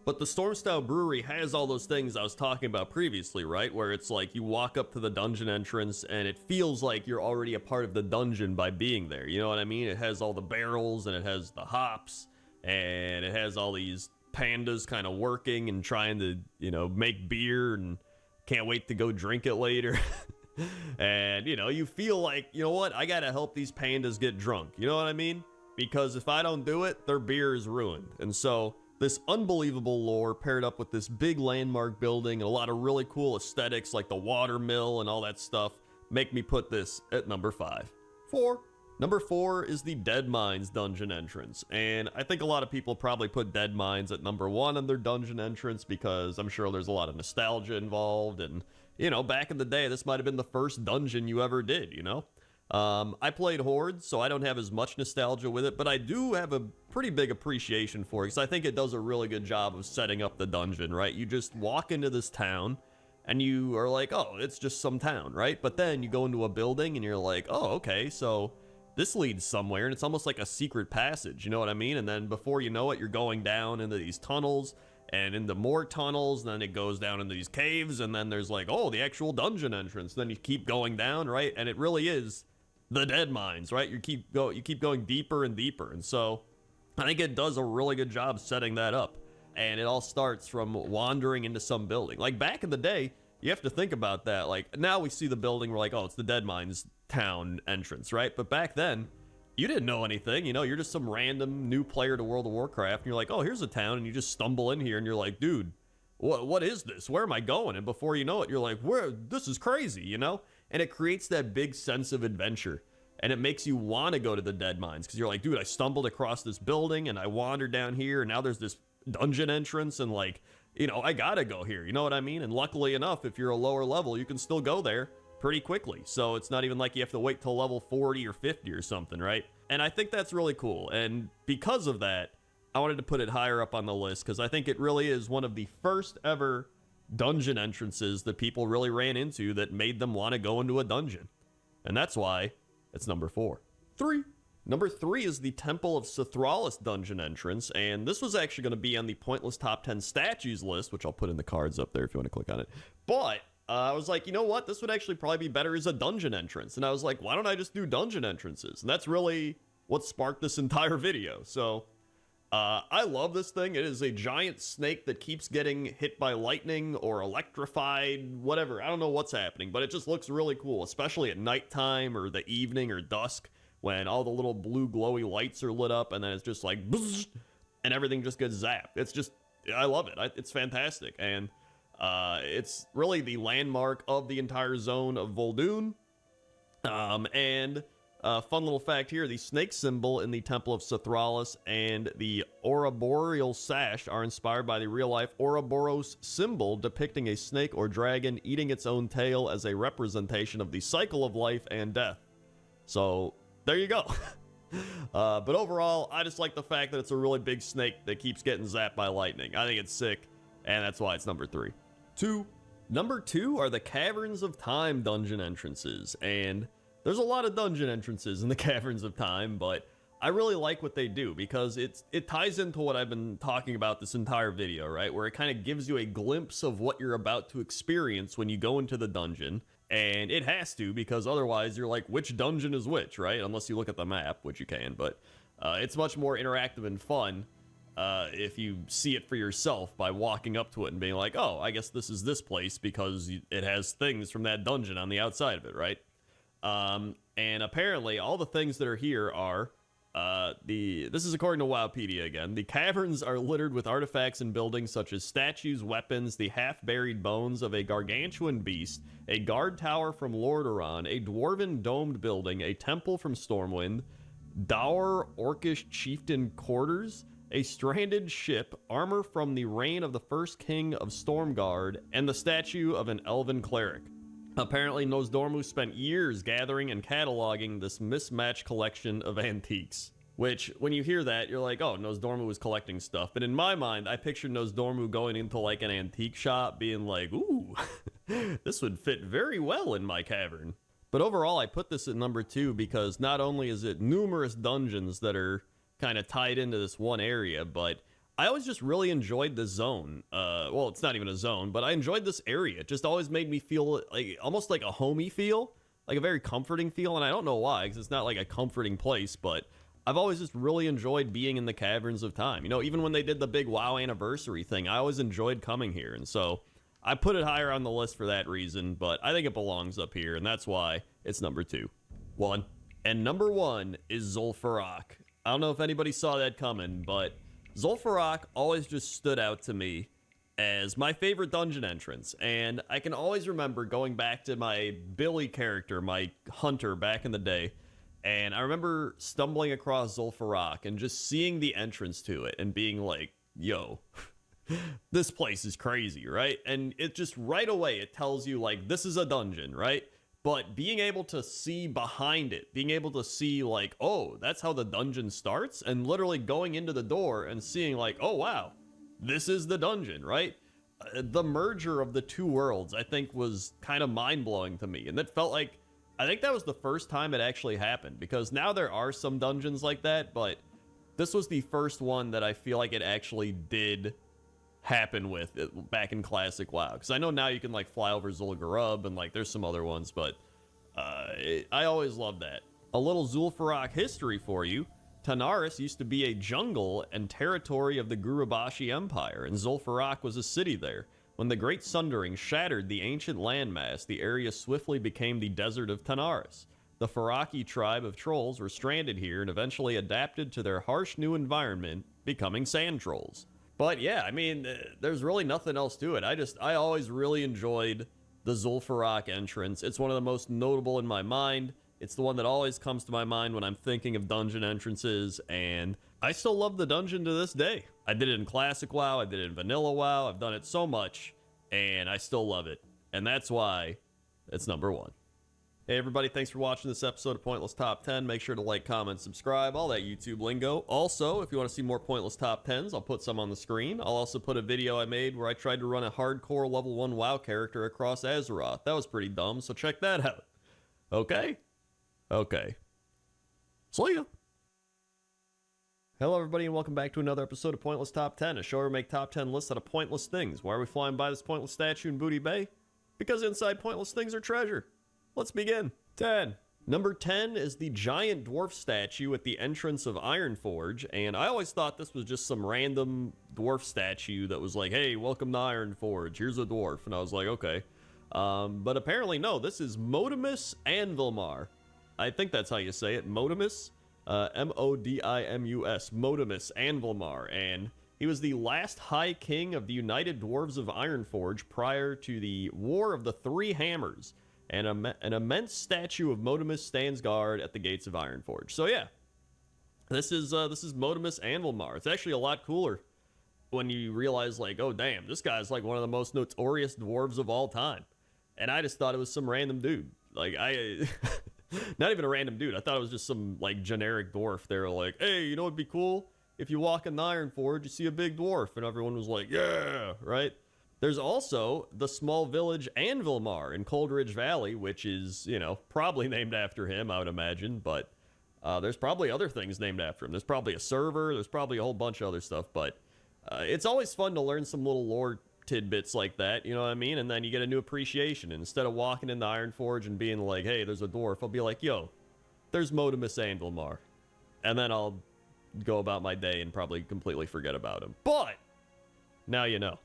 [SPEAKER 1] But the Storm Stout Brewery has all those things I was talking about previously, right? Where it's like you walk up to the dungeon entrance and it feels like you're already a part of the dungeon by being there. You know what I mean? It has all the barrels and it has the hops and it has all these pandas kind of working and trying to, you know, make beer and can't wait to go drink it later. And, you know, you feel like, you know what? I got to help these pandas get drunk. You know what I mean? Because if I don't do it, their beer is ruined. And so this unbelievable lore paired up with this big landmark building and a lot of really cool aesthetics like the water mill and all that stuff make me put this at number 5. 4. Number 4 is the Dead Mines dungeon entrance. And I think a lot of people probably put Dead Mines at number 1 on their dungeon entrance because I'm sure there's a lot of nostalgia involved. And, you know, back in the day, this might have been the first dungeon you ever did, you know? I played Horde, so I don't have as much nostalgia with it, but I do have a pretty big appreciation for it because I think it does a really good job of setting up the dungeon, right? You just walk into this town and you are like, oh, it's just some town, right? But then you go into a building and you're like, oh, okay, so this leads somewhere, and it's almost like a secret passage, you know what I mean? And then before you know it, you're going down into these tunnels and into more tunnels, and then it goes down into these caves, and then there's like, oh, the actual dungeon entrance. Then you keep going down, right? And it really is the Dead Mines, right? You keep going deeper and deeper. And so I think it does a really good job setting that up. And it all starts from wandering into some building. Like back in the day, you have to think about that. Like now we see the building, we're like, oh, it's the Dead Mines town entrance, right? But back then, you didn't know anything. You know, you're just some random new player to World of Warcraft. And you're like, oh, here's a town. And you just stumble in here and you're like, dude, what is this? Where am I going? And before you know it, you're like, this is crazy, you know? And it creates that big sense of adventure. And it makes you want to go to the Dead Mines because you're like, dude, I stumbled across this building and I wandered down here and now there's this dungeon entrance and like, you know, I gotta go here. You know what I mean? And luckily enough, if you're a lower level, you can still go there pretty quickly. So it's not even like you have to wait till level 40 or 50 or something, right? And I think that's really cool. And because of that, I wanted to put it higher up on the list because I think it really is one of the first ever dungeon entrances that people really ran into that made them want to go into a dungeon. And that's why it's number 4. 3. Number 3 is the Temple of Sothralis dungeon entrance, and this was actually going to be on the Pointless Top 10 Statues list, which I'll put in the cards up there if you want to click on it. But I was like, you know what? This would actually probably be better as a dungeon entrance. And I was like, why don't I just do dungeon entrances? And that's really what sparked this entire video. So I love this thing. It is a giant snake that keeps getting hit by lightning or electrified, whatever. I don't know what's happening, but it just looks really cool, especially at nighttime or the evening or dusk when all the little blue glowy lights are lit up and then it's just like, bzzz, and everything just gets zapped. It's just, I love it. It's fantastic. And it's really the landmark of the entire zone of Vol'dun. Fun little fact here, the snake symbol in the Temple of Sothralis and the Ouroboreal sash are inspired by the real-life Ouroboros symbol depicting a snake or dragon eating its own tail as a representation of the cycle of life and death. So, there you go. But overall, I just like the fact that it's a really big snake that keeps getting zapped by lightning. I think it's sick, and that's why it's number 3. 2. Number 2 are the Caverns of Time dungeon entrances, and there's a lot of dungeon entrances in the Caverns of Time, but I really like what they do because it ties into what I've been talking about this entire video, right? Where it kind of gives you a glimpse of what you're about to experience when you go into the dungeon. And it has to, because otherwise you're like, which dungeon is which, right? Unless you look at the map, which you can, but it's much more interactive and fun if you see it for yourself by walking up to it and being like, oh, I guess this is this place because it has things from that dungeon on the outside of it, right? And apparently all the things that are here are, this is according to Wowpedia again, the caverns are littered with artifacts and buildings such as statues, weapons, the half-buried bones of a gargantuan beast, a guard tower from Lordaeron, a dwarven domed building, a temple from Stormwind, dour orcish chieftain quarters, a stranded ship, armor from the reign of the first king of Stormguard, and the statue of an elven cleric. Apparently, Nosdormu spent years gathering and cataloging this mismatched collection of antiques. Which, when you hear that, you're like, oh, Nosdormu was collecting stuff. But in my mind, I pictured Nosdormu going into like an antique shop being like, ooh, this would fit very well in my cavern. But overall, I put this at number 2 because not only is it numerous dungeons that are kind of tied into this one area, but I always just really enjoyed the zone. Well, it's not even a zone, but I enjoyed this area. It just always made me feel like almost like a homey feel, like a very comforting feel. And I don't know why, because it's not like a comforting place, but I've always just really enjoyed being in the Caverns of Time. You know, even when they did the big WoW anniversary thing, I always enjoyed coming here. And so I put it higher on the list for that reason, but I think it belongs up here. And that's why it's number 2. 1. And number 1 is Zul'Farrak. I don't know if anybody saw that coming, but Zul'Farrak always just stood out to me as my favorite dungeon entrance, and I can always remember going back to my Billy character, my hunter back in the day, and I remember stumbling across Zul'Farrak and just seeing the entrance to it and being like, yo, this place is crazy, right? And it just right away, it tells you like, this is a dungeon, right? But being able to see behind it, being able to see like, oh, that's how the dungeon starts, and literally going into the door and seeing like, oh, wow, this is the dungeon, right? The merger of the two worlds, I think, was kind of mind-blowing to me. And that felt like, I think that was the first time it actually happened, because now there are some dungeons like that, but this was the first one that I feel like it actually did happen with it back in classic WoW, because I know now you can like fly over Zul'Gurub and like there's some other ones, but I always loved that. A little Zul'Farrak history for you. Tanaris used to be a jungle and territory of the Gurubashi Empire, and Zul'Farrak was a city there. When the Great Sundering shattered the ancient landmass, the area swiftly became the desert of Tanaris. The Faraki tribe of trolls were stranded here and eventually adapted to their harsh new environment, becoming sand trolls. But yeah, I mean, there's really nothing else to it. I always really enjoyed the Zul'Farrak entrance. It's one of the most notable in my mind. It's the one that always comes to my mind when I'm thinking of dungeon entrances, and I still love the dungeon to this day. I did it in Classic WoW, I did it in Vanilla WoW, I've done it so much, and I still love it. And that's why it's number 1. Hey everybody, thanks for watching this episode of Pointless Top 10. Make sure to like, comment, subscribe, all that YouTube lingo. Also, if you want to see more Pointless Top 10s, I'll put some on the screen. I'll also put a video I made where I tried to run a hardcore level 1 WoW character across Azeroth. That was pretty dumb, so check that out. Okay? Okay. See ya! Hello everybody and welcome back to another episode of Pointless Top 10, a show where we make top 10 lists out of pointless things. Why are we flying by this pointless statue in Booty Bay? Because inside pointless things are treasure. Let's begin. 10. Number 10 is the giant dwarf statue at the entrance of Ironforge, and I always thought this was just some random dwarf statue that was like, hey, welcome to Ironforge, here's a dwarf, and I was like, okay. But apparently no, this is Modimus Anvilmar. I think that's how you say it, Modimus, M-O-D-I-M-U-S, Modimus Anvilmar, and he was the last High King of the United Dwarves of Ironforge prior to the War of the Three Hammers. And an immense statue of Modimus stands guard at the gates of Ironforge. So yeah, this is Modimus Anvilmar. It's actually a lot cooler when you realize, like, oh damn, this guy's like one of the most notorious dwarves of all time. And I just thought it was some random dude. Like, not even a random dude. I thought it was just some like generic dwarf. They were like, hey, you know what'd be cool? If you walk in the Ironforge, you see a big dwarf, and everyone was like, yeah, right? There's also the small village Anvilmar in Coldridge Valley, which is, you know, probably named after him, I would imagine, but there's probably other things named after him. There's probably a server, there's probably a whole bunch of other stuff, but it's always fun to learn some little lore tidbits like that, you know what I mean? And then you get a new appreciation. And instead of walking into Ironforge and being like, hey, there's a dwarf, I'll be like, yo, there's Modimus Anvilmar. And then I'll go about my day and probably completely forget about him. But now you know.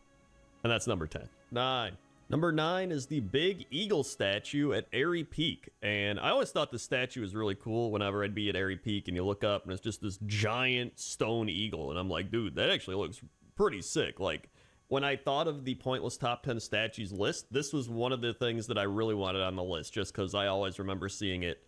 [SPEAKER 1] And that's number 10. 9. Number 9 is the big eagle statue at Airy Peak. And I always thought the statue was really cool whenever I'd be at Airy Peak and you look up and it's just this giant stone eagle. And I'm like, dude, that actually looks pretty sick. Like, when I thought of the Pointless Top 10 Statues list, this was one of the things that I really wanted on the list, just because I always remember seeing it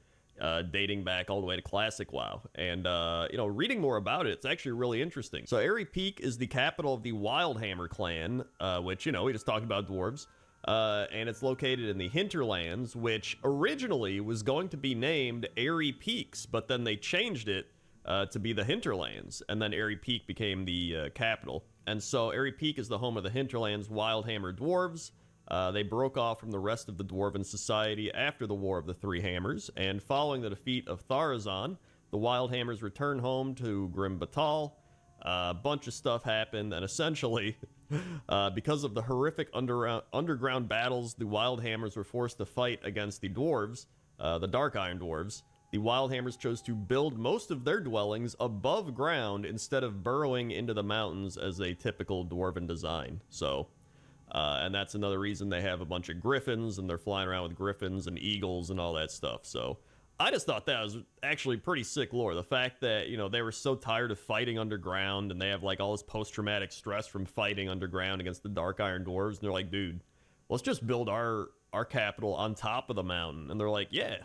[SPEAKER 1] dating back all the way to Classic WoW. And, you know, reading more about it, it's actually really interesting. So Airy Peak is the capital of the Wildhammer clan, which, you know, we just talked about dwarves. And it's located in the Hinterlands, which originally was going to be named Airy Peaks, but then they changed it to be the Hinterlands, and then Airy Peak became the capital. And so Airy Peak is the home of the Hinterlands Wildhammer dwarves. They broke off from the rest of the Dwarven society after the War of the Three Hammers, and following the defeat of Tharazon, the Wildhammers returned home to Grim Batal. A bunch of stuff happened, and essentially, because of the horrific underground battles the Wildhammers were forced to fight against the dwarves, the Dark Iron Dwarves, the Wildhammers chose to build most of their dwellings above ground instead of burrowing into the mountains as a typical Dwarven design. So, and that's another reason they have a bunch of griffins, and they're flying around with griffins and eagles and all that stuff. So I just thought that was actually pretty sick lore. The fact that, you know, they were so tired of fighting underground, and they have like all this post-traumatic stress from fighting underground against the Dark Iron Dwarves, and they're like, dude, let's just build our capital on top of the mountain. And they're like, yeah,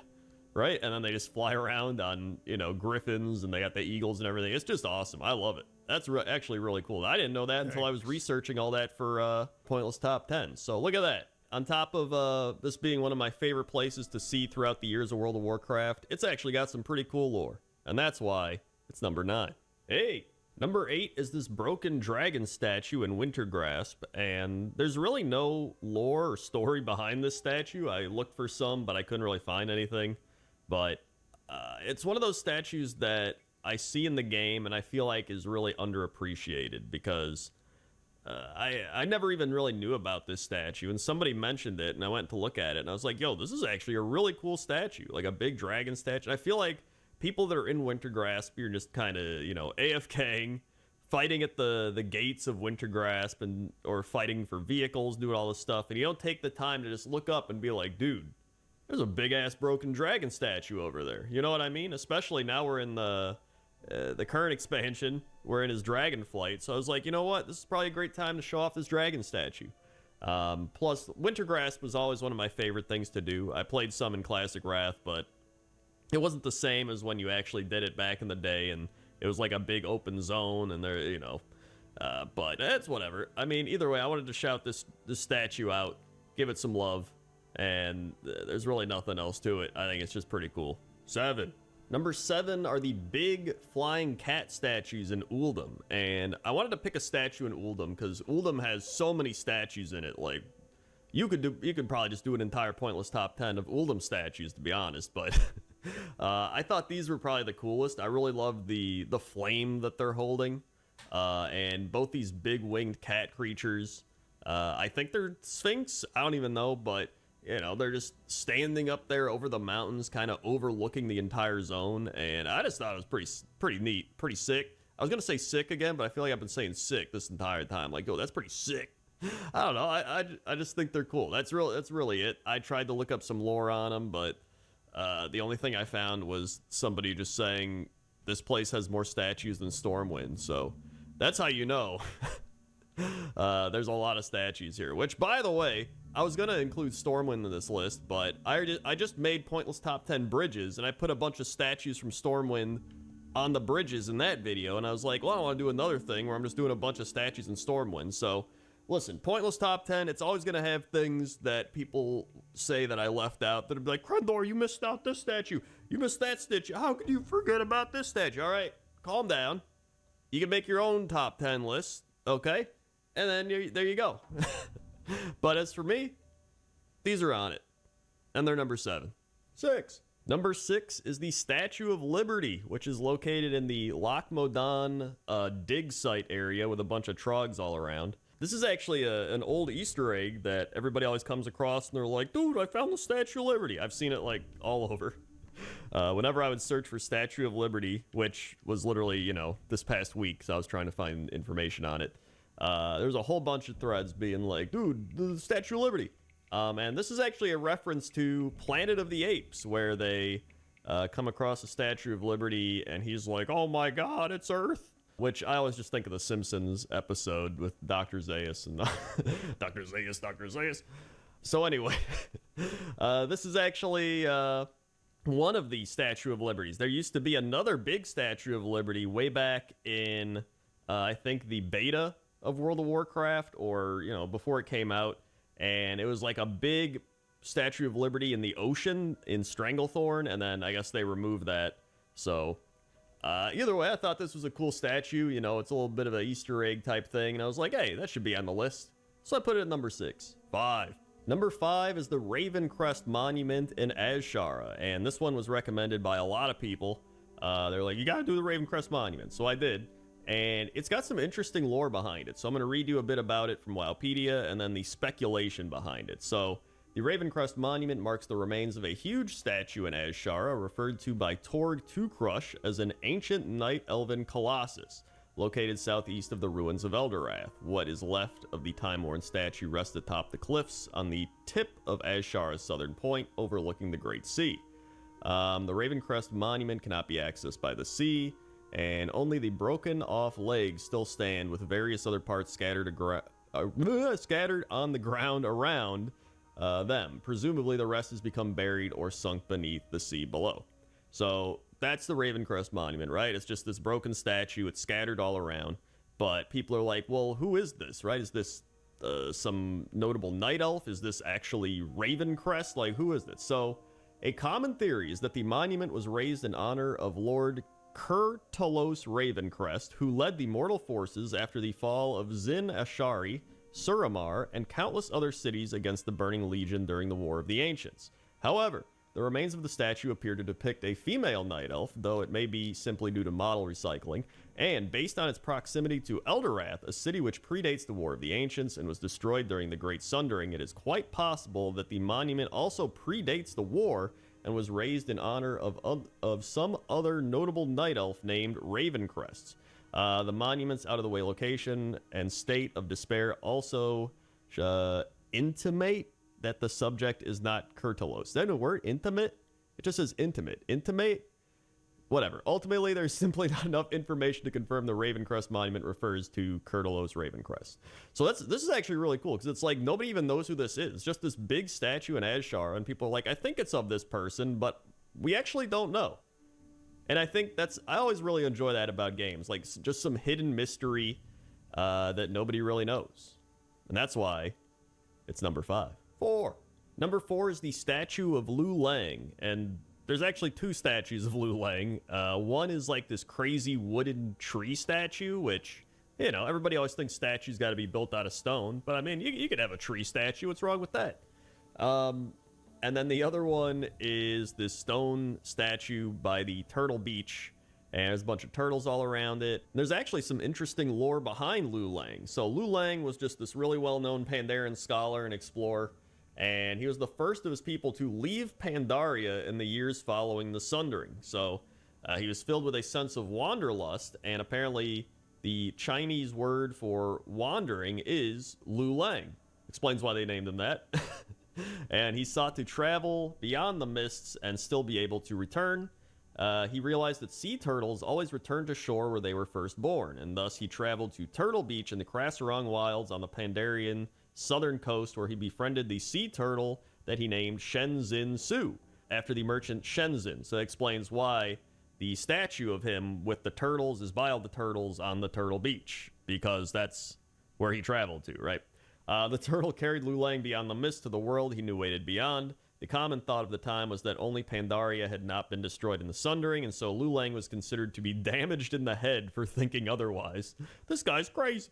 [SPEAKER 1] right? And then they just fly around on, you know, griffins, and they got the eagles and everything. It's just awesome. I love it. That's actually really cool. I didn't know that until I was researching all that for Pointless Top 10. So look at that. On top of this being one of my favorite places to see throughout the years of World of Warcraft, it's actually got some pretty cool lore. And that's why it's number 9. Hey! Number 8 is this broken dragon statue in Wintergrasp, and there's really no lore or story behind this statue. I looked for some, but I couldn't really find anything. But it's one of those statues that I see in the game and I feel like is really underappreciated, because I never even really knew about this statue, and somebody mentioned it and I went to look at it and I was like, yo, this is actually a really cool statue, like a big dragon statue. And I feel like people that are in Wintergrasp, you're just kind of, you know, AFKing, fighting at the gates of Wintergrasp, and or fighting for vehicles, doing all this stuff, and you don't take the time to just look up and be like, dude, there's a big ass broken dragon statue over there. You know what I mean? Especially now we're in the current expansion, we're in his dragon flight, so I was like, you know what, this is probably a great time to show off this dragon statue. Plus, Wintergrasp was always one of my favorite things to do. I played some in Classic Wrath, but it wasn't the same as when you actually did it back in the day, and it was like a big open zone, and there, you know, but it's whatever. I mean, either way, I wanted to shout this statue out, give it some love, and there's really nothing else to it. I think it's just pretty cool. 7. Number 7 are the big flying cat statues in Uldum, and I wanted to pick a statue in Uldum because Uldum has so many statues in it. Like, you could probably just do an entire pointless top 10 of Uldum statues, to be honest, but I thought these were probably the coolest. I really love the flame that they're holding, and both these big winged cat creatures. I think they're Sphinx. I don't even know, but you know, they're just standing up there over the mountains, kind of overlooking the entire zone, and I just thought it was pretty neat, pretty sick. I was gonna say sick again, but I feel like I've been saying sick this entire time. Like, oh, that's pretty sick. I don't know. I just think they're cool. That's really it. I tried to look up some lore on them, but the only thing I found was somebody just saying this place has more statues than Stormwind. So that's how you know. There's a lot of statues here, which, by the way, I was going to include Stormwind in this list, but I just made pointless top 10 bridges, and I put a bunch of statues from Stormwind on the bridges in that video, and I was like, well, I want to do another thing where I'm just doing a bunch of statues in Stormwind. So listen, pointless top 10, it's always going to have things that people say that I left out that are like, Crendor, you missed out this statue. You missed that statue. How could you forget about this statue? All right, calm down. You can make your own top 10 list, okay? And then there you go. But as for me, these are on it. And they're number 7. 6. Number 6 is the Statue of Liberty, which is located in the Loch Modan dig site area with a bunch of trogs all around. This is actually an old Easter egg that everybody always comes across, and they're like, dude, I found the Statue of Liberty. I've seen it, like, all over. Whenever I would search for Statue of Liberty, which was literally, you know, this past week, so I was trying to find information on it, there's a whole bunch of threads being like, dude, the Statue of Liberty. And this is actually a reference to Planet of the Apes, where they come across the Statue of Liberty, and he's like, oh my god, it's Earth. Which I always just think of the Simpsons episode with Dr. Zaius and Dr. Zaius. So anyway, this is actually one of the Statue of Liberties. There used to be another big Statue of Liberty way back in, I think, the beta of World of Warcraft, or, you know, before it came out. And it was like a big Statue of Liberty in the ocean in Stranglethorn, and then I guess they removed that. So either way, I thought this was a cool statue. You know, it's a little bit of an Easter egg type thing, and I was like, hey, that should be on the list. So I put it at number 6. 5. Number 5 is the Ravencrest Monument in Azshara, and this one was recommended by a lot of people. They're like, you gotta do the Ravencrest Monument, so I did. And it's got some interesting lore behind it, so I'm going to read you a bit about it from Wowpedia, and then the speculation behind it. So, the Ravencrest Monument marks the remains of a huge statue in Azshara, referred to by Torg Tukrush as an ancient night elven colossus, located southeast of the ruins of Eldorath. What is left of the time-worn statue rests atop the cliffs on the tip of Azshara's southern point, overlooking the Great Sea. The Ravencrest Monument cannot be accessed by the sea, and only the broken off legs still stand, with various other parts scattered on the ground around them. Presumably the rest has become buried or sunk beneath the sea below. So that's the Ravencrest Monument, right? It's just this broken statue. It's scattered all around, but people are like, well, who is this, right? Is this some notable night elf? Is this actually Ravencrest? Like, who is this? So a common theory is that the monument was raised in honor of Lord Kurtalos Ravencrest, who led the mortal forces after the fall of Zin Ashari, Suramar, and countless other cities against the Burning Legion during the War of the Ancients. However, the remains of the statue appear to depict a female night elf, though it may be simply due to model recycling, and based on its proximity to Eldorath, a city which predates the War of the Ancients and was destroyed during the Great Sundering, it is quite possible that the monument also predates the war and was raised in honor of some other notable night elf named Ravencrest. The monument's out-of-the-way location and state of despair also intimate that the subject is not Kurtalos. Is that a word? Intimate? It just says intimate. Intimate? Whatever. Ultimately, there's simply not enough information to confirm the Ravencrest Monument refers to Kurtalos Ravencrest. So this is actually really cool, because it's like nobody even knows who this is. It's just this big statue in Azshara, and people are like, I think it's of this person, but we actually don't know. And I think I always really enjoy that about games, like just some hidden mystery that nobody really knows. And that's why it's number 5. 4. Number 4 is the statue of Lu Lang, and there's actually 2 statues of Lu Lang. One is like this crazy wooden tree statue, which, you know, everybody always thinks statues got to be built out of stone, but I mean, you could have a tree statue. What's wrong with that? And then the other one is this stone statue by the Turtle Beach, and there's a bunch of turtles all around it. There's actually some interesting lore behind Lu Lang. So Lu Lang was just this really well-known Pandaren scholar and explorer, and he was the first of his people to leave Pandaria in the years following the Sundering. So he was filled with a sense of wanderlust, and apparently the Chinese word for wandering is Lu Lang. Explains why they named him that. And he sought to travel beyond the mists and still be able to return. He realized that sea turtles always returned to shore where they were first born, and thus he traveled to Turtle Beach in the Krasarong Wilds on the Pandarian southern coast, where he befriended the sea turtle that he named Shenzin Su, after the merchant Shenzin. So that explains why the statue of him with the turtles is by all the turtles on the Turtle Beach, because that's where he traveled to, right? The turtle carried Lu Lang beyond the mist to the world he knew waited beyond. The common thought of the time was that only Pandaria had not been destroyed in the Sundering, and so Lu Lang was considered to be damaged in the head for thinking otherwise. This guy's crazy.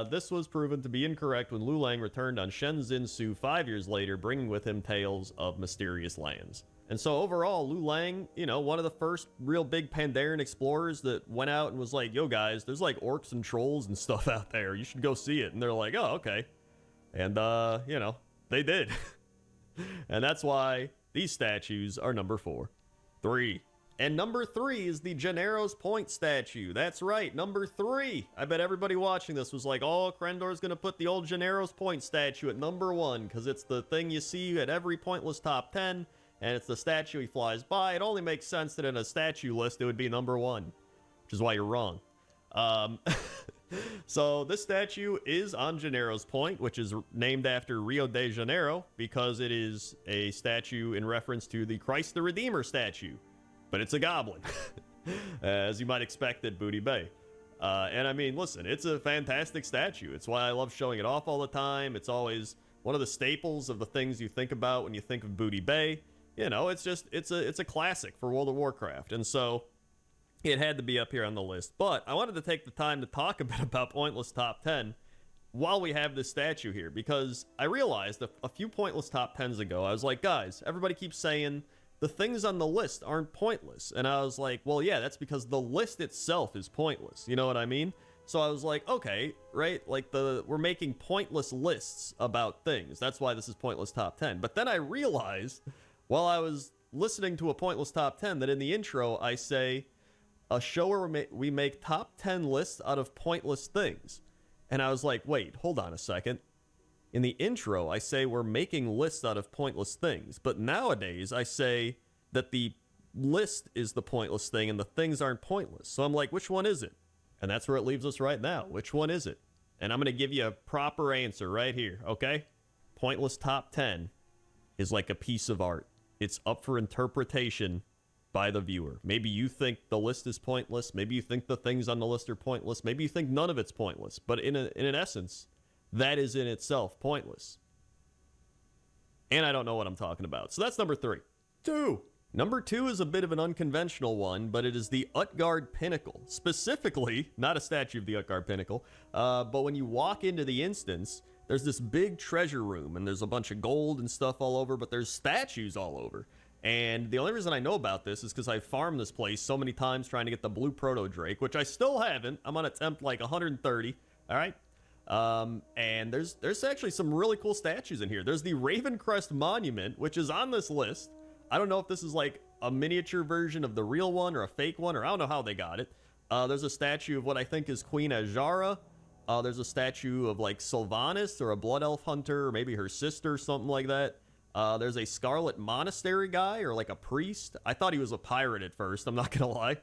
[SPEAKER 1] This was proven to be incorrect when Lu Lang returned on Shenzin Su 5 years later, bringing with him tales of mysterious lands. And so overall, Lu Lang, you know, one of the first real big Pandaren explorers that went out and was like, yo guys, there's like orcs and trolls and stuff out there. You should go see it. And they're like, oh, okay. And, you know, they did. And that's why these statues are number 4. 3. And number 3 is the Gennaro's Point statue. That's right, number 3. I bet everybody watching this was like, oh, Crendor's going to put the old Gennaro's Point statue at number 1 because it's the thing you see at every Pointless Top 10, and it's the statue he flies by. It only makes sense that in a statue list it would be number 1, which is why you're wrong. So this statue is on Gennaro's Point, which is named after Rio de Janeiro because it is a statue in reference to the Christ the Redeemer statue. But it's a goblin, as you might expect at Booty Bay. And I mean, listen, it's a fantastic statue. It's why I love showing it off all the time. It's always one of the staples of the things you think about when you think of Booty Bay. You know, it's a classic for World of Warcraft. And so it had to be up here on the list. But I wanted to take the time to talk a bit about Pointless Top 10 while we have this statue here, because I realized a few Pointless Top 10s ago, I was like, guys, everybody keeps saying the things on the list aren't pointless. And I was like, well, yeah, that's because the list itself is pointless. You know what I mean? So I was like, okay, right? Like we're making pointless lists about things. That's why this is Pointless Top 10. But then I realized while I was listening to a Pointless Top 10 that in the intro, I say a show where we make top 10 lists out of pointless things. And I was like, wait, hold on a second. In the intro, I say we're making lists out of pointless things. But nowadays, I say that the list is the pointless thing and the things aren't pointless. So I'm like, which one is it? And that's where it leaves us right now. Which one is it? And I'm going to give you a proper answer right here, okay? Pointless Top 10 is like a piece of art. It's up for interpretation by the viewer. Maybe you think the list is pointless. Maybe you think the things on the list are pointless. Maybe you think none of it's pointless. But in an essence, that is in itself pointless. And I don't know what I'm talking about. So that's number 3. 2. Number 2 is a bit of an unconventional one, but it is the Utgard Pinnacle. Specifically, not a statue of the Utgard Pinnacle, but when you walk into the instance, there's this big treasure room, and there's a bunch of gold and stuff all over, but there's statues all over. And the only reason I know about this is because I farmed this place so many times trying to get the blue proto drake, which I still haven't. I'm on attempt like 130. All right. And there's actually some really cool statues in here. There's the Ravencrest Monument, which is on this list. I don't know if this is like a miniature version of the real one or a fake one, or I don't know how they got it. There's a statue of what I think is Queen Ajara. There's a statue of like Sylvanas or a blood elf hunter, or maybe her sister, something like that. There's a Scarlet Monastery guy or like a priest. I thought he was a pirate at first, I'm not gonna lie.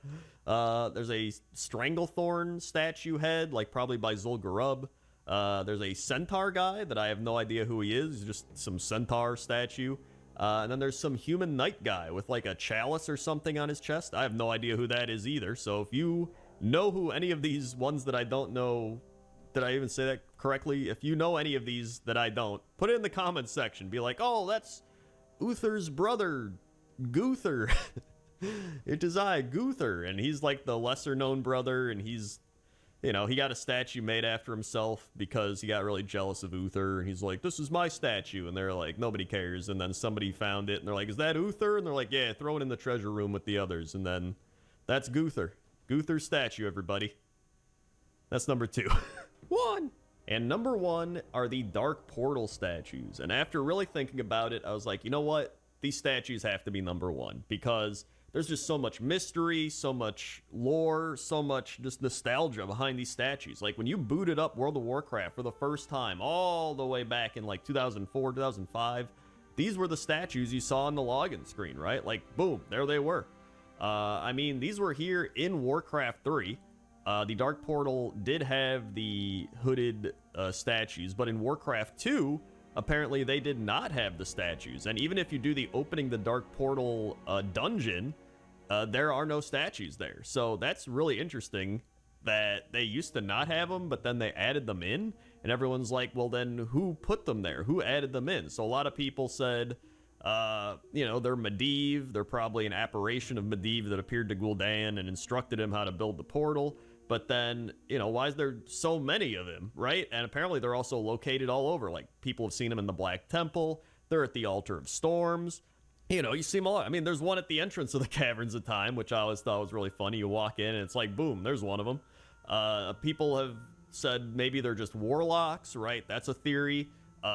[SPEAKER 1] There's a Stranglethorn statue head, like probably by Zul'Gurub. There's a centaur guy that I have no idea who he is. He's just some centaur statue. And then there's some human knight guy with like a chalice or something on his chest. I have no idea who that is either. So if you know who any of these ones that I don't know Did I even say that correctly? If you know any of these that I don't, put it in the comments section. Be like, oh, that's Uther's brother, Guther. It is I, Guther. And he's like the lesser known brother, and he's, you know, he got a statue made after himself because he got really jealous of Uther. And he's like, this is my statue. And they're like, nobody cares. And then somebody found it, and they're like, is that Uther? And they're like, yeah, throw it in the treasure room with the others. And then that's Guther. Guther's statue, everybody. That's number 2. 1. And number 1 are the Dark Portal statues. And after really thinking about it, I was like, you know what? These statues have to be number 1 because there's just so much mystery, so much lore, so much just nostalgia behind these statues. Like when you booted up World of Warcraft for the first time, all the way back in like 2004, 2005, these were the statues you saw on the login screen, right? Like, boom, there they were. I mean, these were here in Warcraft 3. The Dark Portal did have the hooded statues, but in Warcraft 2, apparently they did not have the statues. And even if you do the opening the Dark Portal dungeon, there are no statues there. So that's really interesting that they used to not have them, but then they added them in. And everyone's like, well, then who put them there? Who added them in? So a lot of people said, you know, they're Medivh. They're probably an apparition of Medivh that appeared to Gul'dan and instructed him how to build the portal. But then, you know, why is there so many of him, right? And apparently they're also located all over. Like, people have seen him in the Black Temple. They're at the Altar of Storms. You know, you see them a lot. I mean, there's one at the entrance of the Caverns of Time, which I always thought was really funny. You walk in, and it's like, boom, there's one of them. People have said maybe they're just warlocks, right? That's a theory.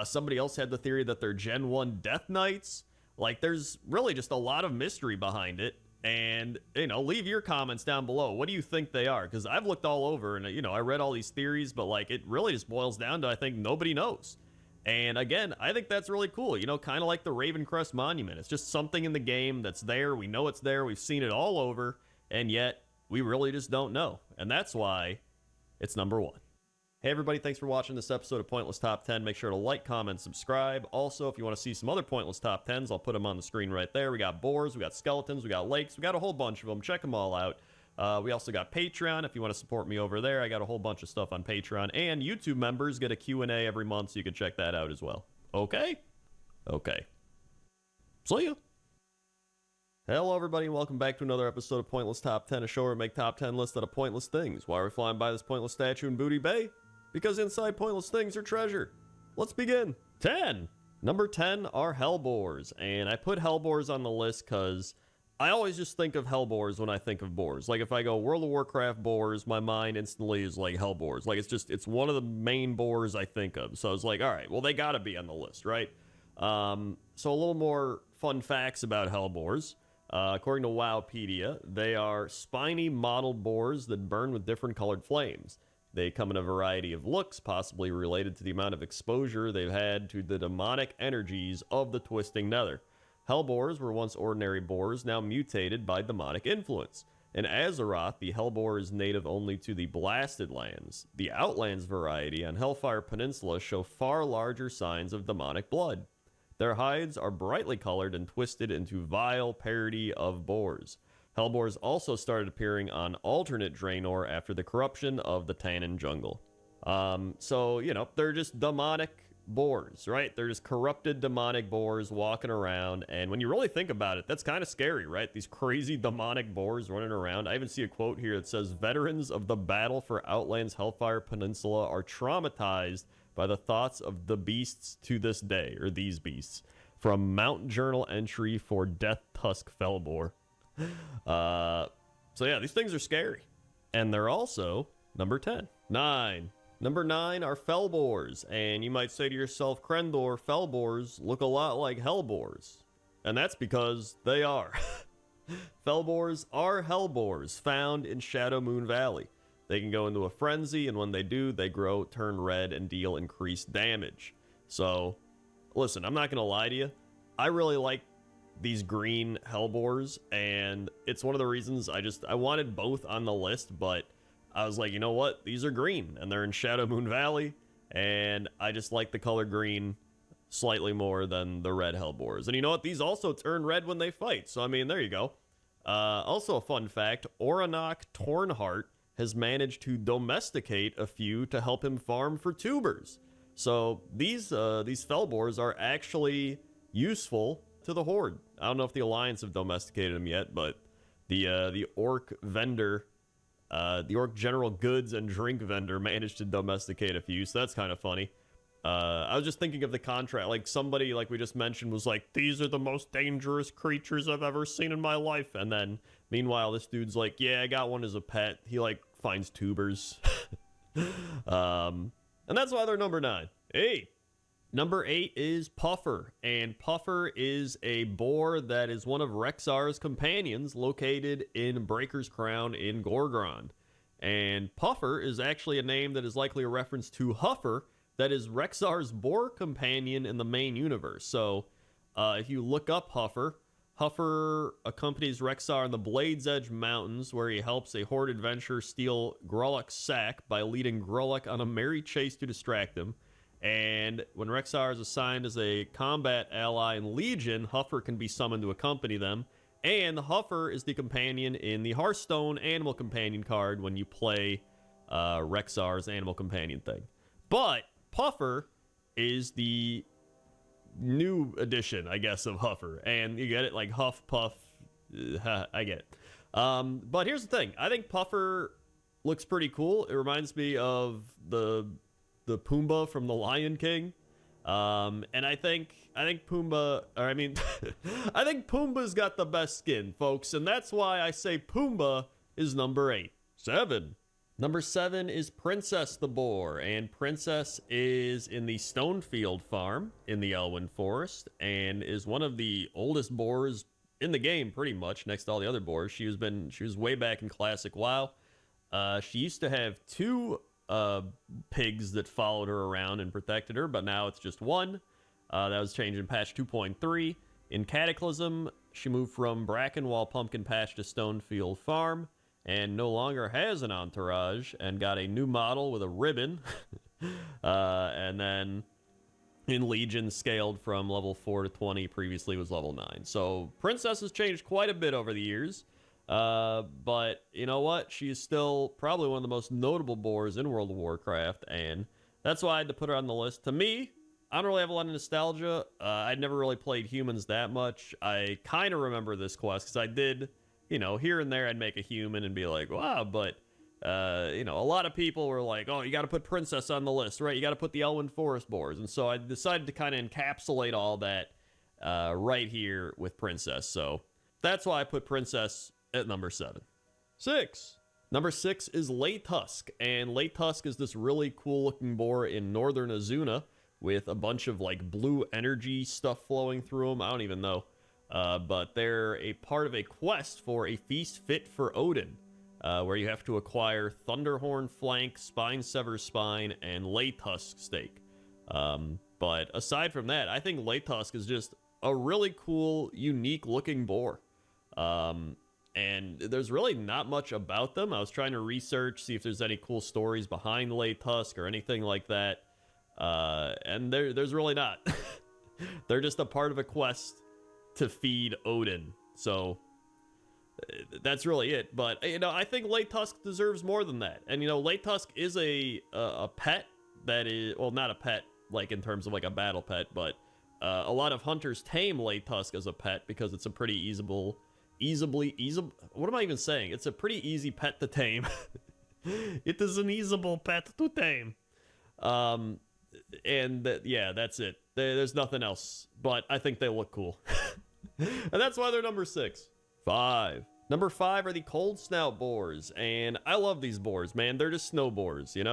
[SPEAKER 1] Somebody else had the theory that they're Gen 1 Death Knights. Like, there's really just a lot of mystery behind it. And, you know, leave your comments down below. What do you think they are? Because I've looked all over and, you know, I read all these theories, but, like, it really just boils down to, I think, nobody knows. And, again, I think that's really cool. You know, kind of like the Ravencrest Monument. It's just something in the game that's there. We know it's there. We've seen it all over. And yet, we really just don't know. And that's why it's number 1. Hey, everybody. Thanks for watching this episode of Pointless Top 10. Make sure to like, comment, subscribe. Also, if you want to see some other Pointless Top 10s, I'll put them on the screen right there. We got boars, we got skeletons, we got lakes. We got a whole bunch of them. Check them all out. We also got Patreon. If you want to support me over there, I got a whole bunch of stuff on Patreon. And YouTube members get a Q&A every month, so you can check that out as well. Okay? Okay. See ya. Hello, everybody, and welcome back to another episode of Pointless Top 10, a show where we make top 10 lists out of pointless things. Why are we flying by this pointless statue in Booty Bay? Because inside pointless things are treasure. Let's begin. 10. Number 10 are Hellboars. And I put Hellboars on the list because I always just think of Hellboars when I think of boars. Like, if I go World of Warcraft boars, my mind instantly is like Hellboars. Like, it's one of the main boars I think of. So I was like, all right, well, they got to be on the list, right? So a little more fun facts about Hellboars. According to Wowpedia, they are spiny mottled boars that burn with different colored flames. They come in a variety of looks, possibly related to the amount of exposure they've had to the demonic energies of the twisting nether. Hellboars were once ordinary boars, now mutated by demonic influence. In Azeroth, the Hellboar is native only to the Blasted Lands. The Outlands variety on Hellfire Peninsula show far larger signs of demonic blood. Their hides are brightly colored and twisted into vile parody of boars. Hellboars also started appearing on alternate Draenor after the corruption of the Tannin Jungle. So, you know, they're just demonic boars, right? They're just corrupted demonic boars walking around. And when you really think about it, that's kind of scary, right? These crazy demonic boars running around. I even see a quote here that says, veterans of the battle for Outland's Hellfire Peninsula are traumatized by the thoughts of the beasts to this day, or these beasts. From Mount Journal entry for Death Tusk Fellboar. So yeah, these things are scary. And they're also number 10. 9. Number 9 are Fellboars. And you might say to yourself, Crendor, Fellboars look a lot like Hellboars. And that's because they are. Fellboars are Hellboars found in Shadow Moon Valley. They can go into a frenzy, and when they do, they grow, turn red, and deal increased damage. So, listen, I'm not going to lie to you. I really like these green Hellboars, and it's one of the reasons I wanted both on the list, but I was like, you know what? These are green, and they're in Shadow Moon Valley, and I just like the color green slightly more than the red Hellboars. And you know what? These also turn red when they fight, so I mean, there you go. Also a fun fact, Oronok Tornheart has managed to domesticate a few to help him farm for tubers. So these fell boars are actually useful to the Horde. I don't know if the Alliance have domesticated them yet, but the orc vendor, the orc general goods and drink vendor managed to domesticate a few, so that's kind of funny. I was just thinking of the contract, like somebody, like we just mentioned, was like, these are the most dangerous creatures I've ever seen in my life, and then meanwhile this dude's like, yeah, I got one as a pet. He like finds tubers. And that's why they're number 9. 8. Number 8 is Puffer, and Puffer is a boar that is one of Rexar's companions located in Breaker's Crown in Gorgron. And Puffer is actually a name that is likely a reference to Huffer, that is Rexar's boar companion in the main universe. So if you look up Huffer, Huffer accompanies Rexar in the Blade's Edge Mountains, where he helps a Horde adventurer steal Grolek's sack by leading Grolek on a merry chase to distract him. And when Rexar is assigned as a combat ally in Legion, Huffer can be summoned to accompany them. And Huffer is the companion in the Hearthstone Animal Companion card when you play Rexar's Animal Companion thing. But Puffer is the new edition, I guess, of Huffer. And you get it, like Huff, Puff. I get it. But here's the thing. I think Puffer looks pretty cool. It reminds me of the Pumbaa from The Lion King. And I think Pumbaa, or I mean, I think Pumbaa's got the best skin, folks. And that's why I say Pumbaa is number 8. 7. Number 7 is Princess the Boar, and Princess is in the Stonefield farm in the Elwyn Forest, and is one of the oldest boars in the game, pretty much, next to all the other boars. She was way back in Classic WoW. She used to have 2 pigs that followed her around and protected her, but now it's just 1. That was changed in patch 2.3. In Cataclysm, she moved from Brackenwall Pumpkin Patch to Stonefield Farm, and no longer has an entourage, and got a new model with a ribbon. And then in Legion, scaled from level 4 to 20, previously was level 9. So Princess has changed quite a bit over the years. But you know what? She is still probably one of the most notable boars in World of Warcraft, and that's why I had to put her on the list. To me, I don't really have a lot of nostalgia. I'd never really played humans that much. I kind of remember this quest because I did, here and there I'd make a human and be like, wow, but, a lot of people were like, oh, you got to put Princess on the list, right? You got to put the Elwyn Forest boars. And so I decided to kind of encapsulate all that right here with Princess. So that's why I put Princess at number 7. 6. Number 6 is Laytusk, and Laytusk is this really cool looking boar in northern Azuna with a bunch of like blue energy stuff flowing through them. I don't even know. But they're a part of a quest for a feast fit for Odin, where you have to acquire Thunderhorn Flank, Spine Sever Spine, and Laytusk Steak. But aside from that, I think Laytusk is just a really cool, unique looking boar. And there's really not much about them. I was trying to research, see if there's any cool stories behind Laytusk or anything like that. And there's really not. They're just a part of a quest to feed Odin. So that's really it. But, I think Laytusk deserves more than that. And, Laytusk is a pet that is, well, not a pet, like in terms of like a battle pet, but a lot of hunters tame Laytusk as a pet because it's a pretty easy, what am I even saying? It's a pretty easy pet to tame. It is an easeable pet to tame. Yeah, that's it. There's nothing else, but I think they look cool. And that's why they're number 6. 5. Number 5 are the Cold Snout boars, and I love these boars, man. They're just snow boars, They're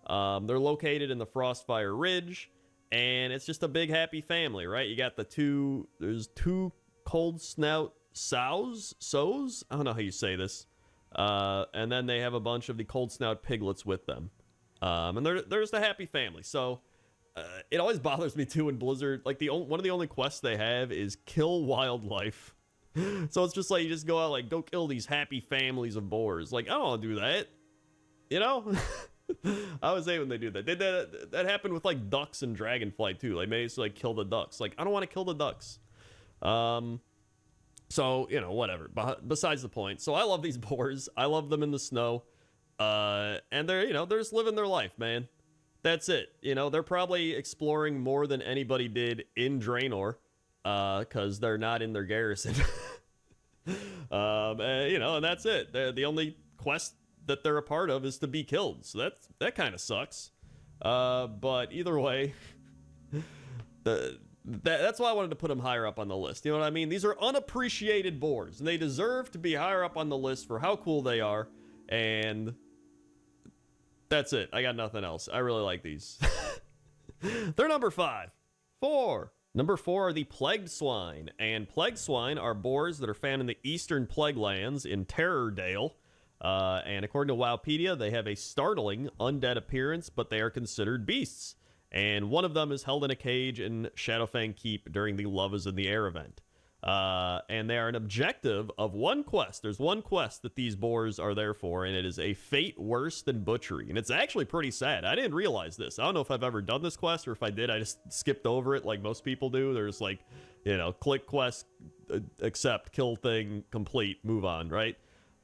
[SPEAKER 1] located in the Frostfire Ridge, and it's just a big happy family, right? You got there's 2 Cold Snout sows? I don't know how you say this. And then they have a bunch of the Cold Snout piglets with them. And they're just a happy family. So it always bothers me too in Blizzard. Like one of the only quests they have is kill wildlife. So it's just like you just go out like go kill these happy families of boars. Like I don't want to do that. I always hate when they do that. That happened with like ducks and Dragonflight too. Like maybe it's like kill the ducks. Like I don't want to kill the ducks. So, whatever. Besides the point. So I love these boars. I love them in the snow. And they're, they're just living their life, man. That's it. They're probably exploring more than anybody did in Draenor, because they're not in their garrison. And that's it. The only quest that they're a part of is to be killed. So that kind of sucks. But either way, that's why I wanted to put them higher up on the list. You know what I mean? These are unappreciated boars, and they deserve to be higher up on the list for how cool they are. And that's it. I got nothing else. I really like these. They're number 5. 4. Number 4 are the Plagued Swine, and Plagued Swine are boars that are found in the Eastern Plague Lands in Terrordale. And according to Wowpedia, they have a startling undead appearance, but they are considered beasts. And one of them is held in a cage in Shadowfang Keep during the Love is in the Air event. And they are an objective of one quest. There's one quest that these boars are there for, and it is a fate worse than butchery. And it's actually pretty sad. I didn't realize this. I don't know if I've ever done this quest, or if I did, I just skipped over it like most people do. There's like, click quest, accept, kill thing, complete, move on, right?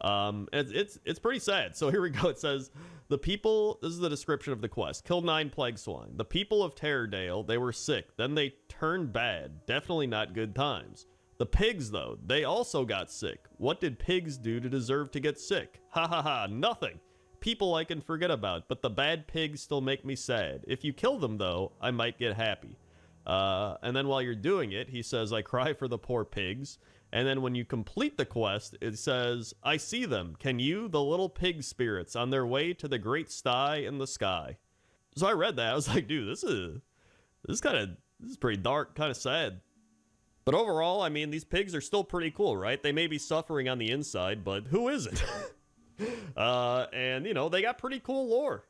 [SPEAKER 1] It's pretty sad. So here we go. It says, the people, this is the description of the quest. Kill 9 plague swine. The people of Terrordale, they were sick. Then they turned bad. Definitely not good times. The pigs, though, they also got sick. What did pigs do to deserve to get sick? Ha ha ha, nothing. People I can forget about, but the bad pigs still make me sad. If you kill them, though, I might get happy. And then while you're doing it, he says, I cry for the poor pigs. And then when you complete the quest, it says, I see them. Can you, the little pig spirits, on their way to the great sty in the sky? So I read that. I was like, dude, this is pretty dark, kind of sad. But overall, I mean, these pigs are still pretty cool, right? They may be suffering on the inside, but who isn't? And, they got pretty cool lore,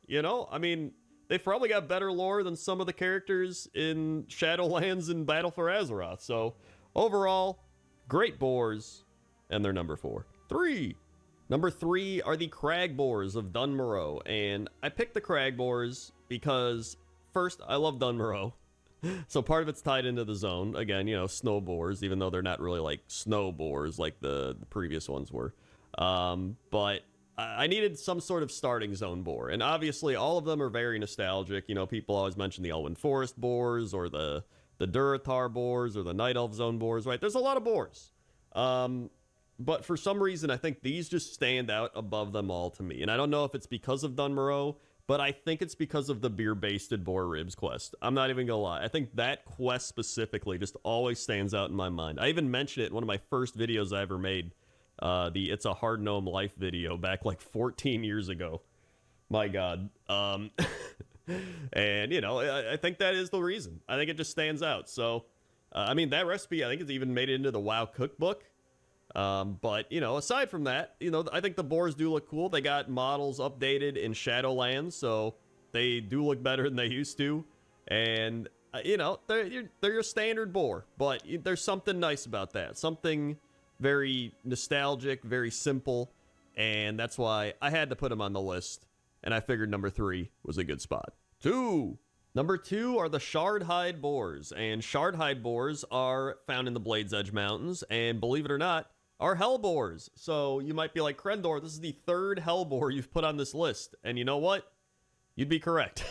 [SPEAKER 1] I mean, they've probably got better lore than some of the characters in Shadowlands and Battle for Azeroth. So, overall, great boars, and they're number 4. 3. Number 3 are the Crag Boars of Dunmorrow, and I picked the Crag Boars because, first, I love Dunmorrow. So part of it's tied into the zone. Again, snow boars, even though they're not really like snow boars like the previous ones were. But I needed some sort of starting zone boar. And obviously, all of them are very nostalgic. People always mention the Elven Forest boars or the Durotar boars or the Night Elf zone boars, right? There's a lot of boars. But for some reason, I think these just stand out above them all to me. And I don't know if it's because of Dunmorrow, but I think it's because of the beer-basted boar ribs quest. I'm not even gonna lie. I think that quest specifically just always stands out in my mind. I even mentioned it in one of my first videos I ever made, the It's a Hard Gnome Life video back like 14 years ago. My God. And, I think that is the reason. I think it just stands out. So, I mean, that recipe, I think it's even made it into the WoW cookbook. But, aside from that, I think the boars do look cool. They got models updated in Shadowlands, so they do look better than they used to. And, they're your standard boar, but there's something nice about that. Something very nostalgic, very simple, and that's why I had to put them on the list, and I figured number 3 was a good spot. 2. Number 2 are the Shardhide Boars, and Shardhide Boars are found in the Blades Edge Mountains, and believe it or not, are Hellboars. So you might be like, Crendor, this is the 3rd Hellboar you've put on this list. And you know what? You'd be correct.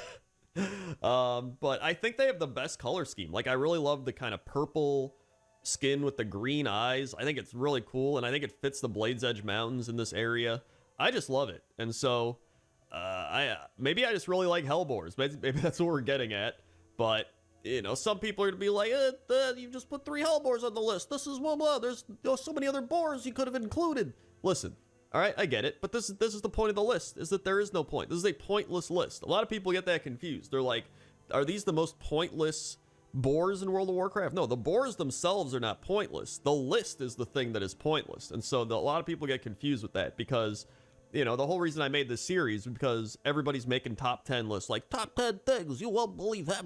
[SPEAKER 1] But I think they have the best color scheme. Like, I really love the kind of purple skin with the green eyes. I think it's really cool, and I think it fits the Blades Edge Mountains in this area. I just love it. And so, maybe I just really like Hellboars. Maybe that's what we're getting at. But some people are going to be like, you just put 3 Hellboars on the list. This is blah, blah. There's so many other boars you could have included. Listen, all right, I get it. But this is the point of the list, is that there is no point. This is a pointless list. A lot of people get that confused. They're like, are these the most pointless boars in World of Warcraft? No, the boars themselves are not pointless. The list is the thing that is pointless. And so a lot of people get confused with that because... the whole reason I made this series was because everybody's making top 10 lists, like top 10 things you won't believe that,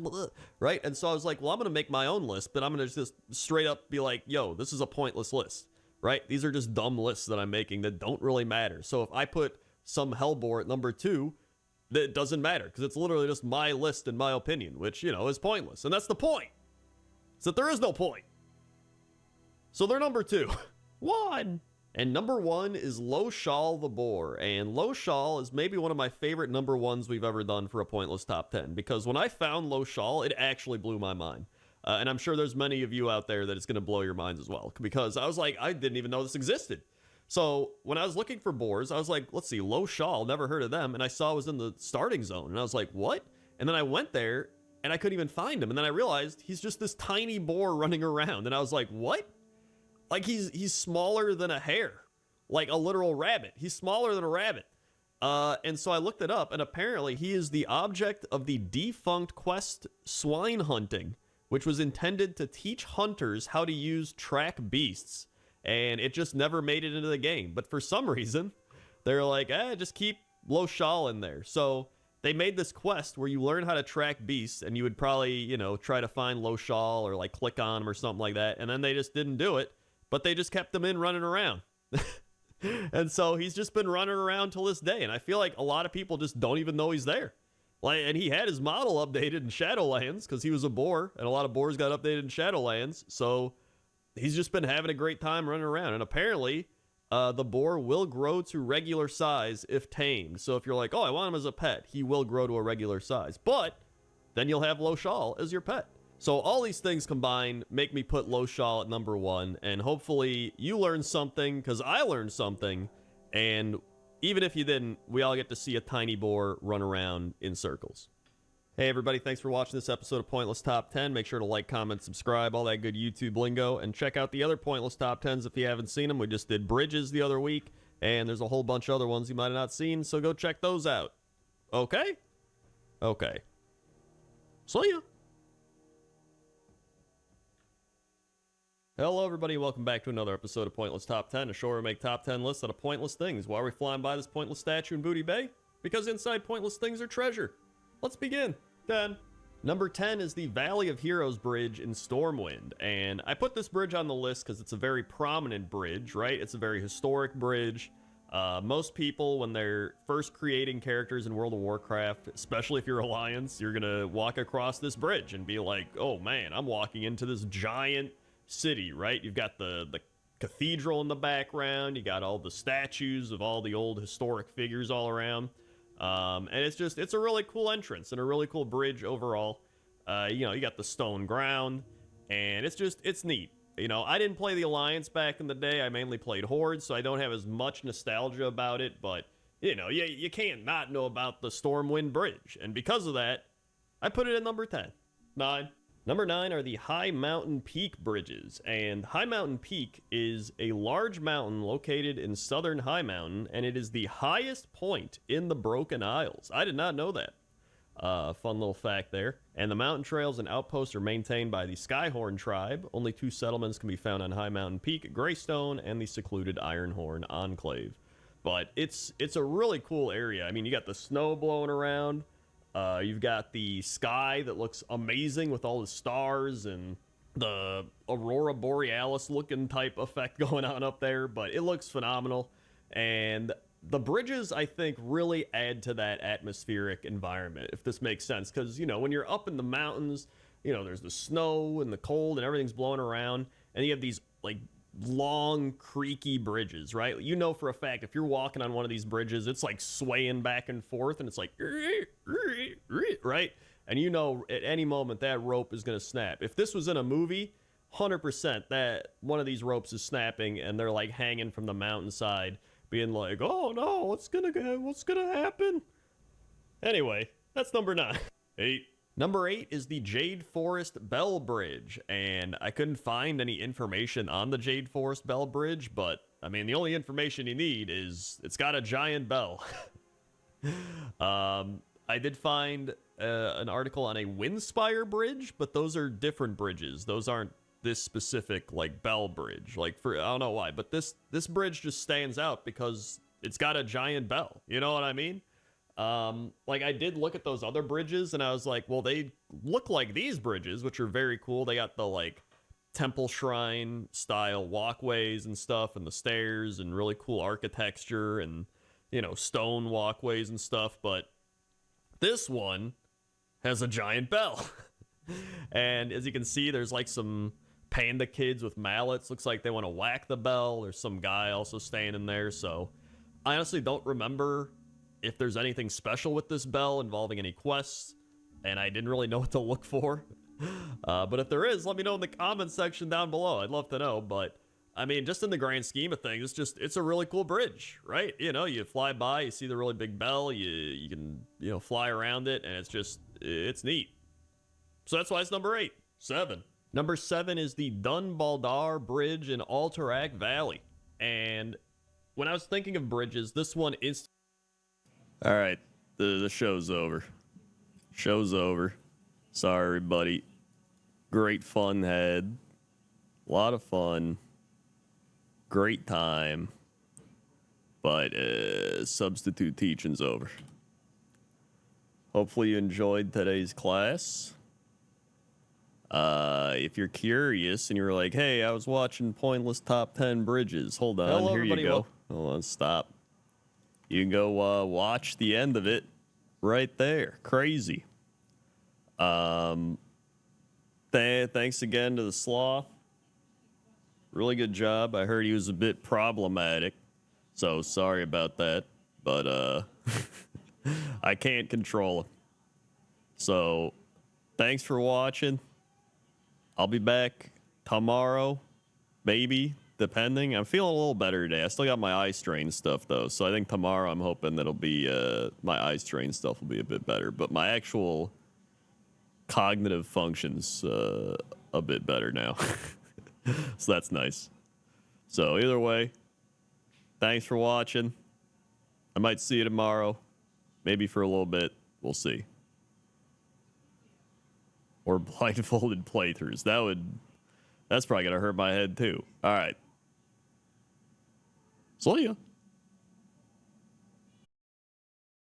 [SPEAKER 1] right? And so I was like, well, I'm going to make my own list, but I'm going to just straight up be like, yo, this is a pointless list, right? These are just dumb lists that I'm making that don't really matter. So if I put some Hellboar at number 2, that doesn't matter because it's literally just my list in my opinion, which, is pointless. And that's the point, is that there is no point. So they're number 2. 1. And number 1 is Loshal the Boar. And Loshal is maybe one of my favorite number 1s we've ever done for a pointless top 10. Because when I found Loshal, it actually blew my mind. And I'm sure there's many of you out there that it's going to blow your minds as well. Because I was like, I didn't even know this existed. So when I was looking for boars, I was like, let's see, Loshal, never heard of them. And I saw it was in the starting zone. And I was like, what? And then I went there and I couldn't even find him. And then I realized he's just this tiny boar running around. And I was like, what? Like he's smaller than a hare, like a literal rabbit. He's smaller than a rabbit. And so I looked it up, and apparently he is the object of the defunct quest Swine Hunting, which was intended to teach hunters how to use track beasts. And it just never made it into the game. But for some reason, they're like, just keep Loshal in there. So they made this quest where you learn how to track beasts, and you would probably, you know, try to find Loshal or like click on him or something like that. And then they just didn't do it, but they just kept him in running around. And so he's just been running around till this day. And I feel like a lot of people just don't even know he's there. Like, and he had his model updated in Shadowlands because he was a boar, and a lot of boars got updated in Shadowlands. So he's just been having a great time running around. And apparently, the boar will grow to regular size if tamed. So if you're like, oh, I want him as a pet, he will grow to a regular size. But then you'll have Loshal as your pet. So all these things combined make me put Loshal at number 1. And hopefully you learned something, because I learned something. And even if you didn't, we all get to see a tiny boar run around in circles. Hey everybody, thanks for watching this episode of Pointless Top 10. Make sure to like, comment, subscribe, all that good YouTube lingo, and check out the other Pointless Top 10s if you haven't seen them. We just did Bridges the other week, and there's a whole bunch of other ones you might have not seen, so go check those out. Okay? Okay. See ya! Hello everybody, welcome back to another episode of Pointless Top 10, a show where we make top 10 lists out of pointless things. Why are we flying by this pointless statue in Booty Bay? Because inside pointless things are treasure. Let's begin. 10. Number 10 is the Valley of Heroes Bridge in Stormwind, and I put this bridge on the list because it's a very prominent bridge, right? It's a very historic bridge. Most people, when they're first creating characters in World of Warcraft, especially if you're Alliance, you're gonna walk across this bridge and be like, oh man, I'm walking into this giant city, right? You've got the cathedral in the background, you got all the statues of all the old historic figures all around. And it's a really cool entrance and a really cool bridge overall. You know, you got the stone ground, and it's neat. You know, I didn't play the Alliance back in the day. I mainly played Horde, so I don't have as much nostalgia about it, but, you know, you can't not know about the Stormwind Bridge. And because of that, I put it at number 10. 9. Number 9 are the High Mountain Peak bridges, and High Mountain Peak is a large mountain located in southern High Mountain, and it is the highest point in the Broken Isles. I did not know that. Fun little fact there. And the mountain trails and outposts are maintained by the Skyhorn tribe. Only 2 settlements can be found on High Mountain Peak, Greystone and the secluded Ironhorn Enclave. But it's a really cool area. I mean, you got the snow blowing around. You've got the sky that looks amazing with all the stars and the Aurora Borealis looking type effect going on up there, but it looks phenomenal. And the bridges, I think, really add to that atmospheric environment, if this makes sense. Because, you know, when you're up in the mountains, you know, there's the snow and the cold and everything's blowing around, and you have these, like, long creaky bridges, right? You know for a fact if you're walking on one of these bridges, it's like swaying back and forth, and it's like right, and you know at any moment that rope is going to snap. If this was in a movie, 100% that one of these ropes is snapping, and they're like hanging from the mountainside being like, oh no, what's gonna happen? Anyway, that's number 9. 8. Number 8 is the Jade Forest Bell Bridge, and I couldn't find any information on the Jade Forest Bell Bridge, but, I mean, the only information you need is it's got a giant bell. I did find an article on a Windspire Bridge, but those are different bridges. Those aren't this specific, like, bell bridge. Like, I don't know why, but this bridge just stands out because it's got a giant bell. You know what I mean? Like, I did look at those other bridges and I was like, well, they look like these bridges, which are very cool. They got the, like, temple shrine style walkways and stuff, and the stairs and really cool architecture and, you know, stone walkways and stuff. But this one has a giant bell. And as you can see, there's like some panda kids with mallets. Looks like they want to whack the bell. There's some guy also staying in there. So I honestly don't remember if there's anything special with this bell involving any quests, and I didn't really know what to look for. But if there is, let me know in the comments section down below. I'd love to know. But I mean, just in the grand scheme of things, it's a really cool bridge, right? You know, you fly by, you see the really big bell, you can, you know, fly around it, and it's neat. So that's why it's number 8. 7. Number 7 is the Dunbaldar Bridge in Alterac Valley. And when I was thinking of bridges, this one is... All right, the show's over. Show's over. Sorry, everybody. Great fun had. A lot of fun. Great time. But substitute teaching's over. Hopefully you enjoyed today's class. If you're curious and you're like, hey, I was watching pointless top 10 bridges. Hold on,
[SPEAKER 2] Hello,
[SPEAKER 1] here
[SPEAKER 2] everybody.
[SPEAKER 1] you go. Hold on, stop. You can go watch the end of it right there. Crazy. Thanks again to the Sloth. Really good job. I heard he was a bit problematic, so sorry about that. But I can't control him. So thanks for watching. I'll be back tomorrow, maybe, depending. I'm feeling a little better today. I still got my eye strain stuff, though. So I think tomorrow I'm hoping that'll be, my eye strain stuff will be a bit better. But my actual cognitive functions a bit better now. So that's nice. So either way, thanks for watching. I might see you tomorrow. Maybe for a little bit. We'll see. Or blindfolded playthroughs. That's probably gonna hurt my head too. All right. See ya.